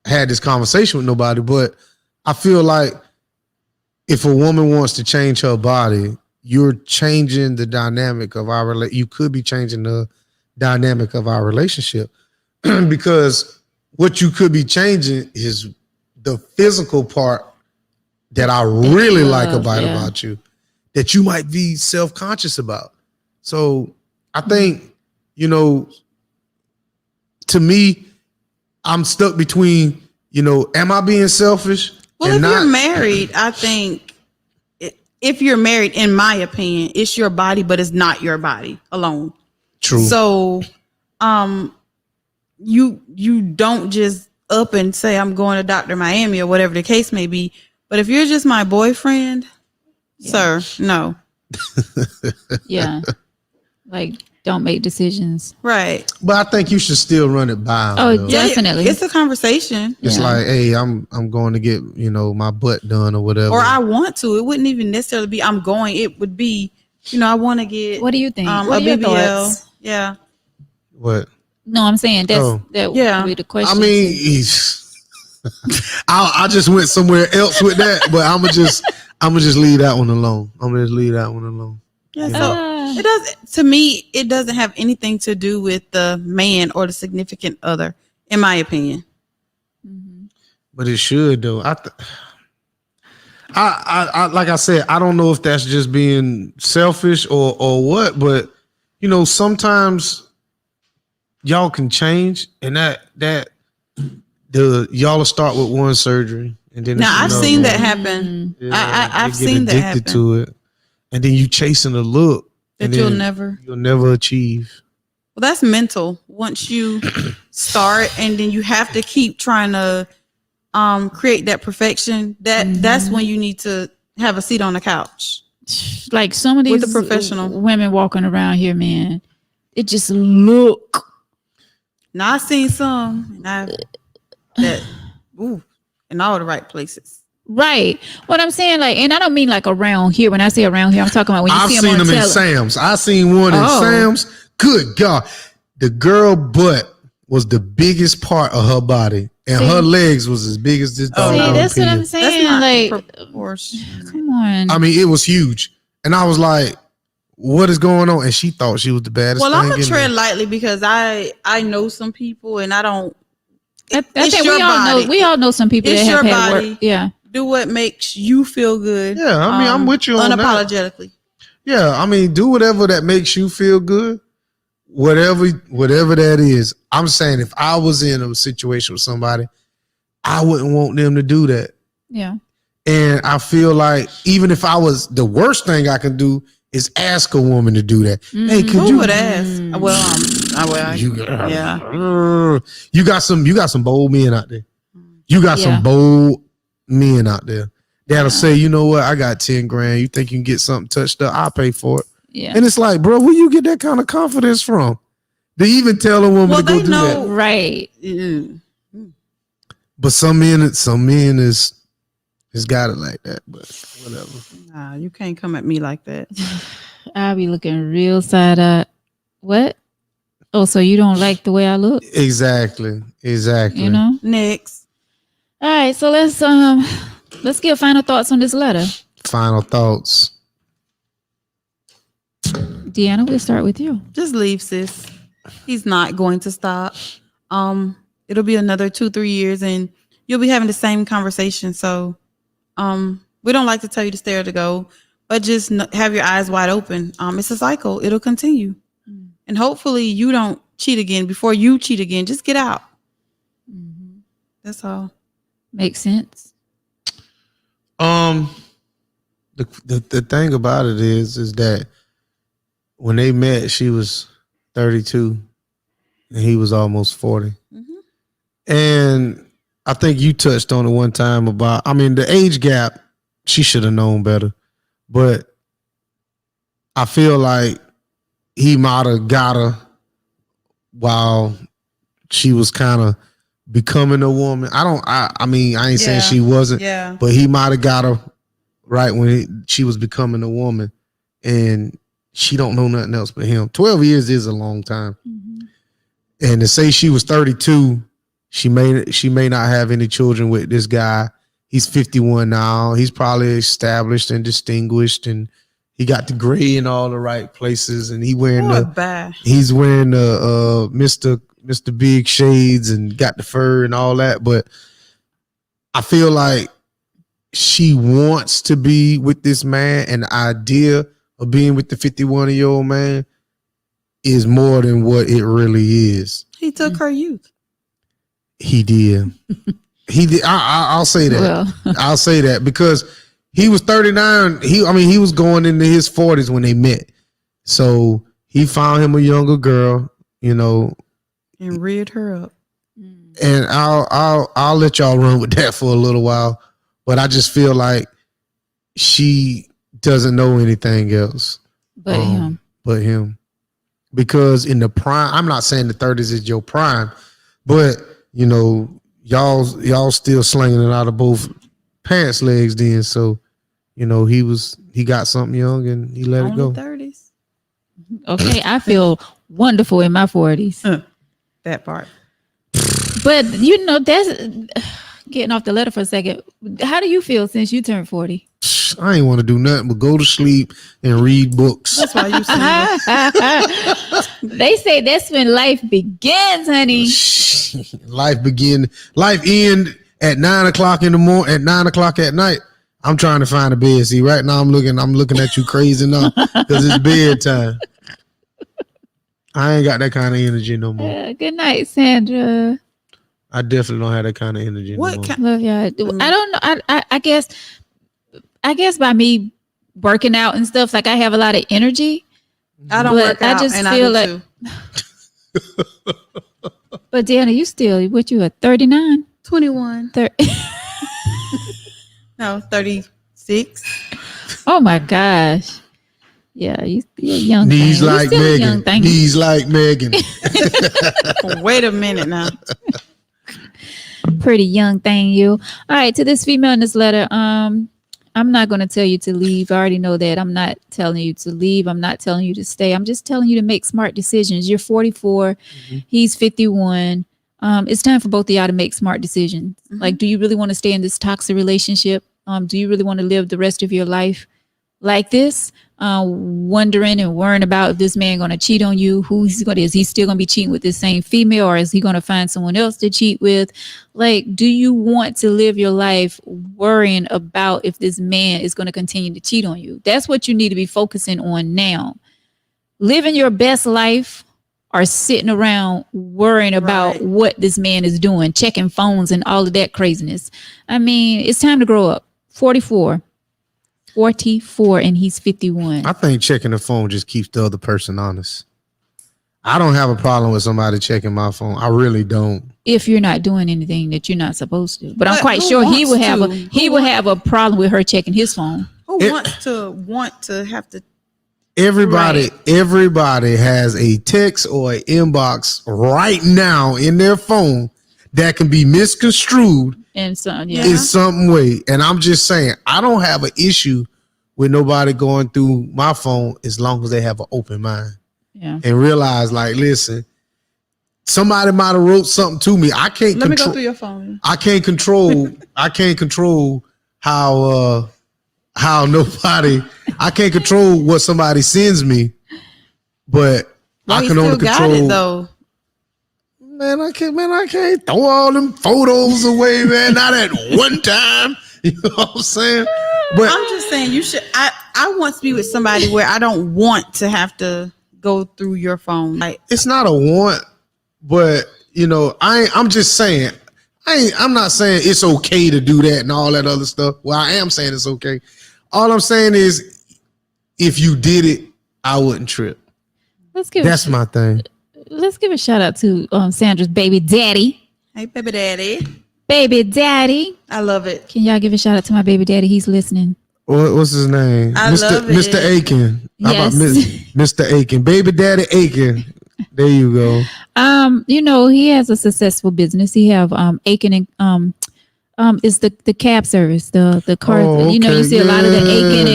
Speaker 1: had this conversation with nobody, but I feel like if a woman wants to change her body, you're changing the dynamic of our relationship. You could be changing the dynamic of our relationship because what you could be changing is the physical part that I really like about you, that you might be self-conscious about. So I think, to me, I'm stuck between, am I being selfish?
Speaker 3: Well, if you're married, I think if you're married, in my opinion, it's your body, but it's not your body alone.
Speaker 1: True.
Speaker 3: So, you don't just up and say I'm going to Dr. Miami or whatever the case may be. But if you're just my boyfriend, sir, no.
Speaker 2: Yeah. Like, don't make decisions.
Speaker 3: Right.
Speaker 1: But I think you should still run it by him.
Speaker 2: Oh,
Speaker 1: though.
Speaker 2: yeah. Definitely.
Speaker 3: It's a conversation.
Speaker 1: It's
Speaker 2: Yeah.
Speaker 1: like, hey, I'm going to get, my butt done or whatever.
Speaker 3: Or I want to. It wouldn't even necessarily be I'm going. It would be, I want to get
Speaker 2: What do you think?
Speaker 3: a
Speaker 2: What are your
Speaker 3: BBL.
Speaker 2: thoughts?
Speaker 3: Yeah.
Speaker 1: What?
Speaker 2: No, I'm saying that
Speaker 3: Yeah.
Speaker 2: would be the question.
Speaker 1: I mean, I just went somewhere else with that, but I'm gonna just leave that one alone.
Speaker 3: Yeah. So it does. To me, it doesn't have anything to do with the man or the significant other, in my opinion.
Speaker 1: But it should though. I like I said, I don't know if that's just being selfish or what, but sometimes y'all can change, and that y'all will start with one surgery, and then
Speaker 3: Now
Speaker 1: it's
Speaker 3: I've
Speaker 1: another
Speaker 3: seen
Speaker 1: one.
Speaker 3: that happen.
Speaker 1: Yeah,
Speaker 3: I've
Speaker 1: they get
Speaker 3: seen that
Speaker 1: addicted
Speaker 3: happen.
Speaker 1: to it, and then you chasing a look
Speaker 3: That
Speaker 1: and
Speaker 3: you'll
Speaker 1: then
Speaker 3: never.
Speaker 1: achieve.
Speaker 3: Well, that's mental. Once you start, and then you have to keep trying to create that perfection. That's when you need to have a seat on the couch.
Speaker 2: like some of
Speaker 3: With
Speaker 2: these
Speaker 3: a professional.
Speaker 2: women walking around here, man, it just look.
Speaker 3: Now I've seen some, and in all the right places.
Speaker 2: Right. What I'm saying, like, and I don't mean like around here. When I say around here, I'm talking about when you
Speaker 1: I've
Speaker 2: see
Speaker 1: seen
Speaker 2: them on
Speaker 1: them in
Speaker 2: tele.
Speaker 1: Sam's. I seen one in Sam's. Good God, the girl butt was the biggest part of her body, and her legs was as big as this dog.
Speaker 2: See, that's what I'm saying.
Speaker 3: That's not
Speaker 2: Like,
Speaker 3: proportion.
Speaker 2: come on.
Speaker 1: I mean, it was huge, and I was like, "What is going on?" And she thought she was the baddest.
Speaker 3: Well, I'm
Speaker 1: thing
Speaker 3: gonna
Speaker 1: in
Speaker 3: tread
Speaker 1: there.
Speaker 3: lightly because I know some people, and I don't.
Speaker 2: I
Speaker 3: It's
Speaker 2: think
Speaker 3: your
Speaker 2: we all
Speaker 3: body.
Speaker 2: know. We all know some people
Speaker 3: It's
Speaker 2: that have
Speaker 3: your
Speaker 2: had
Speaker 3: body.
Speaker 2: work. Yeah.
Speaker 3: Do what makes you feel good.
Speaker 1: Yeah, I mean, I'm with you on that.
Speaker 3: unapologetically.
Speaker 1: Yeah, I mean, do whatever that makes you feel good. Whatever that is. I'm saying if I was in a situation with somebody, I wouldn't want them to do that.
Speaker 2: Yeah.
Speaker 1: And I feel like even if I was, the worst thing I can do is ask a woman to do that. Hey, could
Speaker 3: Who
Speaker 1: you?
Speaker 3: would ask? Well,
Speaker 1: You got some bold men out there. You got
Speaker 2: Yeah.
Speaker 1: some bold men out there that'll say, you know what, I got 10 grand. You think you can get something touched up? I'll pay for it.
Speaker 2: Yeah.
Speaker 1: And it's like, bro, where you get that kind of confidence from? To even tell a woman to go
Speaker 3: they
Speaker 1: do
Speaker 3: know.
Speaker 1: that.
Speaker 2: Right.
Speaker 1: But some men is got it like that. But whatever.
Speaker 3: Nah, you can't come at me like that.
Speaker 2: I'll be looking real side eye. What? Oh, so you don't like the way I look?
Speaker 1: Exactly.
Speaker 2: You know?
Speaker 3: Next.
Speaker 2: All right, so let's get final thoughts on this letter.
Speaker 1: Final thoughts.
Speaker 2: Deanna, we'll start with you.
Speaker 3: Just leave, sis. He's not going to stop. It'll be another 2-3 years, and you'll be having the same conversation. So, we don't like to tell you to stay or to go, but just have your eyes wide open. It's a cycle. It'll continue, and hopefully, you don't cheat again. Before you cheat again, just get out. That's all.
Speaker 2: Makes sense.
Speaker 1: The thing about it is that when they met, she was 32 and he was almost 40. And I think you touched on it one time about, I mean, the age gap, she should have known better. But I feel like he might have got her while she was kind of becoming a woman. I mean, I ain't saying she wasn't, but he might have got her right when she was becoming a woman, and she don't know nothing else but him. 12 years is a long time. And to say she was 32, she may not have any children with this guy. He's 51 now. He's probably established and distinguished, and he got the gray in all the right places, and he's wearing the Mr. Big shades and got the fur and all that. But I feel like she wants to be with this man, and the idea of being with the 51-year-old man is more than what it really is.
Speaker 3: He took her youth.
Speaker 1: He did. He did. I'll say that.
Speaker 2: Well.
Speaker 1: I'll say that because he was 39. He was going into his 40s when they met. So he found him a younger girl, you know,
Speaker 3: and reared her up.
Speaker 1: and I'll let y'all run with that for a little while. But I just feel like she doesn't know anything else
Speaker 2: But
Speaker 1: him. Because in the prime, I'm not saying the 30s is your prime, but you know, y'all still slinging it out of both pants legs then. So, you know, he got something young and he let it go.
Speaker 3: 30s.
Speaker 2: okay, I feel wonderful in my 40s.
Speaker 3: That part.
Speaker 2: But you know, that's getting off the letter for a second. How do you feel since you turned 40?
Speaker 1: I ain't want to do nothing but go to sleep and read books.
Speaker 3: That's why you single.
Speaker 2: They say that's when life begins, honey.
Speaker 1: Life end at 9 o'clock in the morning, at 9 o'clock at night. I'm trying to find a bed. See, right now I'm looking at you crazy now because it's bedtime. I ain't got that kind of energy no more.
Speaker 2: Good night, Sandra.
Speaker 1: I definitely don't have that kind of energy no more.
Speaker 2: Love y'all. I don't know. I guess by me working out and stuff, like I have a lot of energy.
Speaker 3: I don't
Speaker 2: But
Speaker 3: work
Speaker 2: I
Speaker 3: out,
Speaker 2: just
Speaker 3: and
Speaker 2: feel
Speaker 3: I
Speaker 2: like-
Speaker 3: do too.
Speaker 2: But Deanna, you still, what you at 39?
Speaker 3: 21. No, 36.
Speaker 2: Oh my gosh. Yeah, you're young.
Speaker 1: Knees
Speaker 2: thing. You
Speaker 1: like
Speaker 2: still a young
Speaker 1: Megan.
Speaker 2: thing.
Speaker 1: Knees like Megan.
Speaker 3: Wait a minute now.
Speaker 2: Pretty young thing, you. All right, to this female in this letter, I'm not going to tell you to leave. I already know that. I'm not telling you to leave. I'm not telling you to stay. I'm just telling you to make smart decisions. You're 44. He's 51. It's time for both of y'all to make smart decisions. Like, do you really want to stay in this toxic relationship? Do you really want to live the rest of your life like this? Wondering and worrying about if this man going to cheat on you, is he still going to be cheating with this same female, or is he going to find someone else to cheat with? Like, do you want to live your life worrying about if this man is going to continue to cheat on you? That's what you need to be focusing on now. Living your best life or sitting around worrying about
Speaker 3: Right.
Speaker 2: what this man is doing, checking phones and all of that craziness. I mean, it's time to grow up. 44, and he's 51.
Speaker 1: I think checking the phone just keeps the other person honest. I don't have a problem with somebody checking my phone. I really don't.
Speaker 2: If you're not doing anything that you're not supposed to, but I'm
Speaker 3: But
Speaker 2: quite
Speaker 3: who
Speaker 2: sure he
Speaker 3: wants
Speaker 2: would have
Speaker 3: to?
Speaker 2: have a problem with her checking his phone.
Speaker 3: Who
Speaker 1: It-
Speaker 3: want to have to?
Speaker 1: Everybody has a text or an inbox right now in their phone that can be misconstrued
Speaker 2: And so, yeah.
Speaker 1: in some way. And I'm just saying, I don't have an issue with nobody going through my phone as long as they have an open mind
Speaker 2: Yeah.
Speaker 1: and realize, like, listen, somebody might have wrote something to me. I can't
Speaker 3: Let me go
Speaker 1: control.
Speaker 3: through your phone.
Speaker 1: I can't control. I can't control how nobody. I can't control what somebody sends me, but
Speaker 3: Why
Speaker 1: I
Speaker 3: you
Speaker 1: can
Speaker 3: still
Speaker 1: only
Speaker 3: got
Speaker 1: control.
Speaker 3: it though?
Speaker 1: Man, I can't throw all them photos away, man. Not at one time. You know what I'm saying? But
Speaker 3: I'm just saying you should. I want to be with somebody where I don't want to have to go through your phone. Like,
Speaker 1: it's not a want, but you know, I'm just saying, I'm not saying it's okay to do that and all that other stuff. Well, I am saying it's okay. All I'm saying is, if you did it, I wouldn't trip. That's my thing.
Speaker 2: Let's give a shout out to Sandra's baby daddy.
Speaker 3: hey, baby daddy,
Speaker 2: Baby daddy.
Speaker 3: I love it.
Speaker 2: Can y'all give a shout out to my baby daddy? He's listening.
Speaker 1: What's his name?
Speaker 3: I love it.
Speaker 1: Mr. Aiken. How about
Speaker 2: Yes.
Speaker 1: Mr. Aiken? Baby Daddy Aiken. There you go.
Speaker 2: You know, he has a successful business. He have Aiken and it's the cab service, the car.
Speaker 1: Oh,
Speaker 2: You know, you
Speaker 1: okay.
Speaker 2: see a lot of the Aiken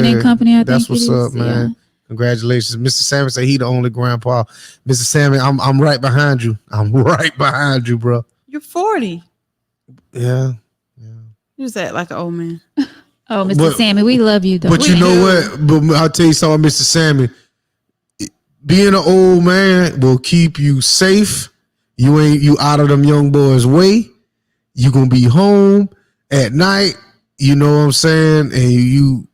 Speaker 2: and Company. I
Speaker 1: That's
Speaker 2: think
Speaker 1: what's
Speaker 2: it is.
Speaker 1: up, man.
Speaker 2: Yeah.
Speaker 1: Congratulations, Mr. Salmon. Say he the only grandpa. Mr. Salmon, I'm right behind you. I'm right behind you, bro.
Speaker 3: You're 40.
Speaker 1: Yeah.
Speaker 3: You just act like an old man.
Speaker 2: Oh, Mr.
Speaker 1: But-
Speaker 2: Sammy, we love you though.
Speaker 1: But you know what? But I'll tell you something, Mr. Salmon. Being an old man will keep you safe. You out of them young boys' way. You gonna be home at night. You know what I'm saying? And you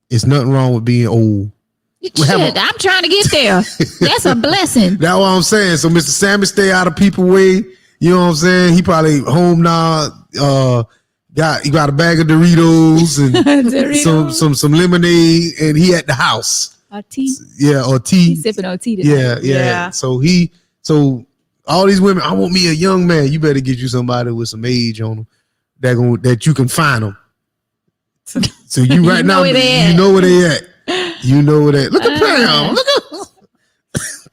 Speaker 1: it's nothing wrong with being old.
Speaker 2: Shit, I'm trying to get there. That's a blessing.
Speaker 1: That's what I'm saying. So Mr. Salmon stay out of people's way. You know what I'm saying? He probably home now, He got a bag of Doritos and
Speaker 2: Doritos.
Speaker 1: some lemonade, and he at the house.
Speaker 2: Tea.
Speaker 1: Yeah, or tea.
Speaker 2: He's sipping on tea tonight.
Speaker 1: Yeah. So all these women, I want me a young man. You better get you somebody with some age on them that you can find them. So you right now, you know where they at. You know where they at. Look at Pam. Look at.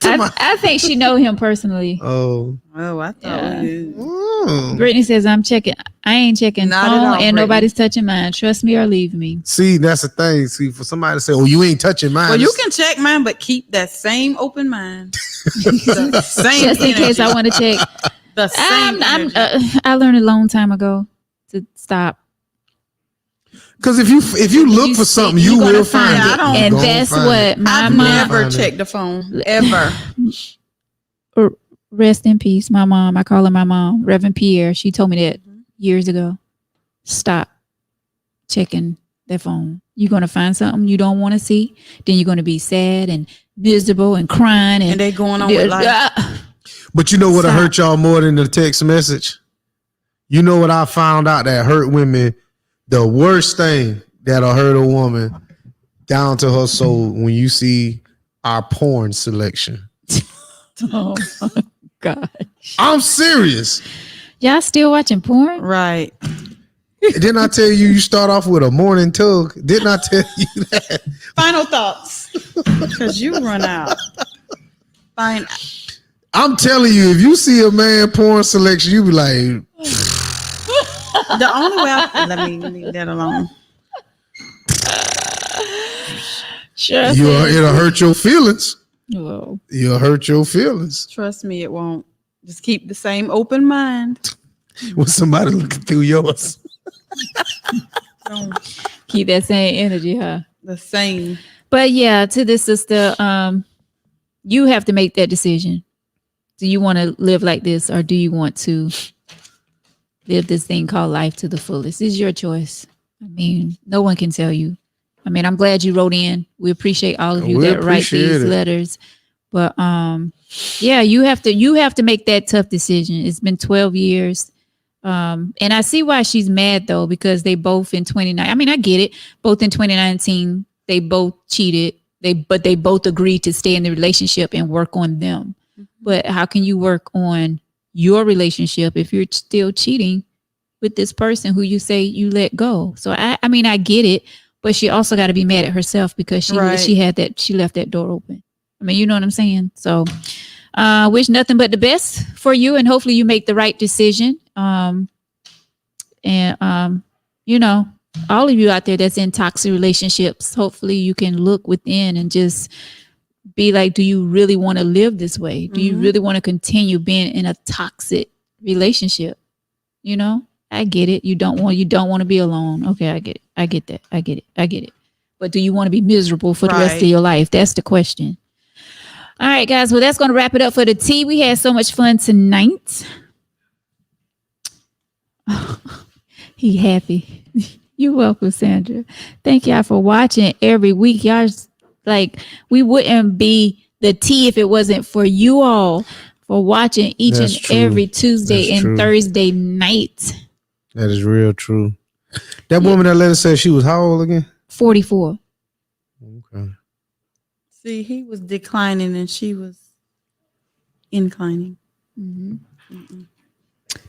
Speaker 2: I think she know him personally.
Speaker 1: Oh,
Speaker 3: I thought we
Speaker 2: Brittany says, I ain't checking
Speaker 3: Not
Speaker 2: phone
Speaker 3: at all,
Speaker 2: and
Speaker 3: Brittany.
Speaker 2: nobody's touching mine. Trust me or leave me.
Speaker 1: see, that's the thing. See, for somebody to say, "Oh, you ain't touching mine,"
Speaker 3: Well, you can check mine, but keep that same open mind. The same
Speaker 2: Just in case I
Speaker 3: energy.
Speaker 2: want to check.
Speaker 3: The same energy.
Speaker 2: I learned a long time ago to stop.
Speaker 1: because if you look
Speaker 2: You
Speaker 1: for
Speaker 2: see-
Speaker 1: something,
Speaker 2: you
Speaker 1: you
Speaker 2: gonna
Speaker 1: will
Speaker 2: find
Speaker 1: find
Speaker 3: it.
Speaker 1: it.
Speaker 3: I don't-
Speaker 2: And
Speaker 1: You gonna
Speaker 2: that's
Speaker 1: find
Speaker 2: what
Speaker 1: it.
Speaker 2: my
Speaker 3: I've
Speaker 2: mom.
Speaker 3: never
Speaker 1: Find it.
Speaker 3: checked the phone ever.
Speaker 2: Rest in peace, my mom. I call her my mom, Reverend Pierre. She told me that years ago. Stop checking that phone. You're gonna find something you don't want to see. Then you're gonna be sad and miserable and crying
Speaker 3: And they going on with life.
Speaker 1: But you know what'll
Speaker 2: Stop.
Speaker 1: hurt y'all more than the text message? You know what I found out that hurt women? The worst thing that'll hurt a woman down to her soul when you see our porn selection.
Speaker 2: Oh my God.
Speaker 1: I'm serious.
Speaker 2: Y'all still watching porn?
Speaker 3: Right.
Speaker 1: Didn't I tell you start off with a morning tug? Didn't I tell you that?
Speaker 3: Final thoughts. Because you run out. Fine.
Speaker 1: I'm telling you, if you see a man porn selection, you be like,
Speaker 3: The only way let me leave that alone.
Speaker 2: Sure.
Speaker 1: it'll hurt your feelings.
Speaker 2: Whoa.
Speaker 1: You'll hurt your feelings
Speaker 3: Trust me, it won't. Just keep the same open mind.
Speaker 1: when somebody looking through yours.
Speaker 3: Don't-
Speaker 2: Keep that same energy, huh?
Speaker 3: The same.
Speaker 2: But yeah, to this sister, you have to make that decision. Do you want to live like this, or do you want to live this thing called life to the fullest? It's your choice. I mean, no one can tell you. I mean, I'm glad you wrote in. We appreciate all of you
Speaker 1: We
Speaker 2: that write
Speaker 1: appreciate
Speaker 2: these
Speaker 1: it.
Speaker 2: letters. But yeah, you have to make that tough decision. It's been 12 years. And I see why she's mad though, because they both in 2019. I mean, I get it. Both in 2019, they both cheated. But they both agreed to stay in the relationship and work on them. But how can you work on your relationship if you're still cheating with this person who you say you let go? So I mean, I get it, but she also got to be mad at herself because she left that door open. I mean, you know what I'm saying? So wish nothing but the best for you, and hopefully you make the right decision. You know, all of you out there that's in toxic relationships, hopefully you can look within and just be like, do you really want to live this way? Do you really want to continue being in a toxic relationship? You know, I get it. You don't want to be alone. Okay, I get it. I get that. I get it. But do you want to be miserable for the rest of your life? That's the question. All right, guys. Well, that's going to wrap it up for the tea. We had so much fun tonight. He happy. You're welcome, Sandra. Thank y'all for watching every week. Y'all like, we wouldn't be the tea if it wasn't for you all for watching each
Speaker 1: That's
Speaker 2: and
Speaker 1: true.
Speaker 2: every Tuesday
Speaker 1: That's
Speaker 2: and
Speaker 1: true.
Speaker 2: Thursday night.
Speaker 1: That is real true. That woman that letter said she was how old again?
Speaker 2: 44.
Speaker 1: Okay.
Speaker 3: See, he was declining and she was inclining.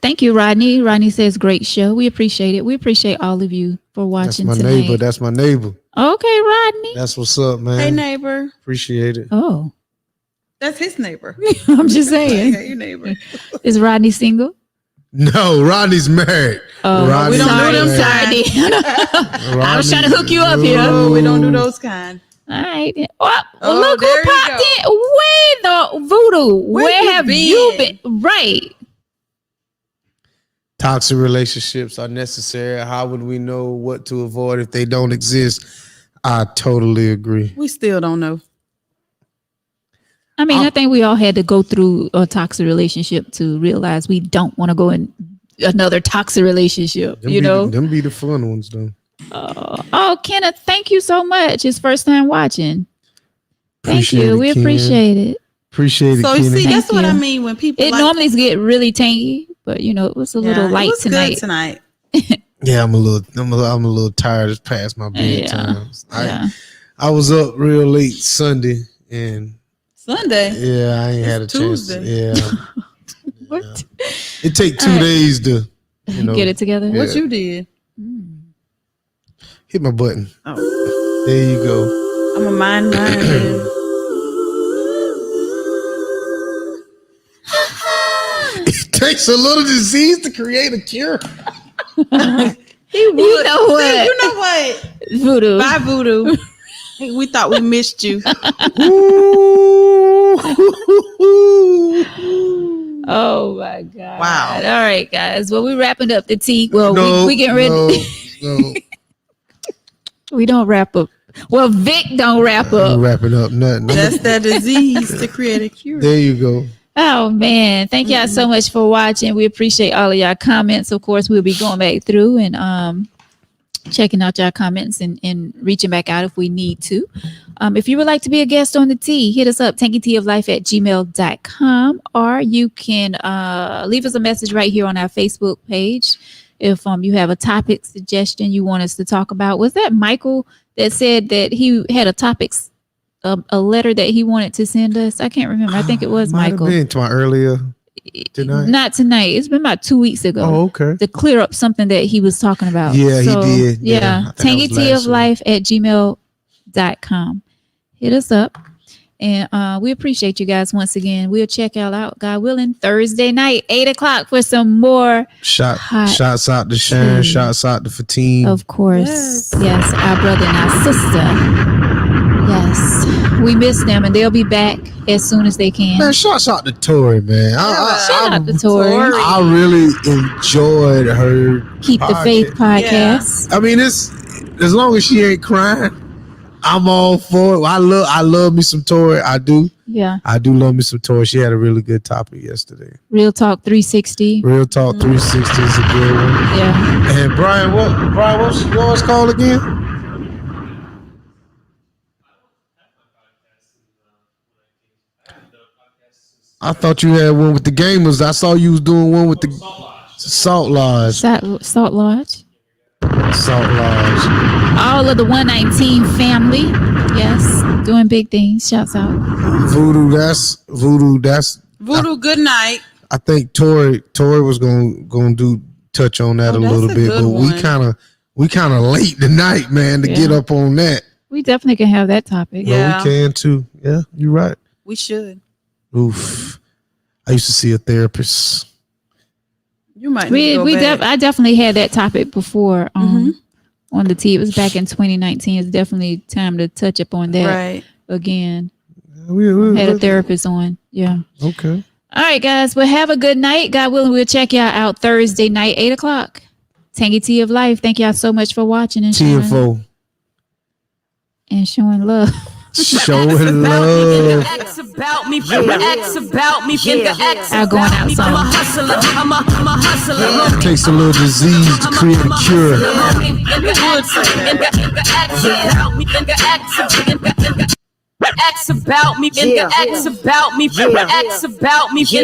Speaker 2: Thank you, Rodney. Rodney says, great show. We appreciate it. We appreciate all of you for
Speaker 1: That's
Speaker 2: watching
Speaker 1: my
Speaker 2: tonight.
Speaker 1: neighbor. That's my neighbor.
Speaker 2: Okay, Rodney.
Speaker 1: That's what's up, man.
Speaker 3: Hey, neighbor.
Speaker 1: Appreciate it.
Speaker 2: Oh,
Speaker 3: That's his neighbor.
Speaker 2: I'm just saying.
Speaker 3: Hey, neighbor.
Speaker 2: Is Rodney single?
Speaker 1: No, Rodney's married.
Speaker 2: Oh,
Speaker 1: Rodney's
Speaker 3: we don't do them
Speaker 1: married.
Speaker 2: sorry. I was trying to hook you up here.
Speaker 3: Oh, we don't do those kind.
Speaker 2: All right. Oh,
Speaker 3: Oh,
Speaker 2: look who
Speaker 3: there you
Speaker 2: popped in. Wait, the voodoo. Where
Speaker 3: you
Speaker 2: have
Speaker 3: been?
Speaker 2: you been? Right.
Speaker 1: Toxic relationships are necessary. How would we know what to avoid if they don't exist? I totally agree.
Speaker 3: We still don't know.
Speaker 2: I mean, I think we all had to go through a toxic relationship to realize we don't want to go in another toxic relationship,
Speaker 1: Them be the fun ones, though.
Speaker 2: Oh, Kenneth, thank you so much. It's first time watching. Thank
Speaker 1: Appreciate
Speaker 2: you.
Speaker 1: it,
Speaker 2: We
Speaker 1: Ken.
Speaker 2: appreciate it.
Speaker 1: Appreciate it,
Speaker 3: So you see,
Speaker 1: Kenny.
Speaker 3: that's what
Speaker 2: you.
Speaker 3: I mean when people
Speaker 2: It
Speaker 3: like,
Speaker 2: normally get really tangy, but it was a little
Speaker 3: it
Speaker 2: light
Speaker 3: was
Speaker 2: tonight.
Speaker 3: good tonight.
Speaker 1: Yeah, I'm a little tired. It's past my bedtime.
Speaker 2: Yeah.
Speaker 1: I was up real late Sunday, and
Speaker 3: Sunday.
Speaker 1: yeah, I ain't had a
Speaker 3: Tuesday.
Speaker 1: chance. Yeah,
Speaker 2: What?
Speaker 1: it take 2
Speaker 2: All right.
Speaker 1: days to
Speaker 2: Get it together.
Speaker 1: Yeah.
Speaker 3: What you did?
Speaker 1: hit my button.
Speaker 3: Oh,
Speaker 1: There you go.
Speaker 3: I'm a mind mine.
Speaker 1: It takes a little disease to create a cure.
Speaker 2: You know what?
Speaker 3: You know what?
Speaker 2: Voodoo.
Speaker 3: Bye, Voodoo. Hey, we thought we missed you.
Speaker 2: Oh my God.
Speaker 3: Wow.
Speaker 2: All right, guys. Well, we're wrapping up the tea. Well,
Speaker 1: No,
Speaker 2: we getting ready.
Speaker 1: No.
Speaker 2: We don't wrap up. Well, Vic don't wrap
Speaker 1: I'm
Speaker 2: up.
Speaker 1: wrapping up nothing.
Speaker 3: That's that disease to create a cure.
Speaker 1: There you go.
Speaker 2: Oh man. Thank y'all so much for watching. We appreciate all of y'all comments. Of course, we'll be going back through and checking out y'all comments and reaching back out if we need to. If you would like to be a guest on the tea, hit us up, tankyteaoflife@gmail.com, or you can leave us a message right here on our Facebook page. If you have a topic suggestion you want us to talk about. Was that Michael that said that he had a topics, a letter that he wanted to send us? I can't remember. I think it was
Speaker 1: Might have
Speaker 2: Michael.
Speaker 1: been to my earlier tonight.
Speaker 2: Not tonight. It's been about 2 weeks ago.
Speaker 1: Oh, okay.
Speaker 2: To clear up something that he was talking about.
Speaker 1: Yeah, he did. Yeah, I think that was last
Speaker 2: tankyteaoflife@gmail.com. Hit us up. And we appreciate you guys once again. We'll check y'all out, God willing, Thursday night, 8 o'clock for some more.
Speaker 1: Shouts out to Sharon.
Speaker 2: tea.
Speaker 1: Shouts out to Fatine.
Speaker 2: Of course. Yes, our brother and our sister. Yes. We miss them and they'll be back as soon as they can.
Speaker 1: Man, shouts out to Tori, man.
Speaker 2: Shout out to Tori.
Speaker 1: I really enjoyed her
Speaker 2: Keep the Faith podcast.
Speaker 1: I mean, it's as long as she ain't crying, I'm all for it. I love me some Tori. I do.
Speaker 2: Yeah.
Speaker 1: I do love me some Tori. She had a really good topic yesterday.
Speaker 2: Real Talk 360.
Speaker 1: Real Talk 360 is a good one.
Speaker 2: Yeah.
Speaker 1: And Brian, what's yours called again? I thought you had one with the gamers. I saw you was doing one with the Salt Lodge.
Speaker 2: Salt Lodge.
Speaker 1: Salt Lodge.
Speaker 2: All of the 119 family. Yes. Doing big things. Shouts out.
Speaker 1: Voodoo.
Speaker 3: Voodoo, good night.
Speaker 1: I think Tori was gonna touch on that a
Speaker 3: that's
Speaker 1: little
Speaker 3: a
Speaker 1: bit,
Speaker 3: good
Speaker 1: but
Speaker 3: one.
Speaker 1: we kind of late tonight, man, to get up on that.
Speaker 2: We definitely can have that topic.
Speaker 3: Yeah.
Speaker 1: But we can too. Yeah, you're right.
Speaker 3: We should.
Speaker 1: Oof. I used to see a therapist.
Speaker 3: You might need to go back.
Speaker 2: I definitely had that topic before on the T. It was back in 2019. It's definitely time to touch up on that again.
Speaker 1: We
Speaker 2: had a therapist on. Yeah.
Speaker 1: Okay.
Speaker 2: All right, guys. Well, have a good night. God willing, we'll check y'all out Thursday night, 8 o'clock. Tangy Tea of Life. Thank y'all so much for watching and
Speaker 1: TFO.
Speaker 2: Showing love.
Speaker 1: Showing love.
Speaker 4: X about me, X about me,
Speaker 2: Our going out song.
Speaker 4: I'm a hustler, I'm a hustler.
Speaker 1: It takes a little disease to create a cure.
Speaker 4: X about me, X about me, X about me.